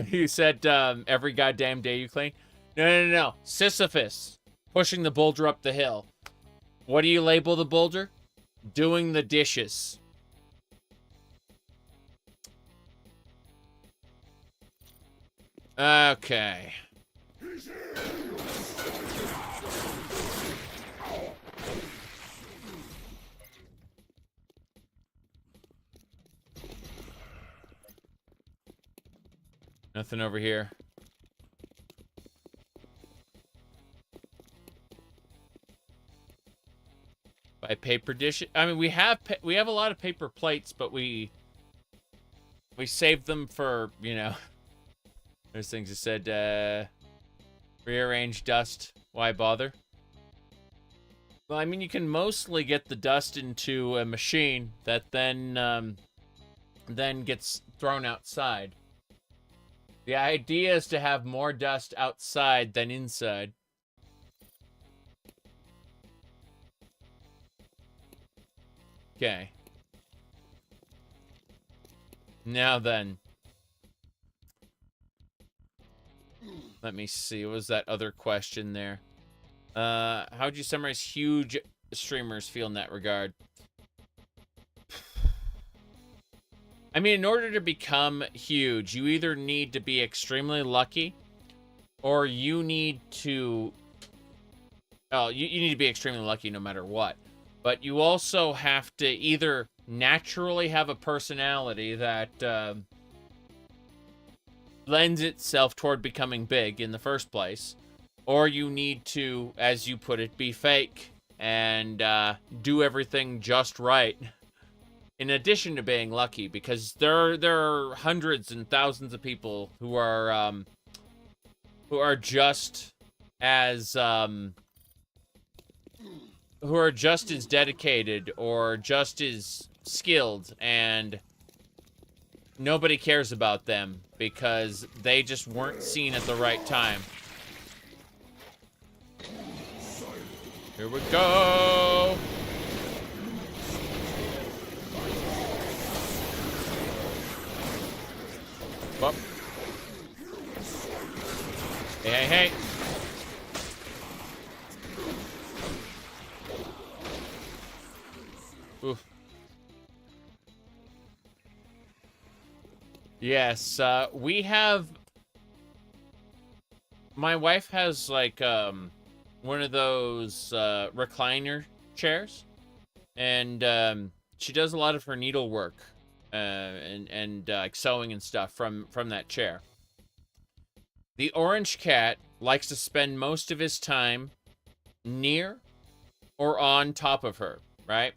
You said every goddamn day you clean? No. Sisyphus pushing the boulder up the hill. What do you label the boulder? Doing the dishes. Okay. Nothing over here. Buy paper dish. I mean, we have a lot of paper plates, but we save them for, you know. There's things that said, rearrange dust. Why bother? Well, I mean, you can mostly get the dust into a machine that then gets thrown outside. The idea is to have more dust outside than inside. Okay. Now then. Let me see. What was that other question there? How would you summarize huge streamers feel in that regard? I mean, in order to become huge, you either need to be extremely lucky, or you need to... Oh, you need to be extremely lucky no matter what. But you also have to either naturally have a personality that lends itself toward becoming big in the first place, or you need to, as you put it, be fake and do everything just right. In addition to being lucky, because there are hundreds and thousands of people who are just as dedicated or just as skilled, and nobody cares about them because they just weren't seen at the right time. Here we go! Whoop. Hey, hey, hey! Oof. Yes, we have... My wife has, like, one of those, recliner chairs. And, she does a lot of her needlework, and like, sewing and stuff from that chair. The orange cat likes to spend most of his time near or on top of her, right?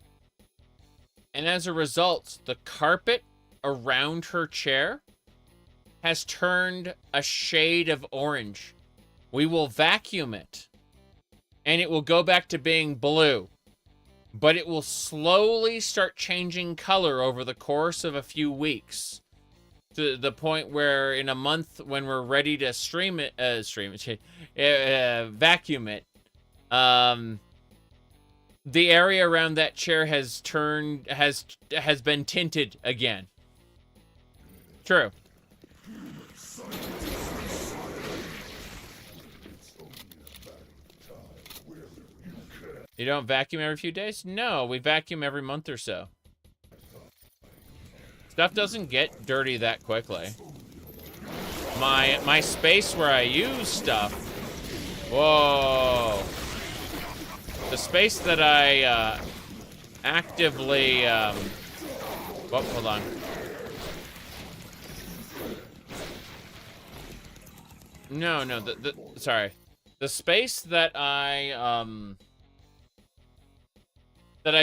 And as a result, the carpet around her chair has turned a shade of orange. We will vacuum it, and it will go back to being blue. But it will slowly start changing color over the course of a few weeks. To the point where in a month, when we're ready to vacuum it, the area around that chair has been tinted again. True. You don't vacuum every few days? No, we vacuum every month or so. Stuff doesn't get dirty that quickly. My space where I use stuff. Whoa. The space that I actively oh, hold on. No, sorry. The space that I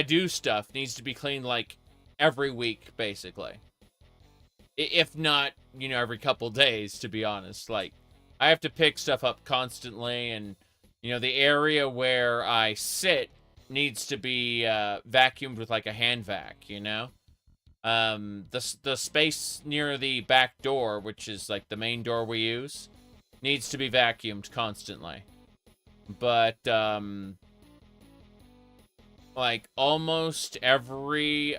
do stuff needs to be cleaned like every week, basically. If not, you know, every couple days, to be honest. Like, I have to pick stuff up constantly, and, you know, the area where I sit needs to be vacuumed with, like, a hand vac, you know? The space near the back door, which is, like, the main door we use, needs to be vacuumed constantly. But, like, almost every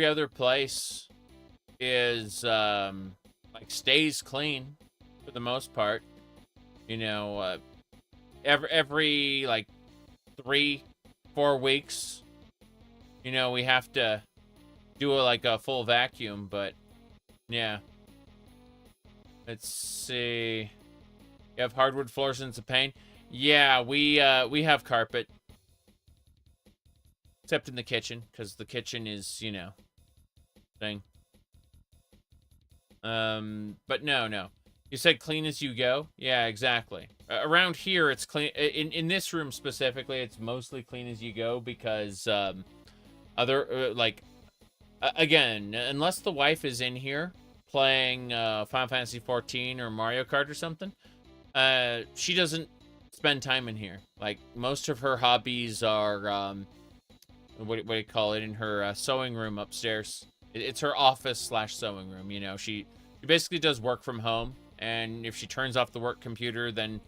other place is, like, stays clean for the most part. You know, every like 3-4 weeks, you know, we have to do a full vacuum, but yeah. Let's see. You have hardwood floors and it's a pain. Yeah, we have carpet. Except in the kitchen, because the kitchen is, you know, thing. But no. You said clean as you go? Yeah, exactly. Around here, it's clean. In this room specifically, it's mostly clean as you go because, again, unless the wife is in here playing Final Fantasy 14 or Mario Kart or something, she doesn't spend time in here. Like, most of her hobbies are, what do you call it, in her sewing room upstairs. It's her office / sewing room, you know. She basically does work from home, and if she turns off the work computer, then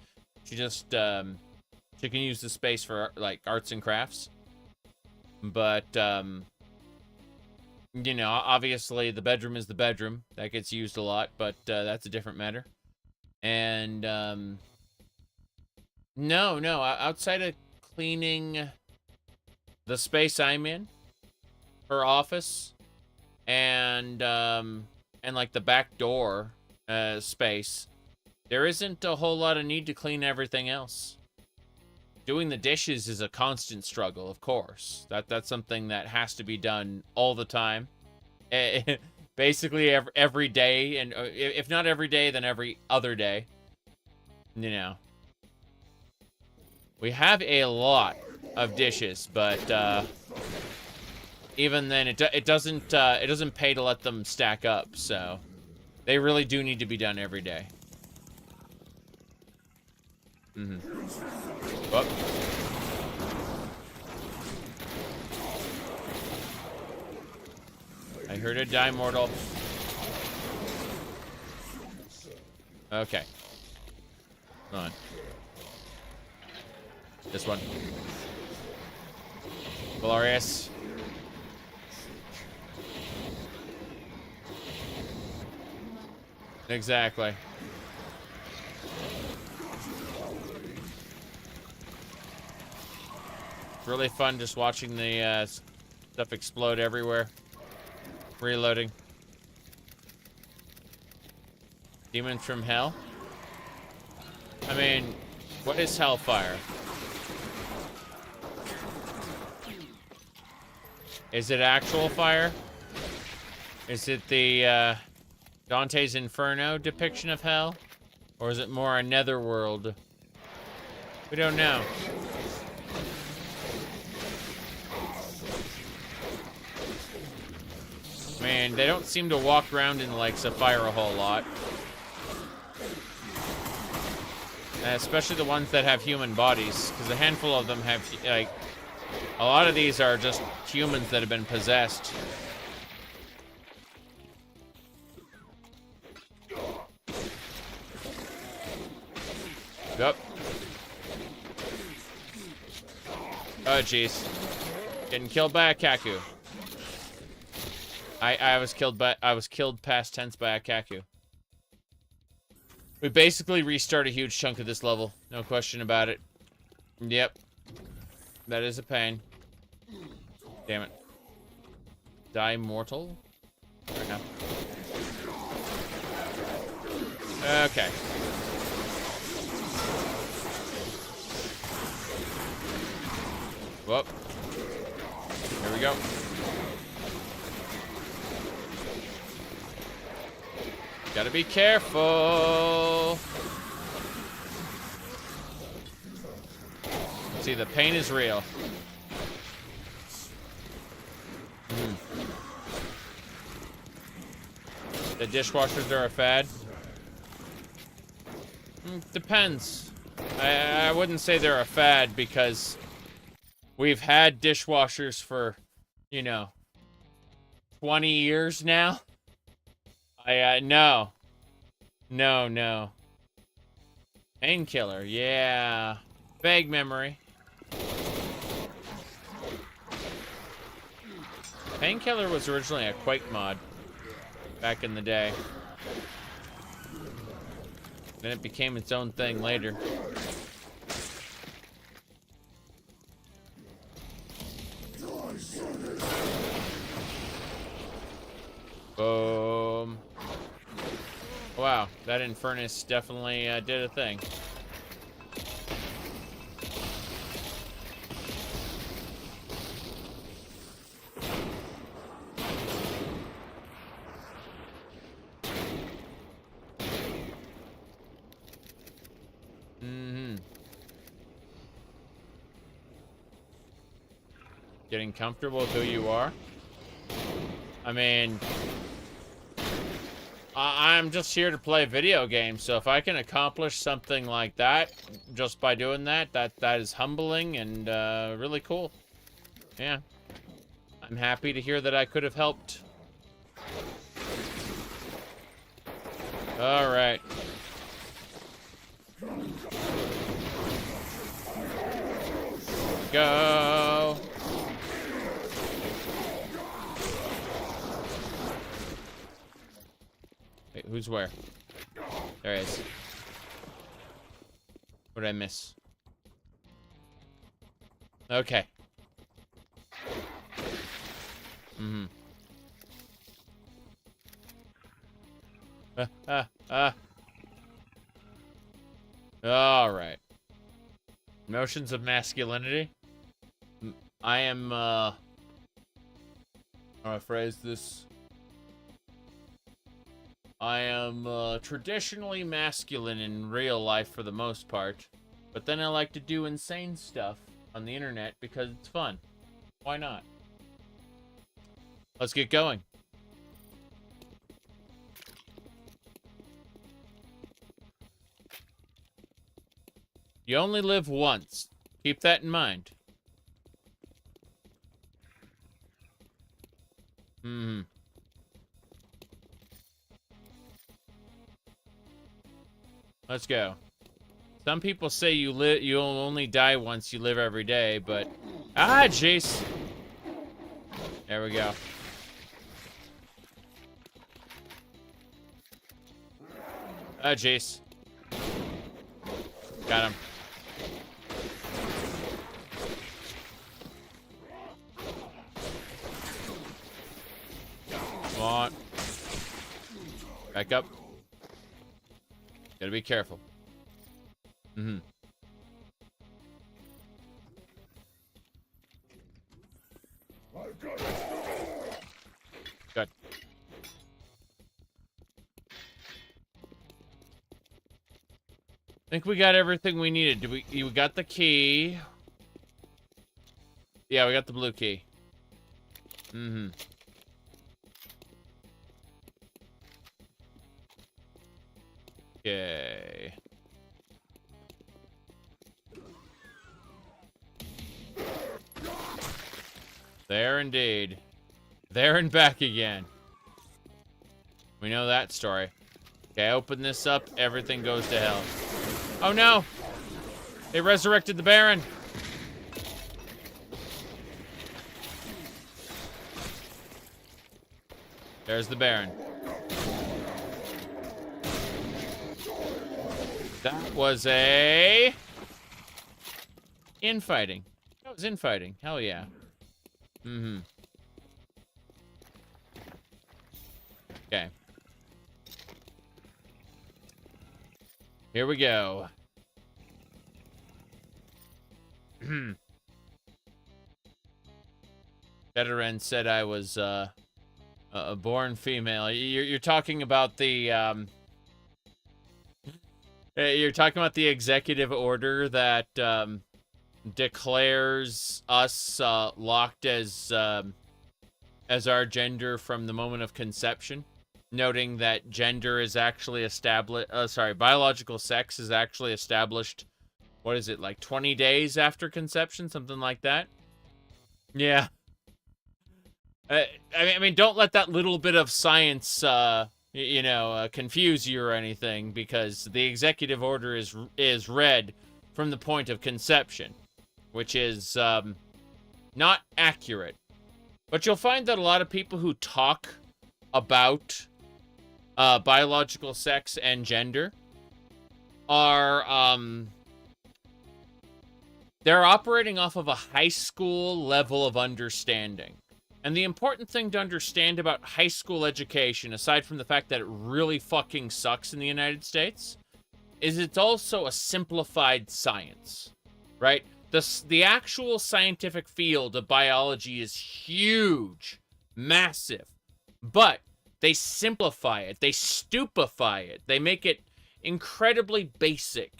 she just, she can use the space for, like, arts and crafts. But, you know, obviously the bedroom is the bedroom. That gets used a lot, but that's a different matter. And, no, outside of cleaning the space I'm in, her office, and like the back door space, there isn't a whole lot of need to clean everything else. Doing the dishes is a constant struggle, of course. That's something that has to be done all the time. Basically every day, and if not every day, then every other day. You know. We have a lot of dishes, but even then, it doesn't pay to let them stack up. So they really do need to be done every day. Whoop. I heard it die, mortal. Okay. Come on. This one. Glorious. Exactly. It's really fun just watching the stuff explode everywhere. Reloading. Demons from hell? I mean, what is hellfire? Is it actual fire? Is it the Dante's Inferno depiction of hell? Or is it more a netherworld? We don't know. Man, they don't seem to walk around in lakes of fire a whole lot. Especially the ones that have human bodies, because a handful of them have, like, a lot of these are just humans that have been possessed. Yep. Oh, jeez. Getting killed by a Kaku. I was killed past tense by a Kaku. We basically restart a huge chunk of this level. No question about it. Yep. That is a pain. Damn it. Die mortal? Right now. Okay. Whoop. Here we go. Gotta be careful. See, the pain is real. The dishwashers are a fad. Depends. I wouldn't say they're a fad because we've had dishwashers for, you know, 20 years now. No. No. Painkiller, yeah. Vague memory. Painkiller was originally a Quake mod back in the day. Then it became its own thing later. Boom. Wow, that Infernus definitely did a thing. Getting comfortable with who you are? I mean, I'm just here to play video games, so if I can accomplish something like that just by doing that, that is humbling and really cool. Yeah. I'm happy to hear that I could have helped. All right. Go. Wait, who's where? There he is. What did I miss? Okay. All right. Notions of masculinity. I am, how do I phrase this? I am traditionally masculine in real life for the most part, but then I like to do insane stuff on the internet because it's fun. Why not? Let's get going. You only live once. Keep that in mind. Let's go. Some people say you'll only die once, you live every day, but... Ah, jeez. There we go. Ah, jeez. Got him. Come on. Back up. Gotta be careful. Mm-hmm. Good. I think we got everything we needed. You got the key. Yeah, we got the blue key. Mm-hmm. Okay. There indeed. There and back again. We know that story. Okay, open this up. Everything goes to hell. Oh no! They resurrected the Baron. There's the Baron. That was a... infighting. That was infighting. Hell yeah. Mm-hmm. Okay. Here we go. Veteran said I was a born female. You're talking about the you're talking about the executive order that declares us locked as our gender from the moment of conception, noting that gender is actually established. Biological sex is actually established. What is it, like 20 days after conception, something like that? Yeah. I mean, don't let that little bit of science, confuse you or anything, because the executive order is read from the point of conception, which is not accurate. But you'll find that a lot of people who talk about biological sex and gender are they're operating off of a high school level of understanding. And the important thing to understand about high school education, aside from the fact that it really fucking sucks in the United States, is it's also a simplified science, right? The actual scientific field of biology is huge, massive, but they simplify it, they stupefy it, they make it incredibly basic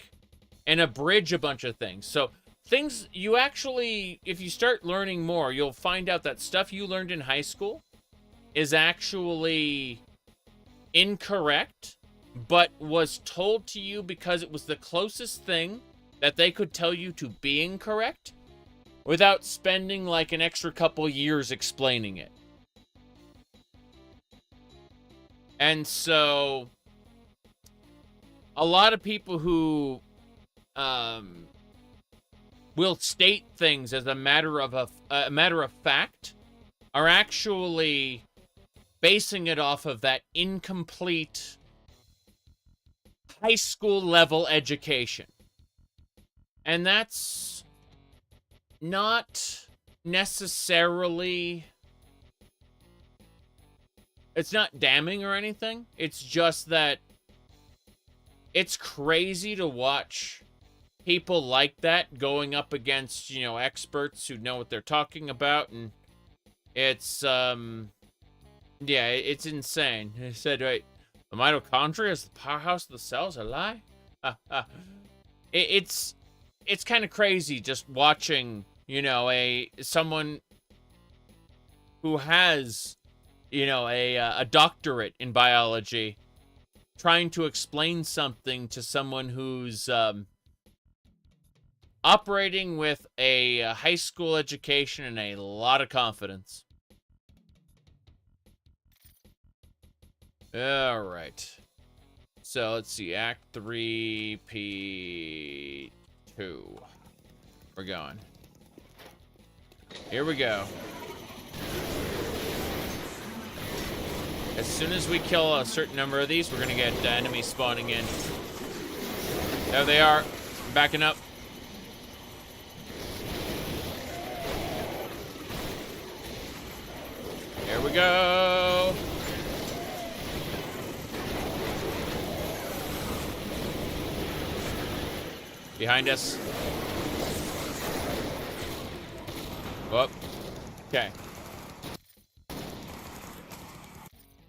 and abridge a bunch of things. So things you actually, if you start learning more, you'll find out that stuff you learned in high school is actually incorrect, but was told to you because it was the closest thing that they could tell you to being correct without spending like an extra couple years explaining it. And so a lot of people who will state things as a matter of fact are actually basing it off of that incomplete high school level education. And that's not necessarily, it's not damning or anything. It's just that it's crazy to watch people like that going up against, experts who know what they're talking about, and it's, yeah, it's insane. He said, right, the mitochondria is the powerhouse of the cells, a lie? It's kind of crazy just watching, someone who has, a doctorate in biology trying to explain something to someone who's, operating with a high school education and a lot of confidence. All right. So let's see, Act 3, P2. We're going. Here we go. As soon as we kill a certain number of these, we're gonna get enemies spawning in. There they are, backing up. Here we go. Behind us. Whoop. Okay.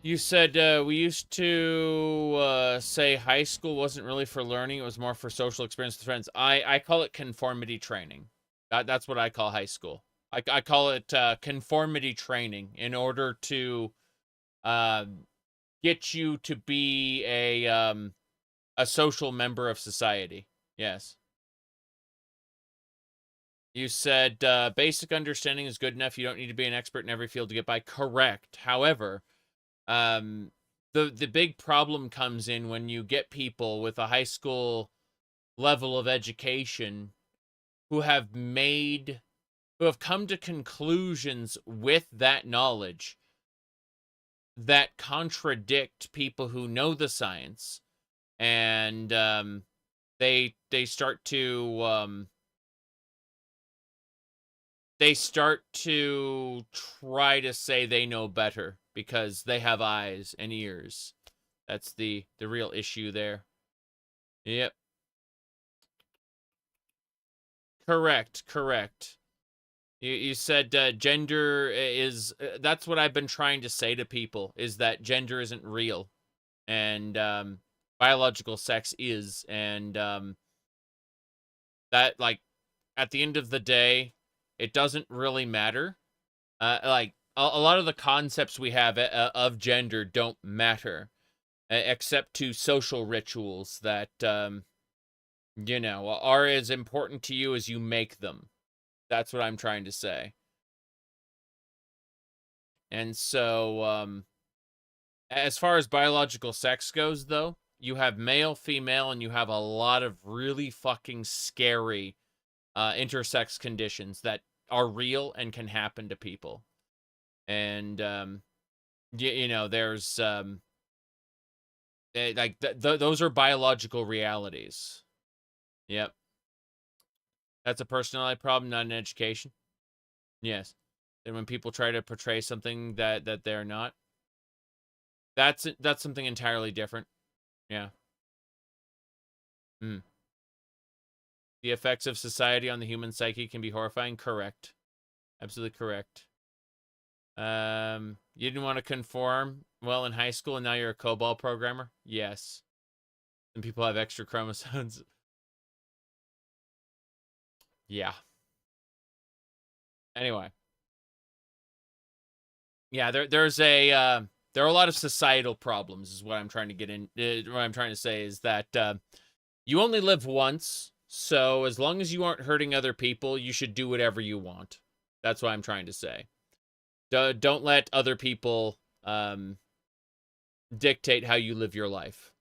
You said we used to say high school wasn't really for learning, it was more for social experience with friends. I call it conformity training. That's what I call high school. I call it conformity training in order to get you to be a social member of society. Yes. You said basic understanding is good enough. You don't need to be an expert in every field to get by. Correct. However, the big problem comes in when you get people with a high school level of education who have come to conclusions with that knowledge that contradict people who know the science, and they start to try to say they know better because they have eyes and ears. That's the real issue there. Yep. Correct. You said gender is... that's what I've been trying to say to people, is that gender isn't real. And biological sex is. And that, like, at the end of the day, it doesn't really matter. Like, a lot of the concepts we have of gender don't matter. Except to social rituals that, you know, are as important to you as you make them. That's what I'm trying to say. And so, as far as biological sex goes, though, you have male, female, and you have a lot of really fucking scary intersex conditions that are real and can happen to people. And, you know, there's, like, those are biological realities. Yep. That's a personality problem, not an education. Yes. And when people try to portray something that they're not, that's something entirely different. Yeah. The effects of society on the human psyche can be horrifying. Correct. Absolutely correct. You didn't want to conform well in high school, and now you're a COBOL programmer? Yes. And people have extra chromosomes. Yeah. Anyway. Yeah, there are a lot of societal problems, is what I'm trying to get in. What I'm trying to say is that you only live once, so as long as you aren't hurting other people, you should do whatever you want. That's what I'm trying to say. Don't let other people dictate how you live your life.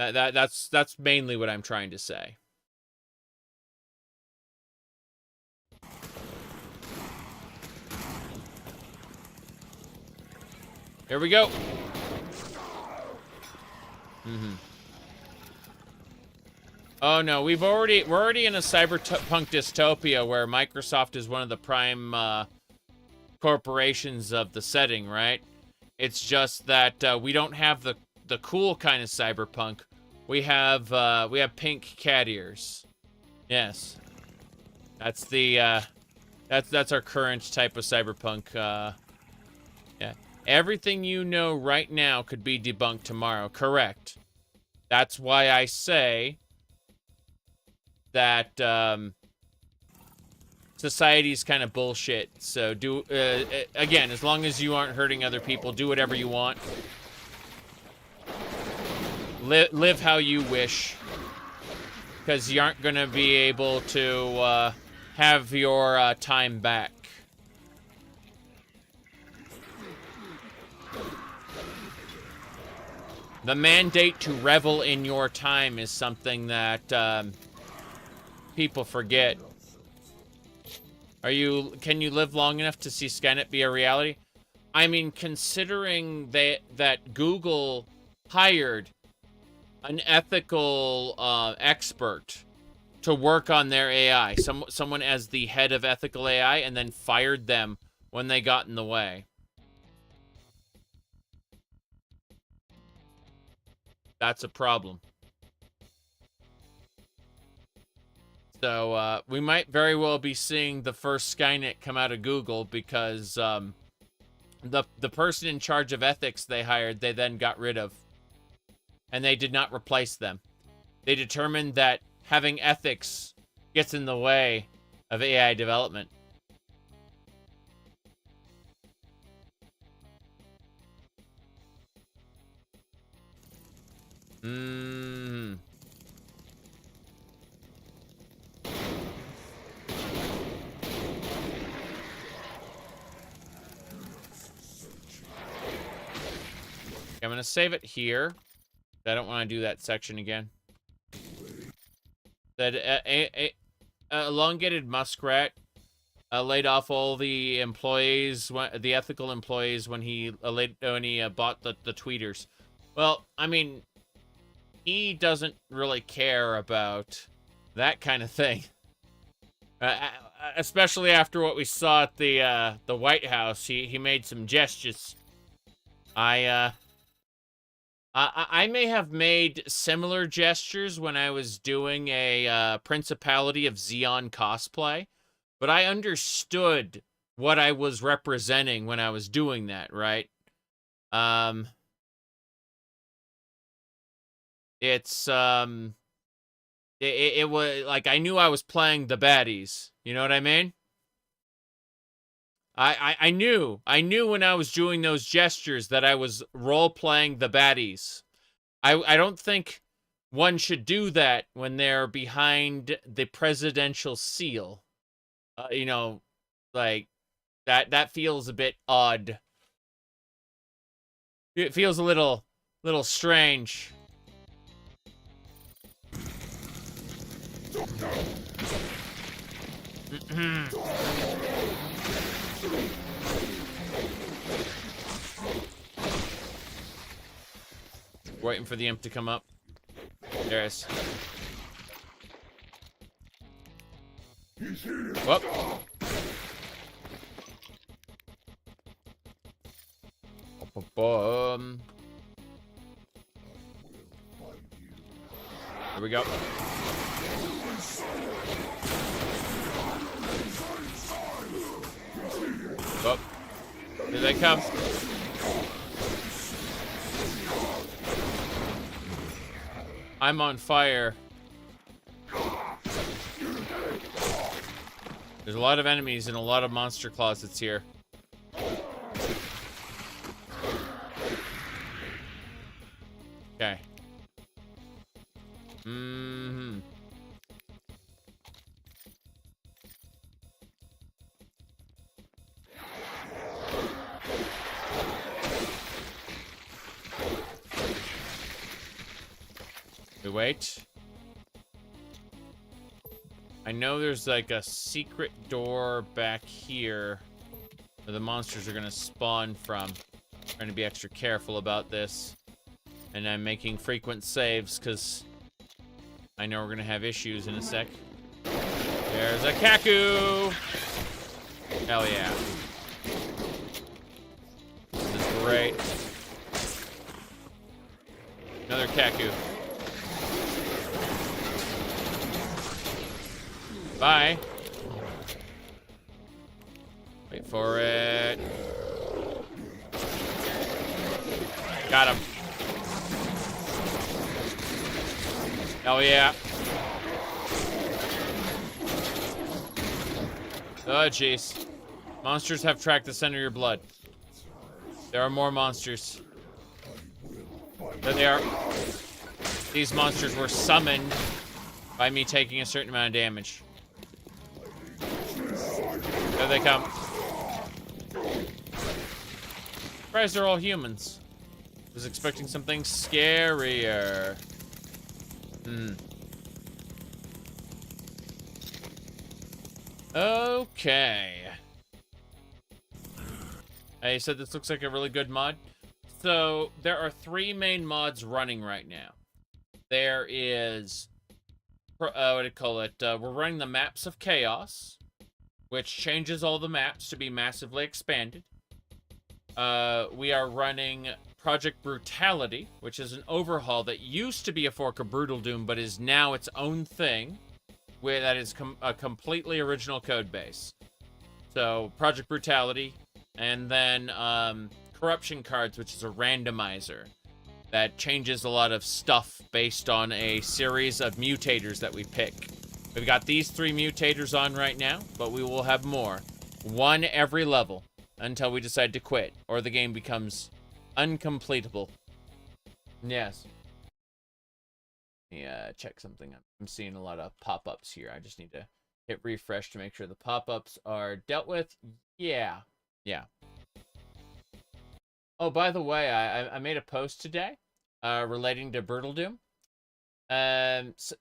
That's mainly what I'm trying to say. Here we go. Oh no, we're already in a cyberpunk dystopia where Microsoft is one of the prime corporations of the setting, right? It's just that we don't have the cool kind of cyberpunk. We have pink cat ears. Yes. That's the that's our current type of cyberpunk. Yeah. Everything you know right now could be debunked tomorrow. Correct. That's why I say that society's kind of bullshit. So again, as long as you aren't hurting other people, do whatever you want. Live how you wish, because you aren't gonna be able to have your time back. The mandate to revel in your time is something that people forget. Can you live long enough to see Skynet be a reality? I mean, considering that Google hired an ethical expert to work on their AI, someone as the head of ethical AI, and then fired them when they got in the way. That's a problem. So we might very well be seeing the first Skynet come out of Google because the person in charge of ethics they hired, they then got rid of. And they did not replace them. They determined that having ethics gets in the way of AI development. I'm going to save it here. I don't want to do that section again. That a elongated muskrat laid off all the employees, the ethical employees, when he bought the tweeters. Well, I mean, he doesn't really care about that kind of thing. Especially after what we saw at the White House, he made some gestures. I may have made similar gestures when I was doing a Principality of Xeon cosplay, but I understood what I was representing when I was doing that, right? It was like I knew I was playing the baddies. You know what I mean? I knew when I was doing those gestures that I was role-playing the baddies. I don't think one should do that when they're behind the presidential seal. You know, like, that feels a bit odd. It feels a little strange. Waiting for the imp to come up. There it is. Whoop. Here we go. Oh, here they come. I'm on fire. There's a lot of enemies and a lot of monster closets here. Okay. We wait. I know there's like a secret door back here where the monsters are gonna spawn from. Trying to be extra careful about this. And I'm making frequent saves because I know we're gonna have issues in a sec. There's a Kaku! Hell yeah. This is great. Another Kaku. Bye. Wait for it. Got him. Hell yeah. Oh, jeez. Monsters have tracked the center of your blood. There are more monsters. There they are. These monsters were summoned by me taking a certain amount of damage. There they come. Surprised they're all humans. Was expecting something scarier. Okay. I said this looks like a really good mod. So there are 3 main mods running right now. There is, what do you call it? We're running the Maps of Chaos, which changes all the maps to be massively expanded. We are running Project Brutality, which is an overhaul that used to be a fork of Brutal Doom, but is now its own thing, where that is a completely original code base. So Project Brutality, and then Corruption Cards, which is a randomizer that changes a lot of stuff based on a series of mutators that we pick. We've got these 3 mutators on right now, but we will have more. 1 every level until we decide to quit, or the game becomes uncompletable. Yes. Yeah, check something. I'm seeing a lot of pop-ups here. I just need to hit refresh to make sure the pop-ups are dealt with. Yeah. Yeah. Oh, by the way, I made a post today relating to Brutal Doom.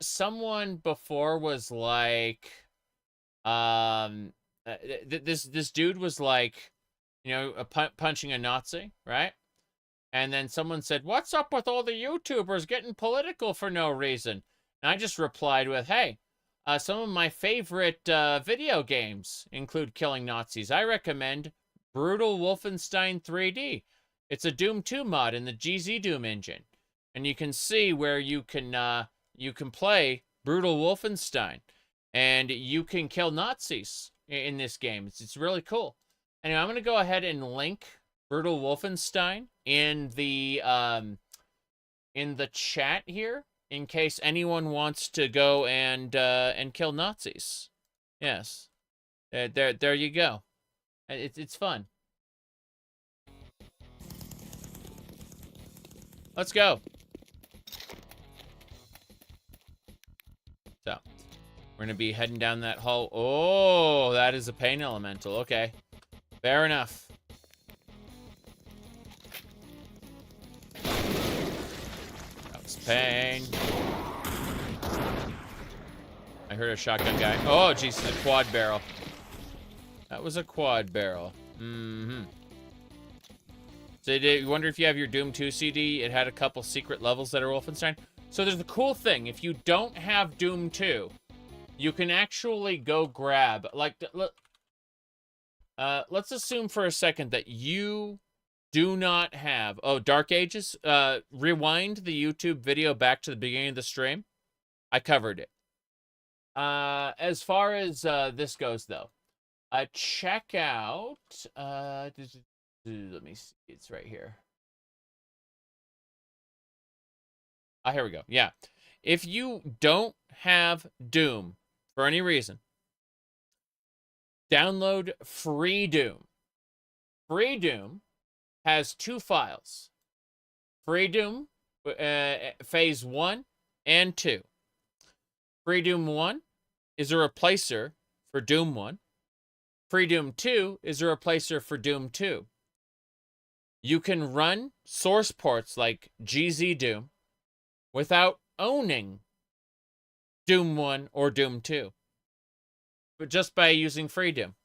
Someone before was like, this dude was like, you know, punching a Nazi, right? And then someone said, "What's up with all the YouTubers getting political for no reason?" And I just replied with, "Hey, some of my favorite video games include killing Nazis. I recommend Brutal Wolfenstein 3D. It's a Doom 2 mod in the GZDoom Engine, and you can see where you can play Brutal Wolfenstein, and you can kill Nazis in this game. It's really cool." Anyway, I'm gonna go ahead and link Brutal Wolfenstein in the chat here, in case anyone wants to go and kill Nazis. Yes, there you go. It's fun. Let's go. So, we're gonna be heading down that hall. Oh, that is a pain elemental. Okay, fair enough. That was pain. I heard a shotgun guy. Oh, jeez, a quad barrel. That was a quad barrel. So you wonder if you have your Doom 2 CD, it had a couple secret levels that are Wolfenstein. So there's the cool thing. If you don't have Doom 2, you can actually go grab, like, let's assume for a second that you do not have, Dark Ages. Rewind the YouTube video back to the beginning of the stream. I covered it. As far as this goes, though, check out, let me see, it's right here. Here we go. Yeah. If you don't have Doom for any reason, download Free Doom. Free Doom has 2 files. Free Doom Phase 1 and 2. Free Doom 1 is a replacer for Doom 1. Free Doom 2 is a replacer for Doom 2. You can run source ports like GZDoom without owning Doom 1 or Doom 2, but just by using Free Doom.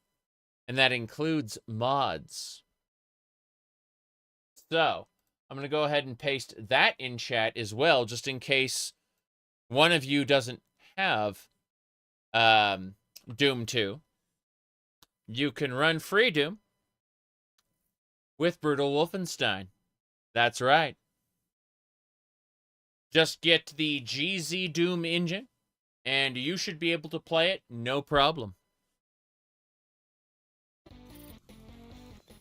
And that includes mods. So, I'm going to go ahead and paste that in chat as well, just in case one of you doesn't have Doom 2. You can run Free Doom with Brutal Wolfenstein. That's right. Just get the GZDoom Engine, and you should be able to play it no problem.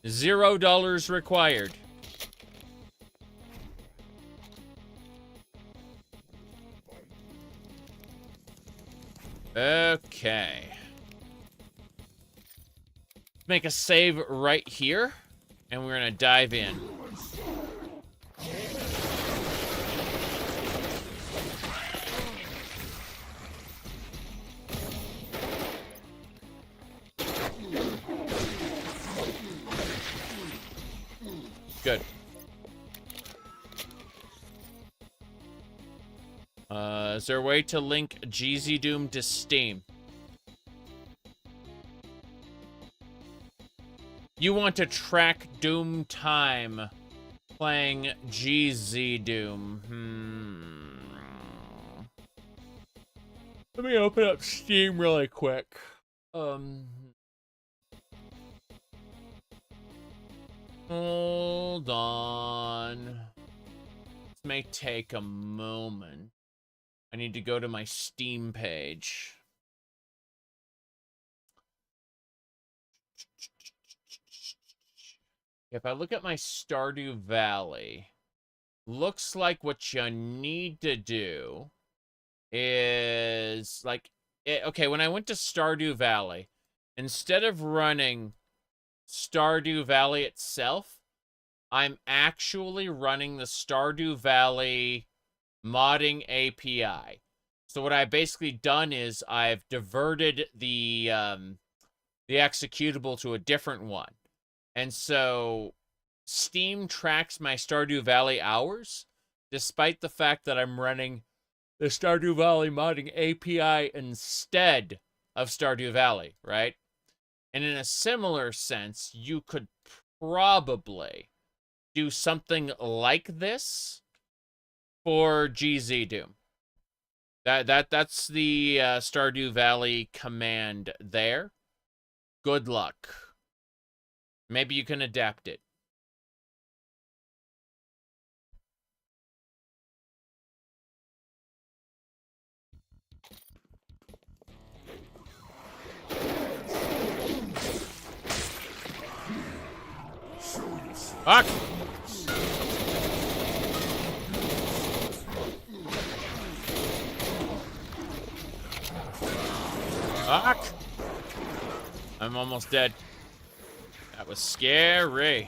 $0 required. Okay. Make a save right here, and we're gonna dive in. Good. Is there a way to link GZDoom to Steam? You want to track Doom time playing GZDoom. Let me open up Steam really quick. Hold on. This may take a moment. I need to go to my Steam page. If I look at my Stardew Valley, looks like what you need to do is, like, okay, when I went to Stardew Valley, instead of running Stardew Valley itself, I'm actually running the Stardew Valley modding API. So what I've basically done is I've diverted the executable to a different one. And so Steam tracks my Stardew Valley hours, despite the fact that I'm running the Stardew Valley modding API instead of Stardew Valley, right? And in a similar sense, you could probably do something like this for GZDoom. That's the Stardew Valley command there. Good luck. Maybe you can adapt it. Fuck! Fuck! I'm almost dead. That was scary.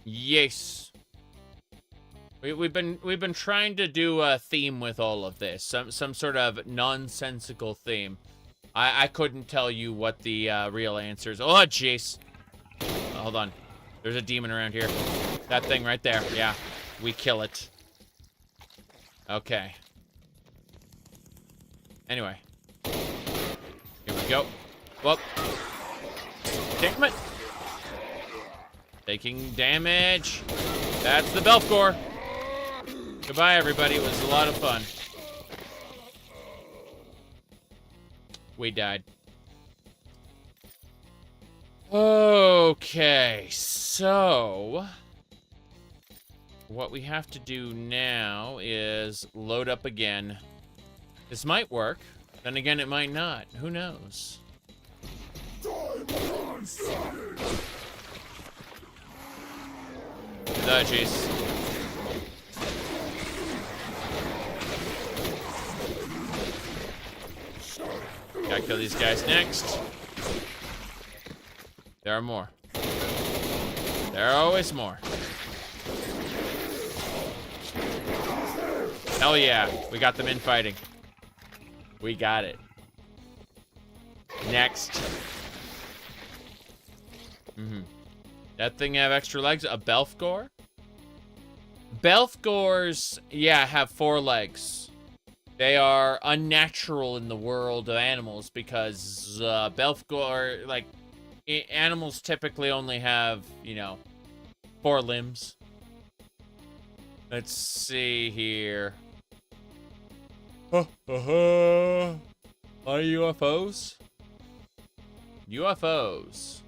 Yes. We've been trying to do a theme with all of this. Some sort of nonsensical theme. I couldn't tell you what the real answer is. Oh, jeez. Hold on. There's a demon around here. That thing right there. Yeah. We kill it. Okay. Anyway. Here we go. Whoop. Damn it. Taking damage. That's the Belfgor. Goodbye, everybody. It was a lot of fun. We died. Okay, so what we have to do now is load up again. This might work. Then again, it might not. Who knows? Oh, jeez. Gotta kill these guys next. There are more. There are always more. Hell yeah. We got them in fighting. We got it. Next. That thing have extra legs? A Belfgor? Belfgors, yeah, have 4 legs. They are unnatural in the world of animals because Belfgor, like, animals typically only have, you know, 4 limbs. Let's see here. Are UFOs? UFOs.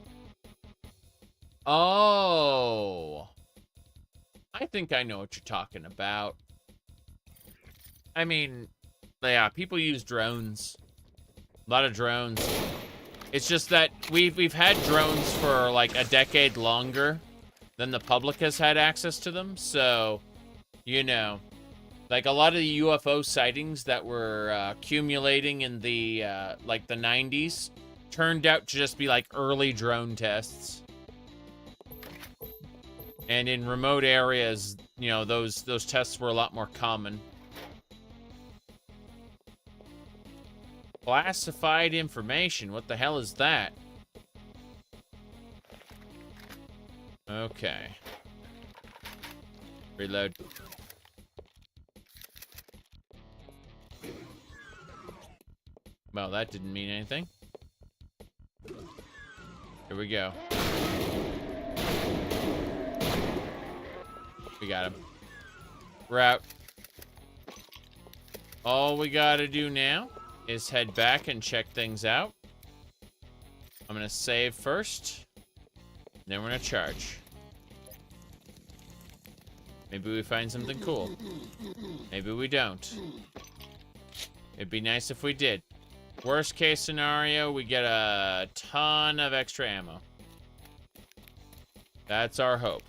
Oh. I think I know what you're talking about. I mean, yeah, people use drones. A lot of drones. It's just that we've had drones for like a decade longer than the public has had access to them. So, you know, like a lot of the UFO sightings that were accumulating in the like the 90s turned out to just be like early drone tests. And in remote areas, you know, those tests were a lot more common. Classified information. What the hell is that? Okay. Reload. Well, that didn't mean anything. Here we go. We got him. We're out. All we gotta do now is head back and check things out. I'm gonna save first. Then we're gonna charge. Maybe we find something cool. Maybe we don't. It'd be nice if we did. Worst case scenario, we get a ton of extra ammo. That's our hope.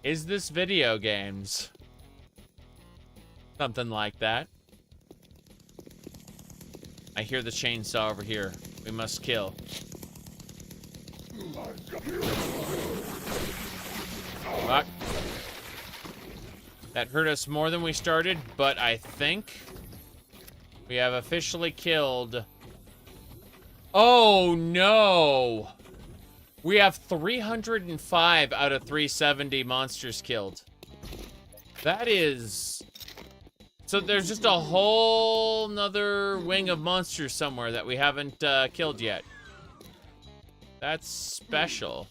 Is this video games? Something like that. I hear the chainsaw over here. We must kill. Fuck. That hurt us more than we started, but I think we have officially killed. Oh no! We have 305 out of 370 monsters killed. That is... So there's just a whole nother wing of monsters somewhere that we haven't killed yet. That's special.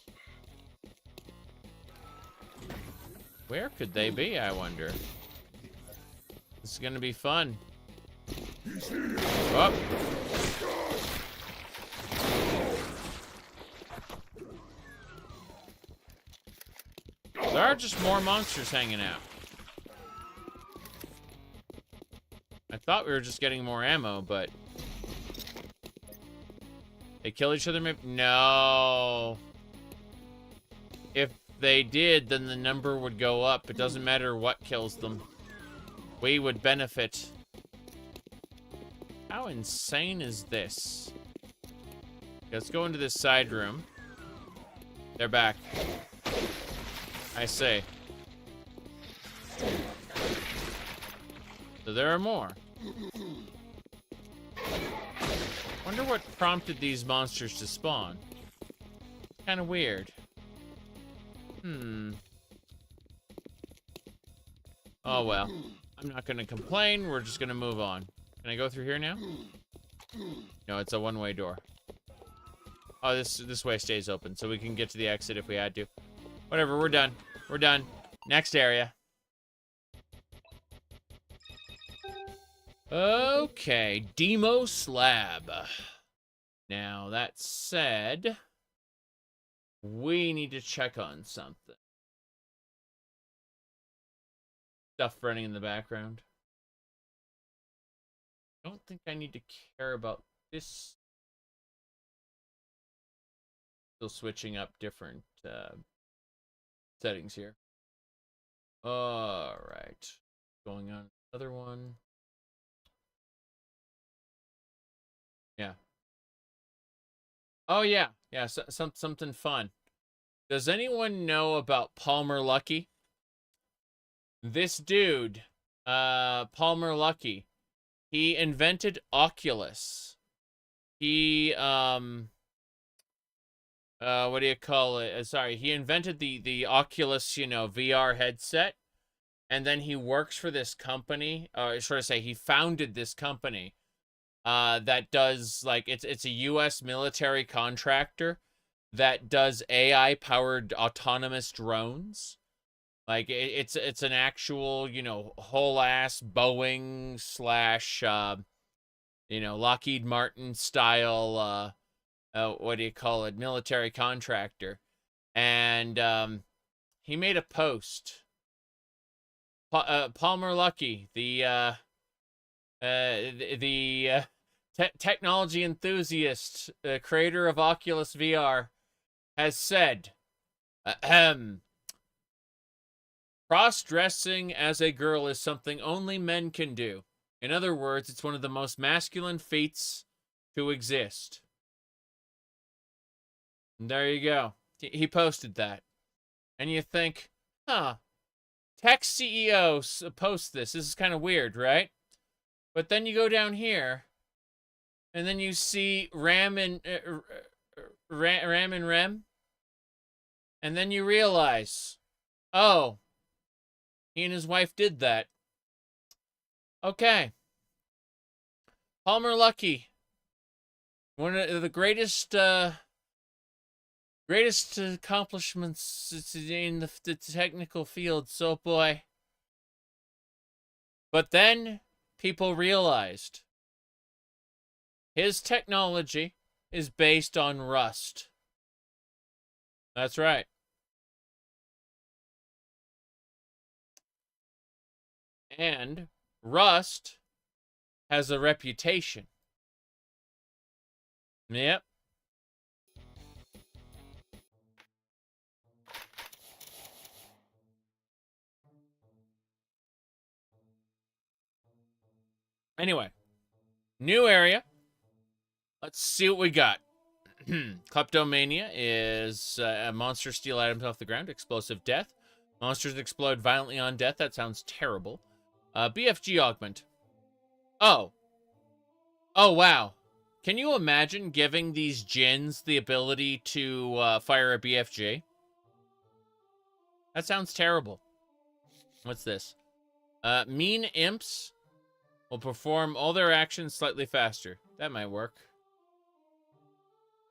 Where could they be, I wonder? This is gonna be fun. Oh. There are just more monsters hanging out. I thought we were just getting more ammo, but... They kill each other, maybe? No. If they did, then the number would go up. It doesn't matter what kills them. We would benefit. How insane is this? Let's go into this side room. They're back. I say. So there are more. Wonder what prompted these monsters to spawn. Kind of weird. Oh well. I'm not gonna complain. We're just gonna move on. Can I go through here now? No, it's a one-way door. Oh, this way stays open, so we can get to the exit if we had to. Whatever, we're done. We're done. Next area. Okay, Demos Lab. Now, that said, we need to check on something. Stuff running in the background. I don't think I need to care about this. Still switching up different settings here. All right. Going on another one. Yeah. Oh yeah, yeah. Something fun. Does anyone know about Palmer Luckey? This dude, Palmer Luckey, he invented Oculus. He what do you call it? Sorry, he invented the Oculus, you know, VR headset, and then he works for this company. Should I say he founded this company that does, like, it's a U.S. military contractor that does AI-powered autonomous drones. Like, it's an actual, you know, whole-ass Boeing slash, you know, Lockheed Martin style, what do you call it, military contractor. And he made a post. Palmer Luckey, the technology enthusiast, creator of Oculus VR, has said, cross-dressing as a girl is something only men can do. In other words, it's one of the most masculine feats to exist. And there you go. He posted that. And you think, huh, tech CEOs post this. This is kind of weird, right? But then you go down here, and then you see RAM and REM. And then you realize, oh, he and his wife did that. Okay. Palmer Luckey. One of the greatest accomplishments in the technical field, so boy. But then people realized his technology is based on Rust. That's right. And Rust has a reputation. Yep. Anyway, new area. Let's see what we got. Kleptomania is monsters steal items off the ground. Explosive death. Monsters explode violently on death. That sounds terrible. BFG augment. Oh. Oh, wow. Can you imagine giving these djinns the ability to fire a BFG? That sounds terrible. What's this? Mean imps will perform all their actions slightly faster. That might work.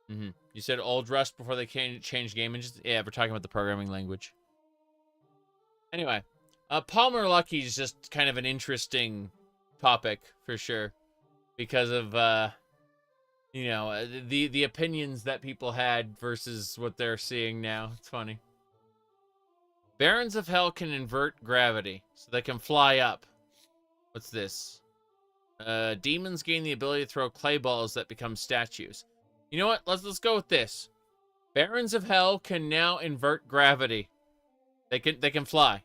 You said old Rust before they change game engines? Yeah, we're talking about the programming language. Anyway, Palmer Luckey is just kind of an interesting topic for sure, because of you know, the opinions that people had versus what they're seeing now. It's funny. Barons of Hell can invert gravity, so they can fly up. What's this? Demons gain the ability to throw clay balls that become statues. You know what? Let's go with this. Barons of Hell can now invert gravity. They can fly.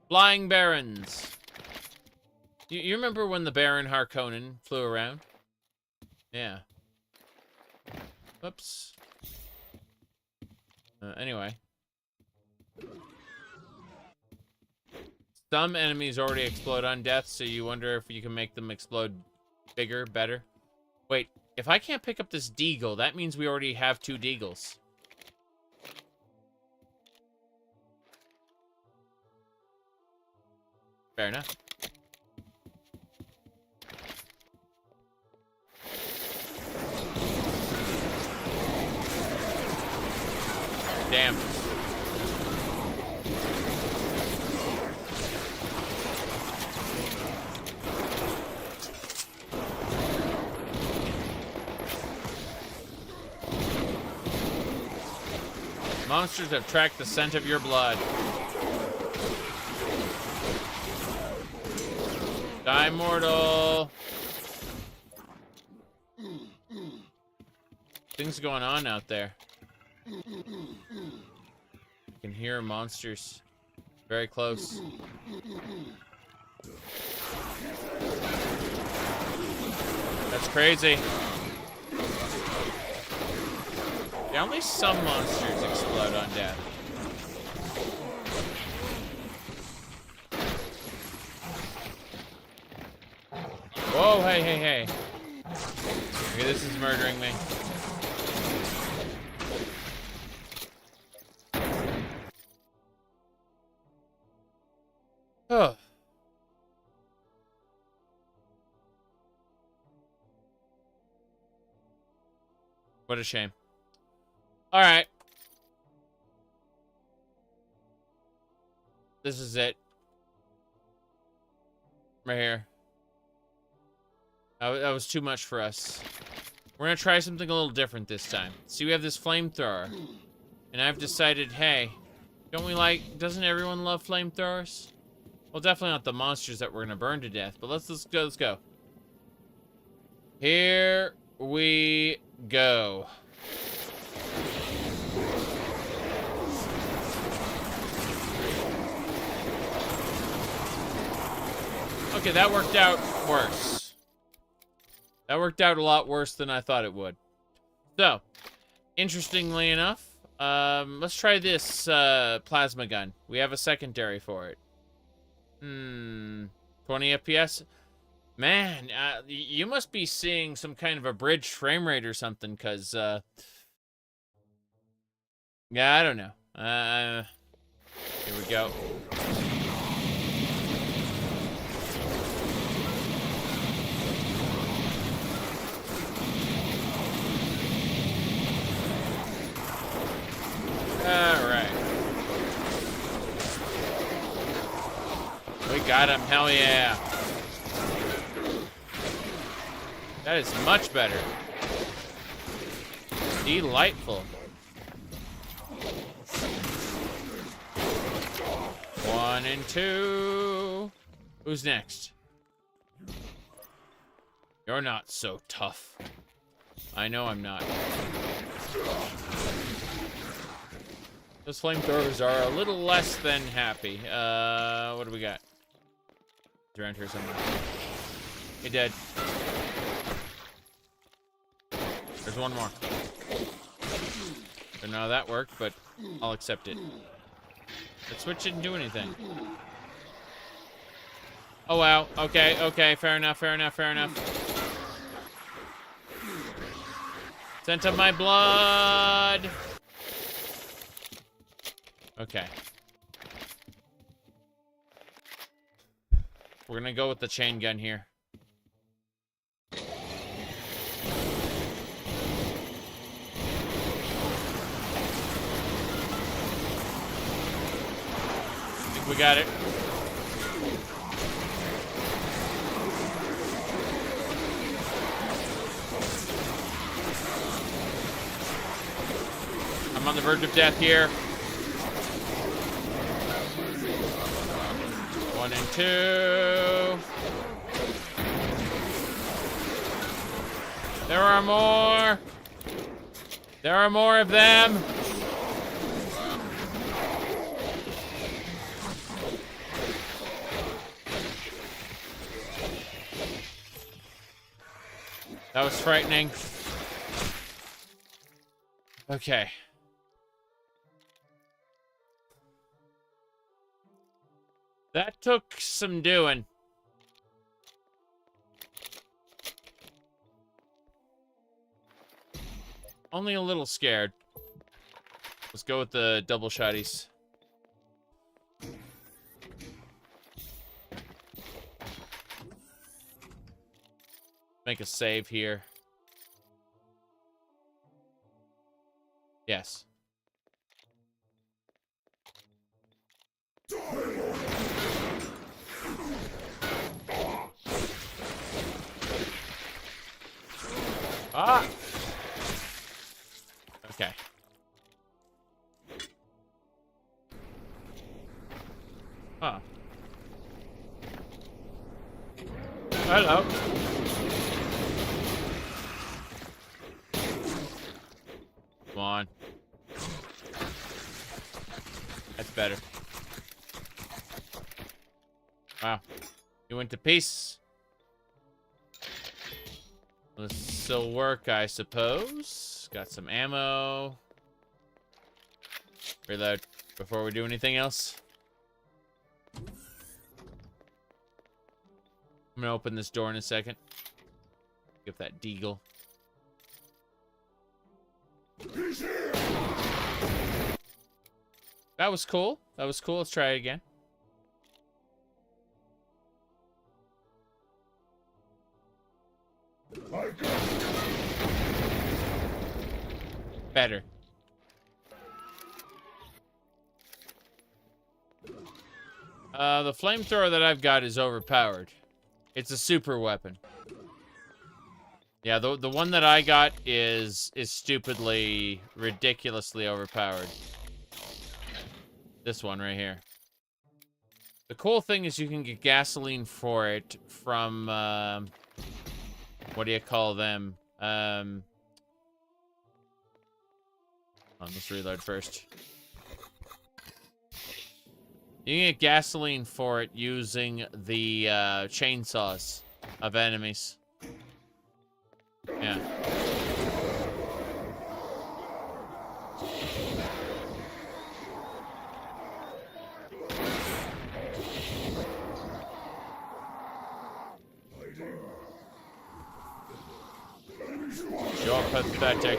Flying Barons. You remember when the Baron Harkonnen flew around? Yeah. Whoops. Anyway. Some enemies already explode on death, so you wonder if you can make them explode bigger, better. Wait, if I can't pick up this deagle, that means we already have 2 deagles. Fair enough. Damn. Monsters have tracked the scent of your blood. Die, mortal. Things going on out there. You can hear monsters very close. That's crazy. Yeah, only some monsters explode on death. Whoa, hey, hey, hey. Okay, this is murdering me. Oh. What a shame. All right. This is it. Right here. That was too much for us. We're gonna try something a little different this time. See, we have this flamethrower. And I've decided, hey, doesn't everyone love flamethrowers? Well, definitely not the monsters that we're gonna burn to death, but let's go. Here we go. Okay, that worked out worse. That worked out a lot worse than I thought it would. So, interestingly enough, let's try this plasma gun. We have a secondary for it. 20 FPS. Man, you must be seeing some kind of abridged frame rate or something, because, yeah, I don't know. Here we go. Alright. We got him, hell yeah. That is much better. Delightful. 1 and 2. Who's next? You're not so tough. I know I'm not. Those flamethrowers are a little less than happy. What do we got? He's around here somewhere. Hey, dead. There's one more. Don't know how that worked, but I'll accept it. That switch didn't do anything. Oh, wow. Okay, okay. Fair enough, fair enough, fair enough. Scent of my blood. Okay. We're gonna go with the chain gun here. I think we got it. I'm on the verge of death here. 1 and 2. There are more. There are more of them. That was frightening. Okay. That took some doing. Only a little scared. Let's go with the double shotties. Make a save here. Yes. Ah! Okay. Huh. Hello. Come on. That's better. Wow. You went to peace. This'll work, I suppose. Got some ammo. Reload before we do anything else. I'm gonna open this door in a second. Give that deagle. That was cool. That was cool. Let's try it again. Better. The flamethrower that I've got is overpowered. It's a super weapon. Yeah, the one that I got is stupidly, ridiculously overpowered. This one right here. The cool thing is you can get gasoline for it from, what do you call them? Let's reload first. You can get gasoline for it using the chainsaws of enemies. Yeah. You're pathetic.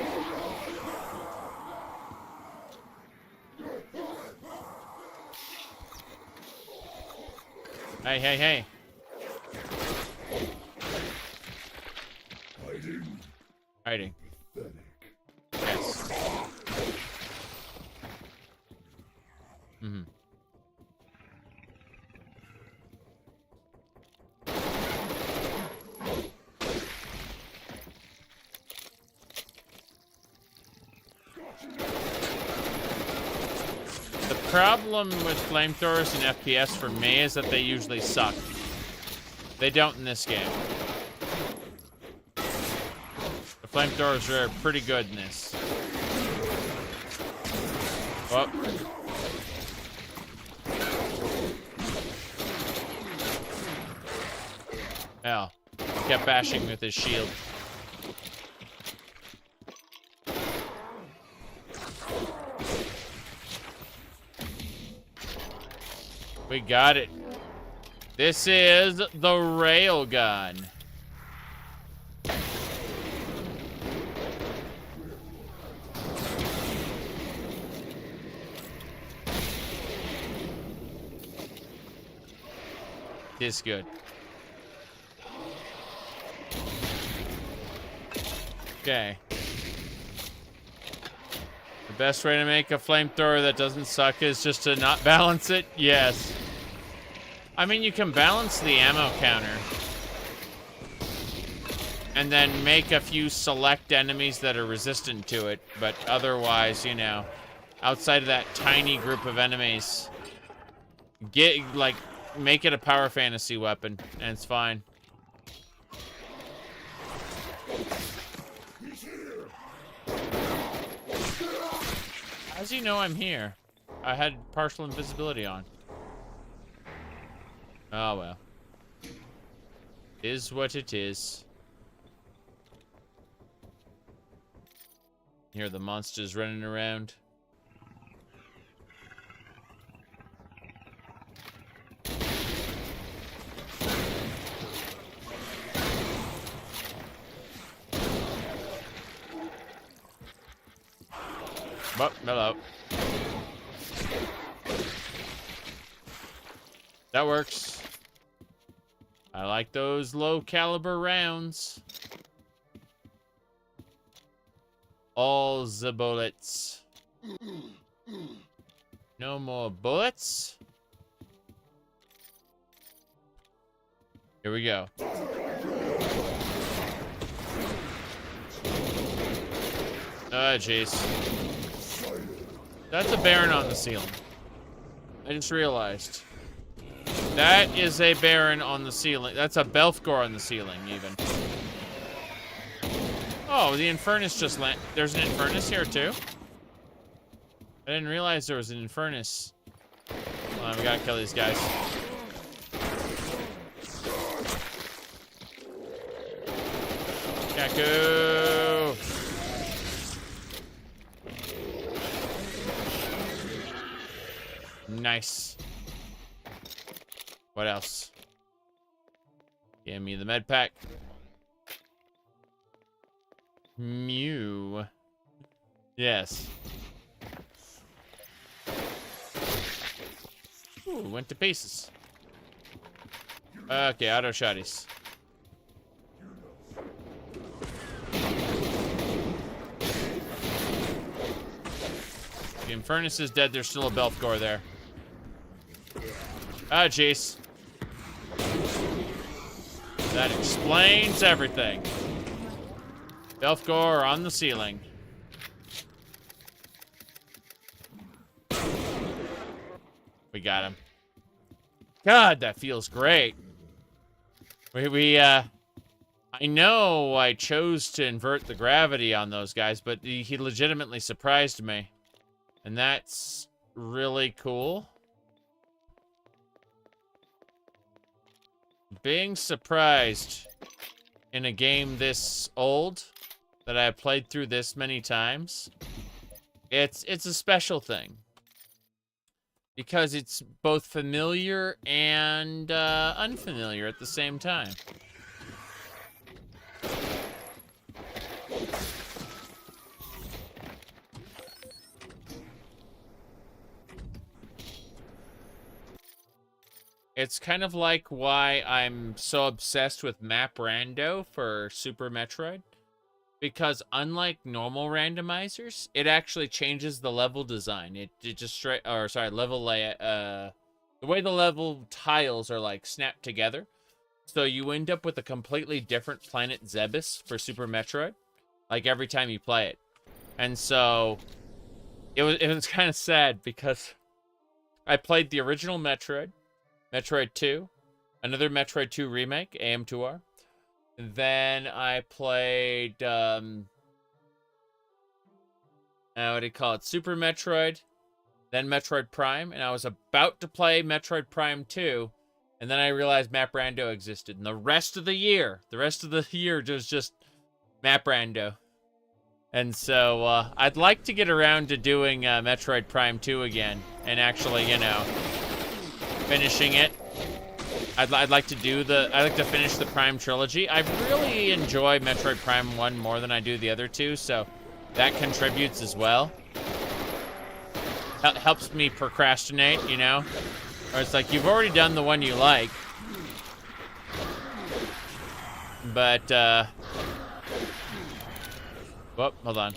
Hey, hey, hey. Hiding. Yes. Mm-hmm. The problem with flamethrowers and FPS for me is that they usually suck. They don't in this game. The flamethrowers are pretty good in this. Oh. Hell, he kept bashing with his shield. We got it. This is the railgun. This good. Okay. The best way to make a flamethrower that doesn't suck is just to not balance it? Yes. I mean, you can balance the ammo counter. And then make a few select enemies that are resistant to it. But otherwise, you know, outside of that tiny group of enemies, make it a power fantasy weapon, and it's fine. How does he know I'm here? I had partial invisibility on. Oh well. Is what it is. Hear the monsters running around. Oh, hello. That works. I like those low caliber rounds. All the bullets. No more bullets. Here we go. Oh, jeez. That's a Baron on the ceiling. I just realized. That is a Baron on the ceiling. That's a Belfgor on the ceiling, even. Oh, the Infernus just landed. There's an Infernus here, too? I didn't realize there was an Infernus. Hold on, we gotta kill these guys. Kaku! Nice. What else? Give me the med pack. Mew. Yes. Ooh, went to pieces. Okay, auto shotties. The Infernus is dead. There's still a Belfgor there. Oh, jeez. That explains everything. Belfgor on the ceiling. We got him. God, that feels great. I know I chose to invert the gravity on those guys, but he legitimately surprised me. And that's really cool. Being surprised in a game this old that I have played through this many times, it's a special thing. Because it's both familiar and unfamiliar at the same time. it's kind of like why I'm so obsessed with Map Rando for Super Metroid. Because unlike normal randomizers, it actually changes the level design. It just straight, or sorry, level layout. The way the level tiles are like snapped together, so you end up with a completely different planet Zebes for Super Metroid, like every time you play it. And so it was kind of sad because I played the original Metroid, Metroid 2, another Metroid 2 remake, AM2R. Then I played, what do you call it? Super Metroid, then Metroid Prime, and I was about to play Metroid Prime 2, and then I realized Map Rando existed. And the rest of the year was just Map Rando. And so, I'd like to get around to doing Metroid Prime 2 again, and actually, you know, finishing it. I'd like to finish the Prime trilogy. I really enjoy Metroid Prime 1 more than I do the other two, so that contributes as well. Helps me procrastinate, you know? Or it's like, you've already done the one you like. But, whoop, hold on.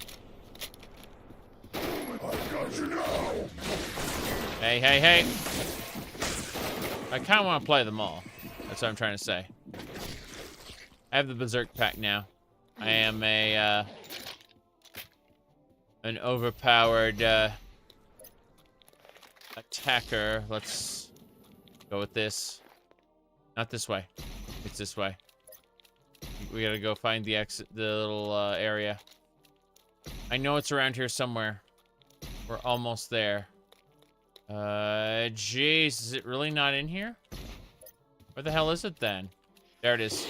Hey, hey, hey. I kind of want to play them all. That's what I'm trying to say. I have the Berserk pack now. I am an overpowered attacker. Let's go with this. Not this way. It's this way. We gotta go find the exit, the little area. I know it's around here somewhere. We're almost there. Jeez, is it really not in here? Where the hell is it then? There it is.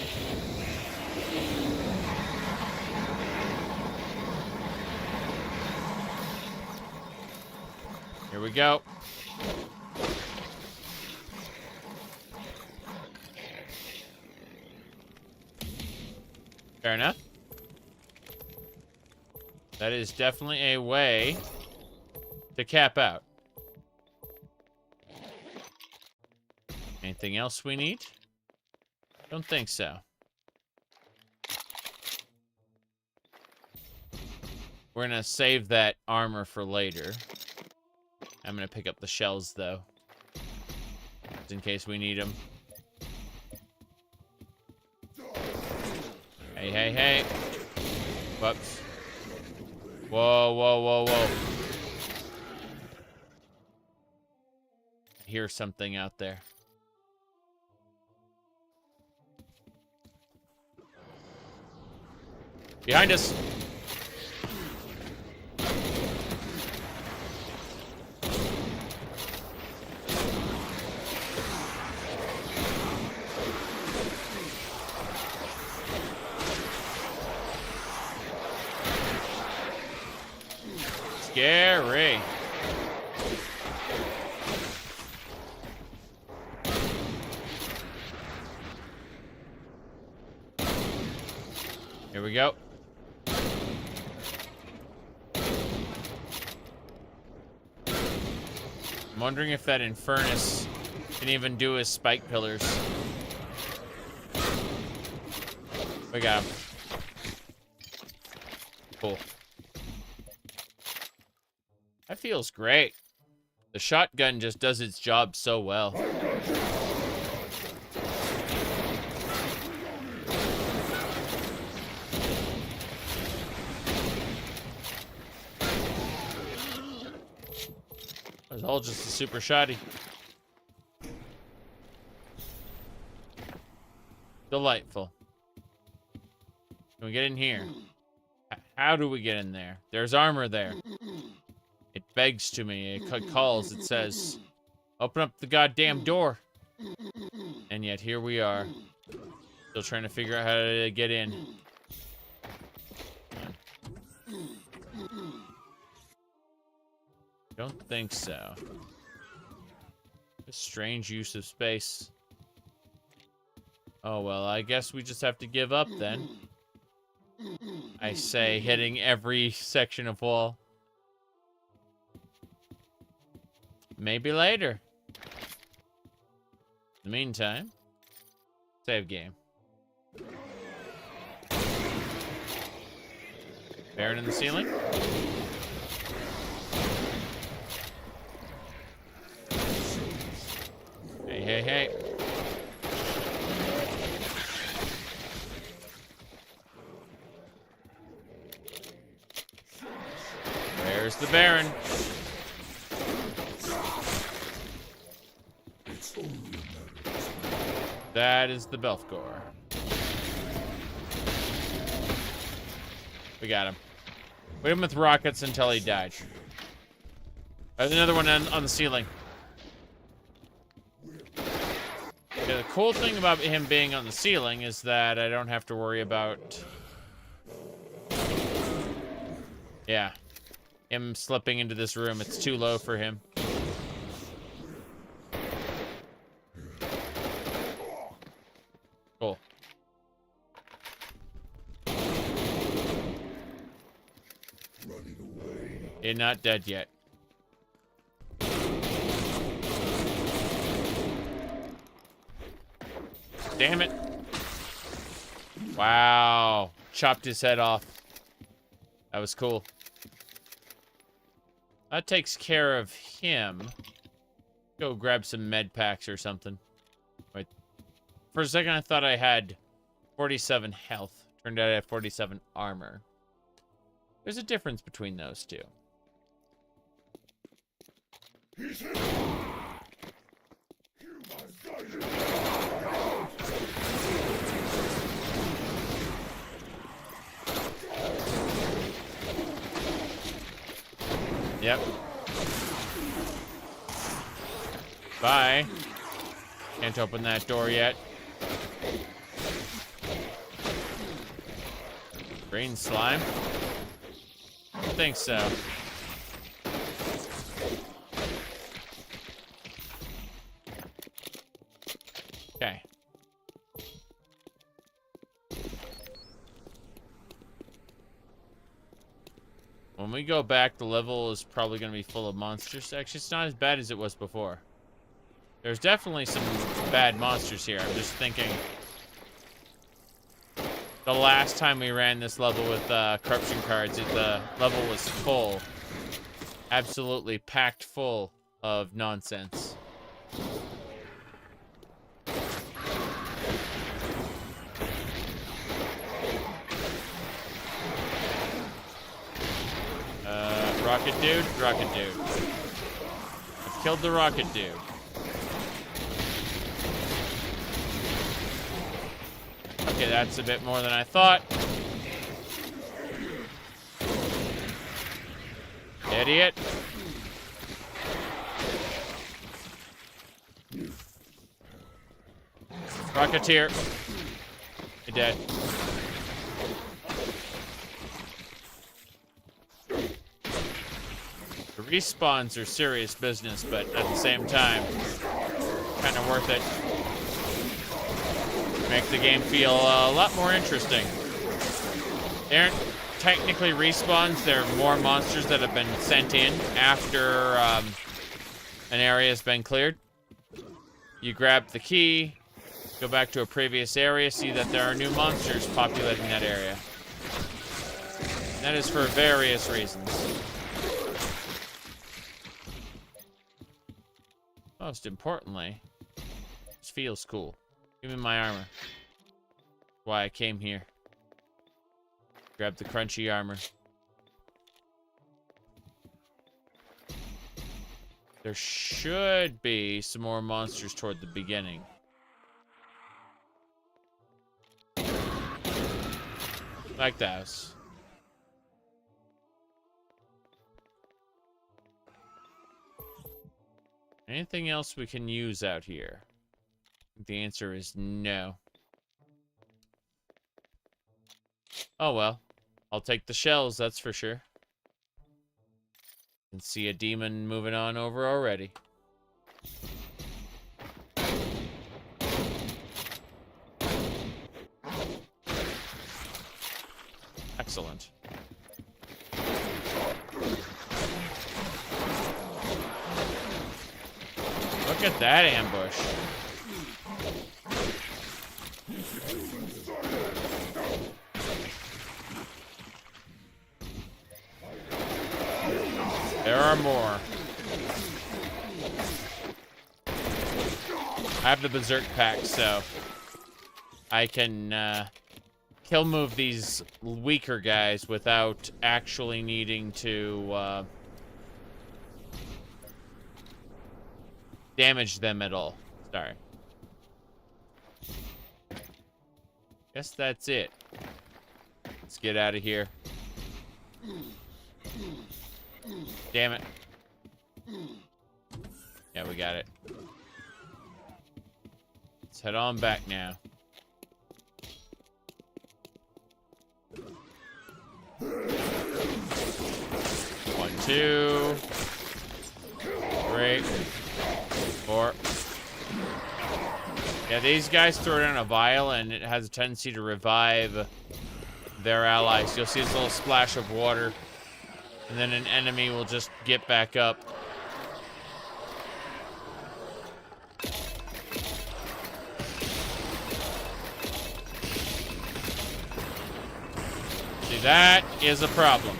Here we go. Fair enough. That is definitely a way to cap out. Anything else we need? Don't think so. We're gonna save that armor for later. I'm gonna pick up the shells though, just in case we need them. Hey, hey, hey. Whoops. Whoa, whoa, whoa, whoa. I hear something out there. Behind us. Scary. Here we go. I'm wondering if that Infernus can even do his spike pillars. We got him. Cool. That feels great. The shotgun just does its job so well. It was all just a super shoddy. Delightful. Can we get in here? How do we get in there? There's armor there. It begs to me. It calls. It says, open up the goddamn door. And yet here we are. Still trying to figure out how to get in. Don't think so. A strange use of space. Oh, well, I guess we just have to give up then. I say, hitting every section of wall. Maybe later. In the meantime, save game. Baron in the ceiling. Hey, hey, hey. Where's the Baron? That is the Belfgor. We got him. We hit him with rockets until he died. There's another one on the ceiling. Yeah, the cool thing about him being on the ceiling is that I don't have to worry about... Yeah. Him slipping into this room. It's too low for him. Cool. You're not dead yet. Damn it. Wow. Chopped his head off. That was cool. That takes care of him. Go grab some med packs or something. Wait. For a second, I thought I had 47 health. Turned out I had 47 armor. There's a difference between those two. Yep. Bye. Can't open that door yet. Green slime? I don't think so. Okay. When we go back, the level is probably going to be full of monsters. Actually, it's not as bad as it was before. There's definitely some bad monsters here. I'm just thinking... The last time we ran this level with corruption cards, the level was full. Absolutely packed full of nonsense. Rocket dude, rocket dude. I've killed the rocket dude. Okay, that's a bit more than I thought. Idiot. Rocketeer. You're dead. The respawns are serious business, but at the same time, kind of worth it. Make the game feel a lot more interesting. They aren't technically respawns. They're more monsters that have been sent in after an area has been cleared. You grab the key, go back to a previous area, see that there are new monsters populating that area. And that is for various reasons. Most importantly, this feels cool. Give me my armor. Why I came here. Grab the crunchy armor. There should be some more monsters toward the beginning. Like those. Anything else we can use out here? The answer is no. Oh well. I'll take the shells, that's for sure. Can see a demon moving on over already. Excellent. Look at that ambush. There are more. I have the Berserk pack, so I can kill move these weaker guys without actually needing to damage them at all. Sorry. Guess that's it. Let's get out of here. Damn it. Yeah, we got it. Let's head on back now. 1, 2, 3, 4. Yeah, these guys throw down a vial and it has a tendency to revive their allies. You'll see this little splash of water, and then an enemy will just get back up. See, that is a problem.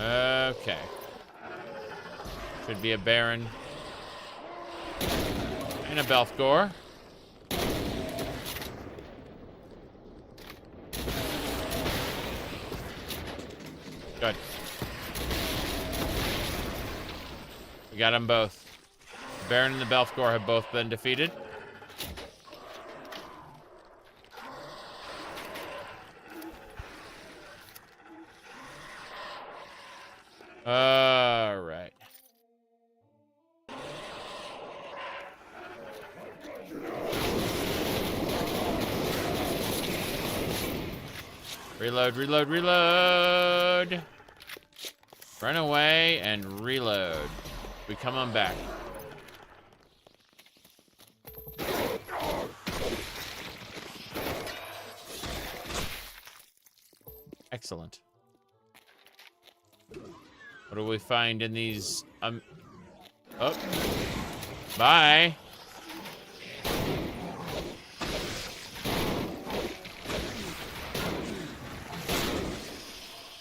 Okay. Should be a Baron. And a Belfgor. Good. We got them both. The Baron and the Belfgor have both been defeated. All right. Reload, reload, reload. Run away and reload. We come on back. Excellent. What do we find in these? Oh. Bye.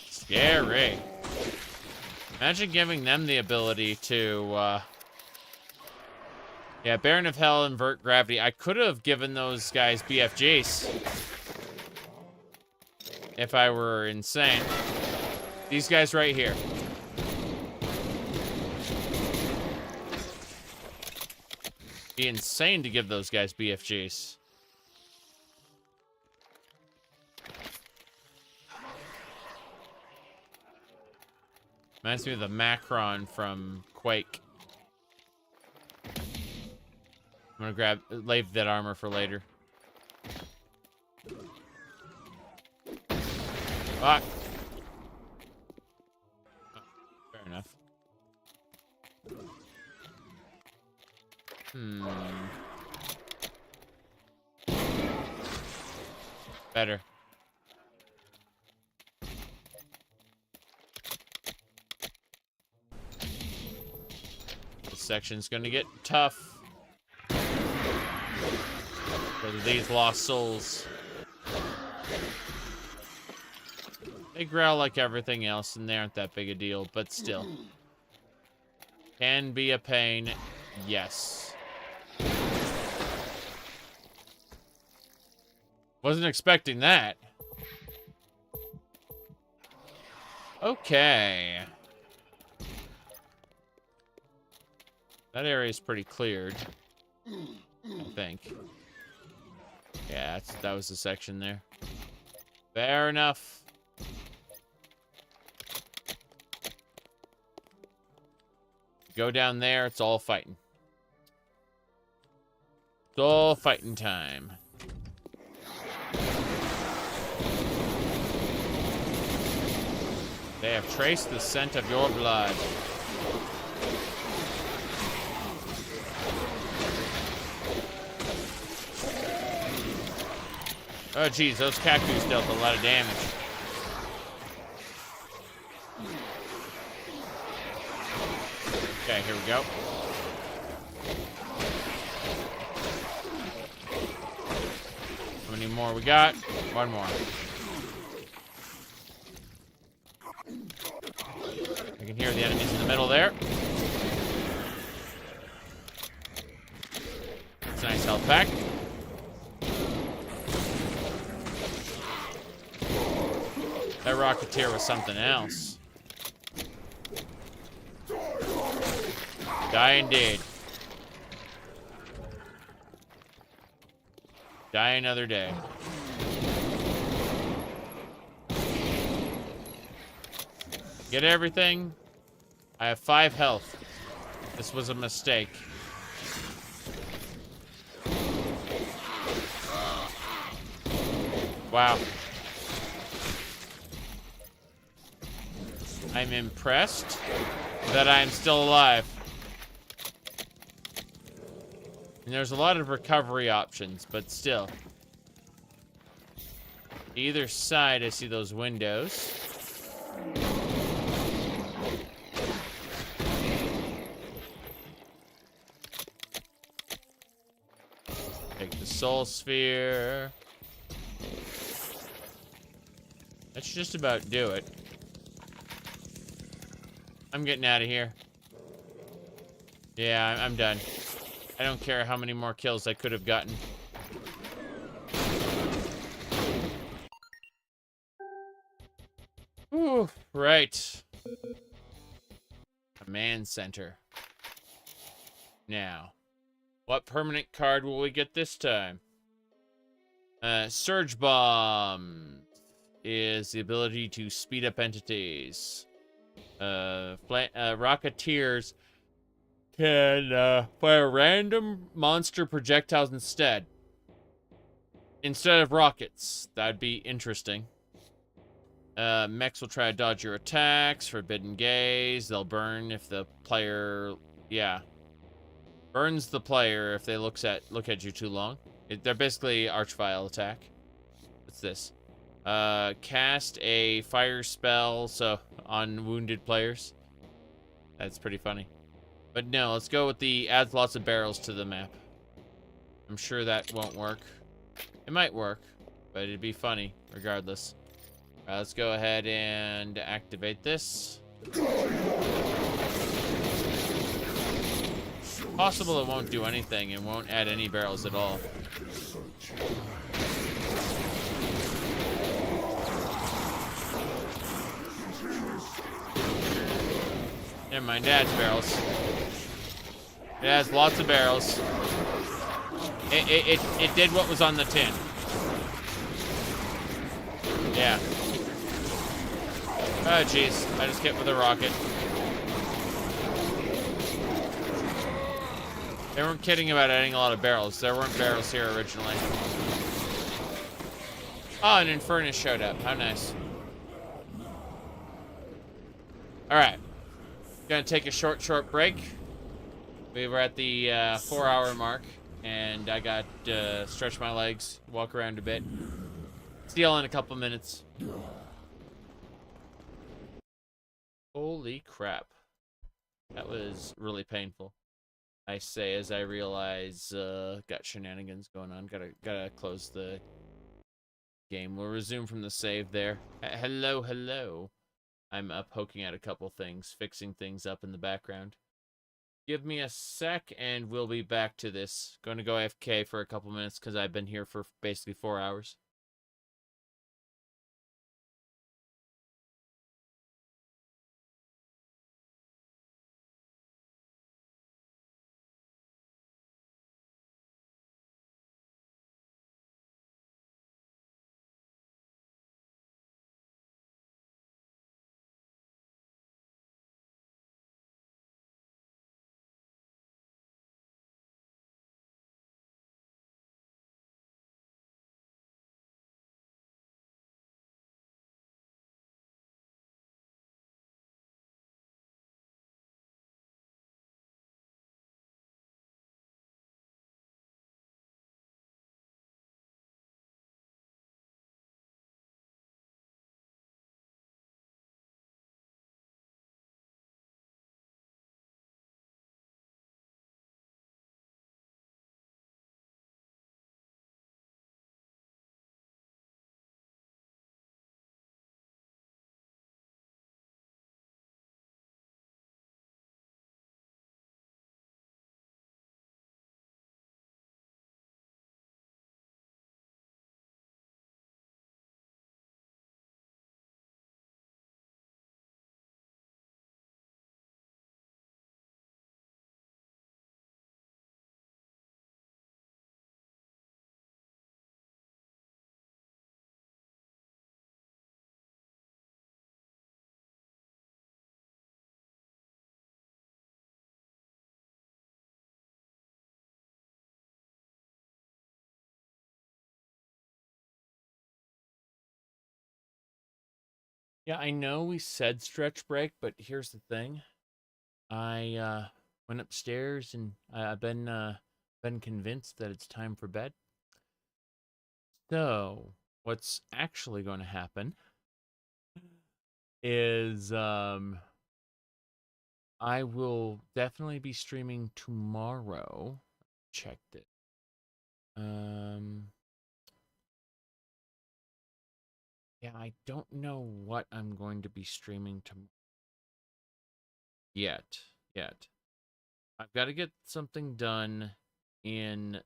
Scary. Imagine giving them the ability to, yeah, Baron of Hell, invert gravity. I could have given those guys BFGs if I were insane. These guys right here. Be insane to give those guys BFGs. Reminds me of the Macron from Quake. I'm gonna leave that armor for later. Fuck. Oh, fair enough. Better. This section's gonna get tough. For these lost souls. They growl like everything else, and they aren't that big a deal, but still. Can be a pain, yes. Wasn't expecting that. Okay. That area's pretty cleared, I think. Yeah, that was the section there. Fair enough. Go down there, it's all fighting. It's all fighting time. They have traced the scent of your blood. Oh, geez, those cactus dealt a lot of damage. Okay, here we go. How many more we got? One more. I can hear the enemies in the middle there. It's a nice health pack. That Rocketeer was something else. Die indeed. Die another day. Get everything? I have 5 health. This was a mistake. Wow. I'm impressed that I'm still alive. And there's a lot of recovery options, but still. Either side, I see those windows. Take the soul sphere. That should just about do it. I'm getting out of here. Yeah, I'm done. I don't care how many more kills I could have gotten. Ooh, right. Command center. Now, what permanent card will we get this time? Surge Bomb is the ability to speed up entities. Rocketeers can fire random monster projectiles instead of rockets. That'd be interesting. Mechs will try to dodge your attacks. Forbidden Gaze. They'll burn if the player... Yeah. Burns the player if they look at you too long. They're basically Archvile attack. What's this? Cast a fire spell on wounded players. That's pretty funny. But no, let's go with the adds lots of barrels to the map. I'm sure that won't work. It might work, but it'd be funny regardless. Let's go ahead and activate this. Possible it won't do anything and won't add any barrels at all. Never mind, it adds barrels. It has lots of barrels. It did what was on the tin. Yeah. Oh, jeez. I just hit with a rocket. They weren't kidding about adding a lot of barrels. There weren't barrels here originally. Oh, an Infernus showed up. How nice. Alright. Gonna take a short break. We were at the 4-hour mark, and I got stretch my legs, walk around a bit. See y'all in a couple minutes. Holy crap. That was really painful. I say as I realize got shenanigans going on. Gotta close the game. We'll resume from the save there. Hello. I'm poking at a couple things, fixing things up in the background. Give me a sec and we'll be back to this. Going to go AFK for a couple minutes because I've been here for basically 4 hours. Yeah, I know we said stretch break, but here's the thing. I went upstairs and I've been convinced that it's time for bed. So, what's actually going to happen is I will definitely be streaming tomorrow. Checked it. Yeah, I don't know what I'm going to be streaming tomorrow yet. I've got to get something done in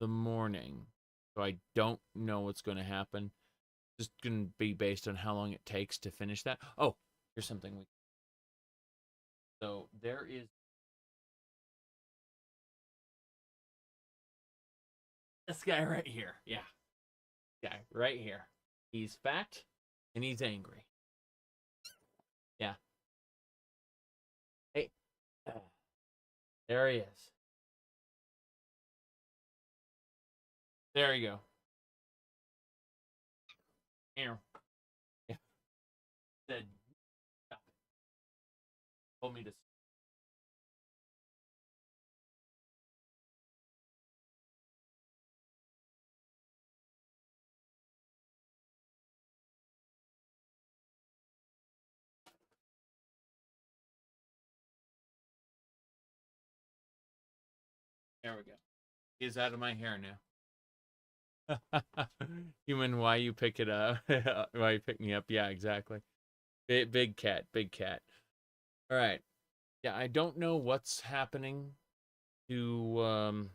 the morning, so I don't know what's going to happen. Just going to be based on how long it takes to finish that. Oh, here's something we. So there is. This guy right here. Yeah. Guy right here. He's fat and he's angry. Yeah. Hey. There he is. There you go. Here. Yeah. Said. Told me to. There we go. He's out of my hair now. Human, why you pick it up? Why you pick me up? Yeah, exactly. Big cat, big cat. All right. Yeah, I don't know what's happening to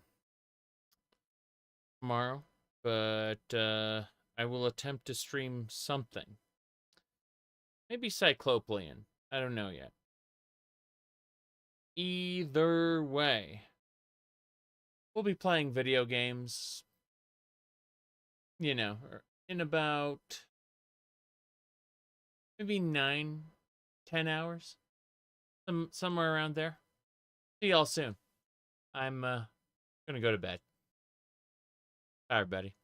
tomorrow, but I will attempt to stream something. Maybe Cyclopean. I don't know yet. Either way, we'll be playing video games, you know, in about maybe 9-10 hours. Somewhere around there. See y'all soon. I'm gonna go to bed. Bye, everybody.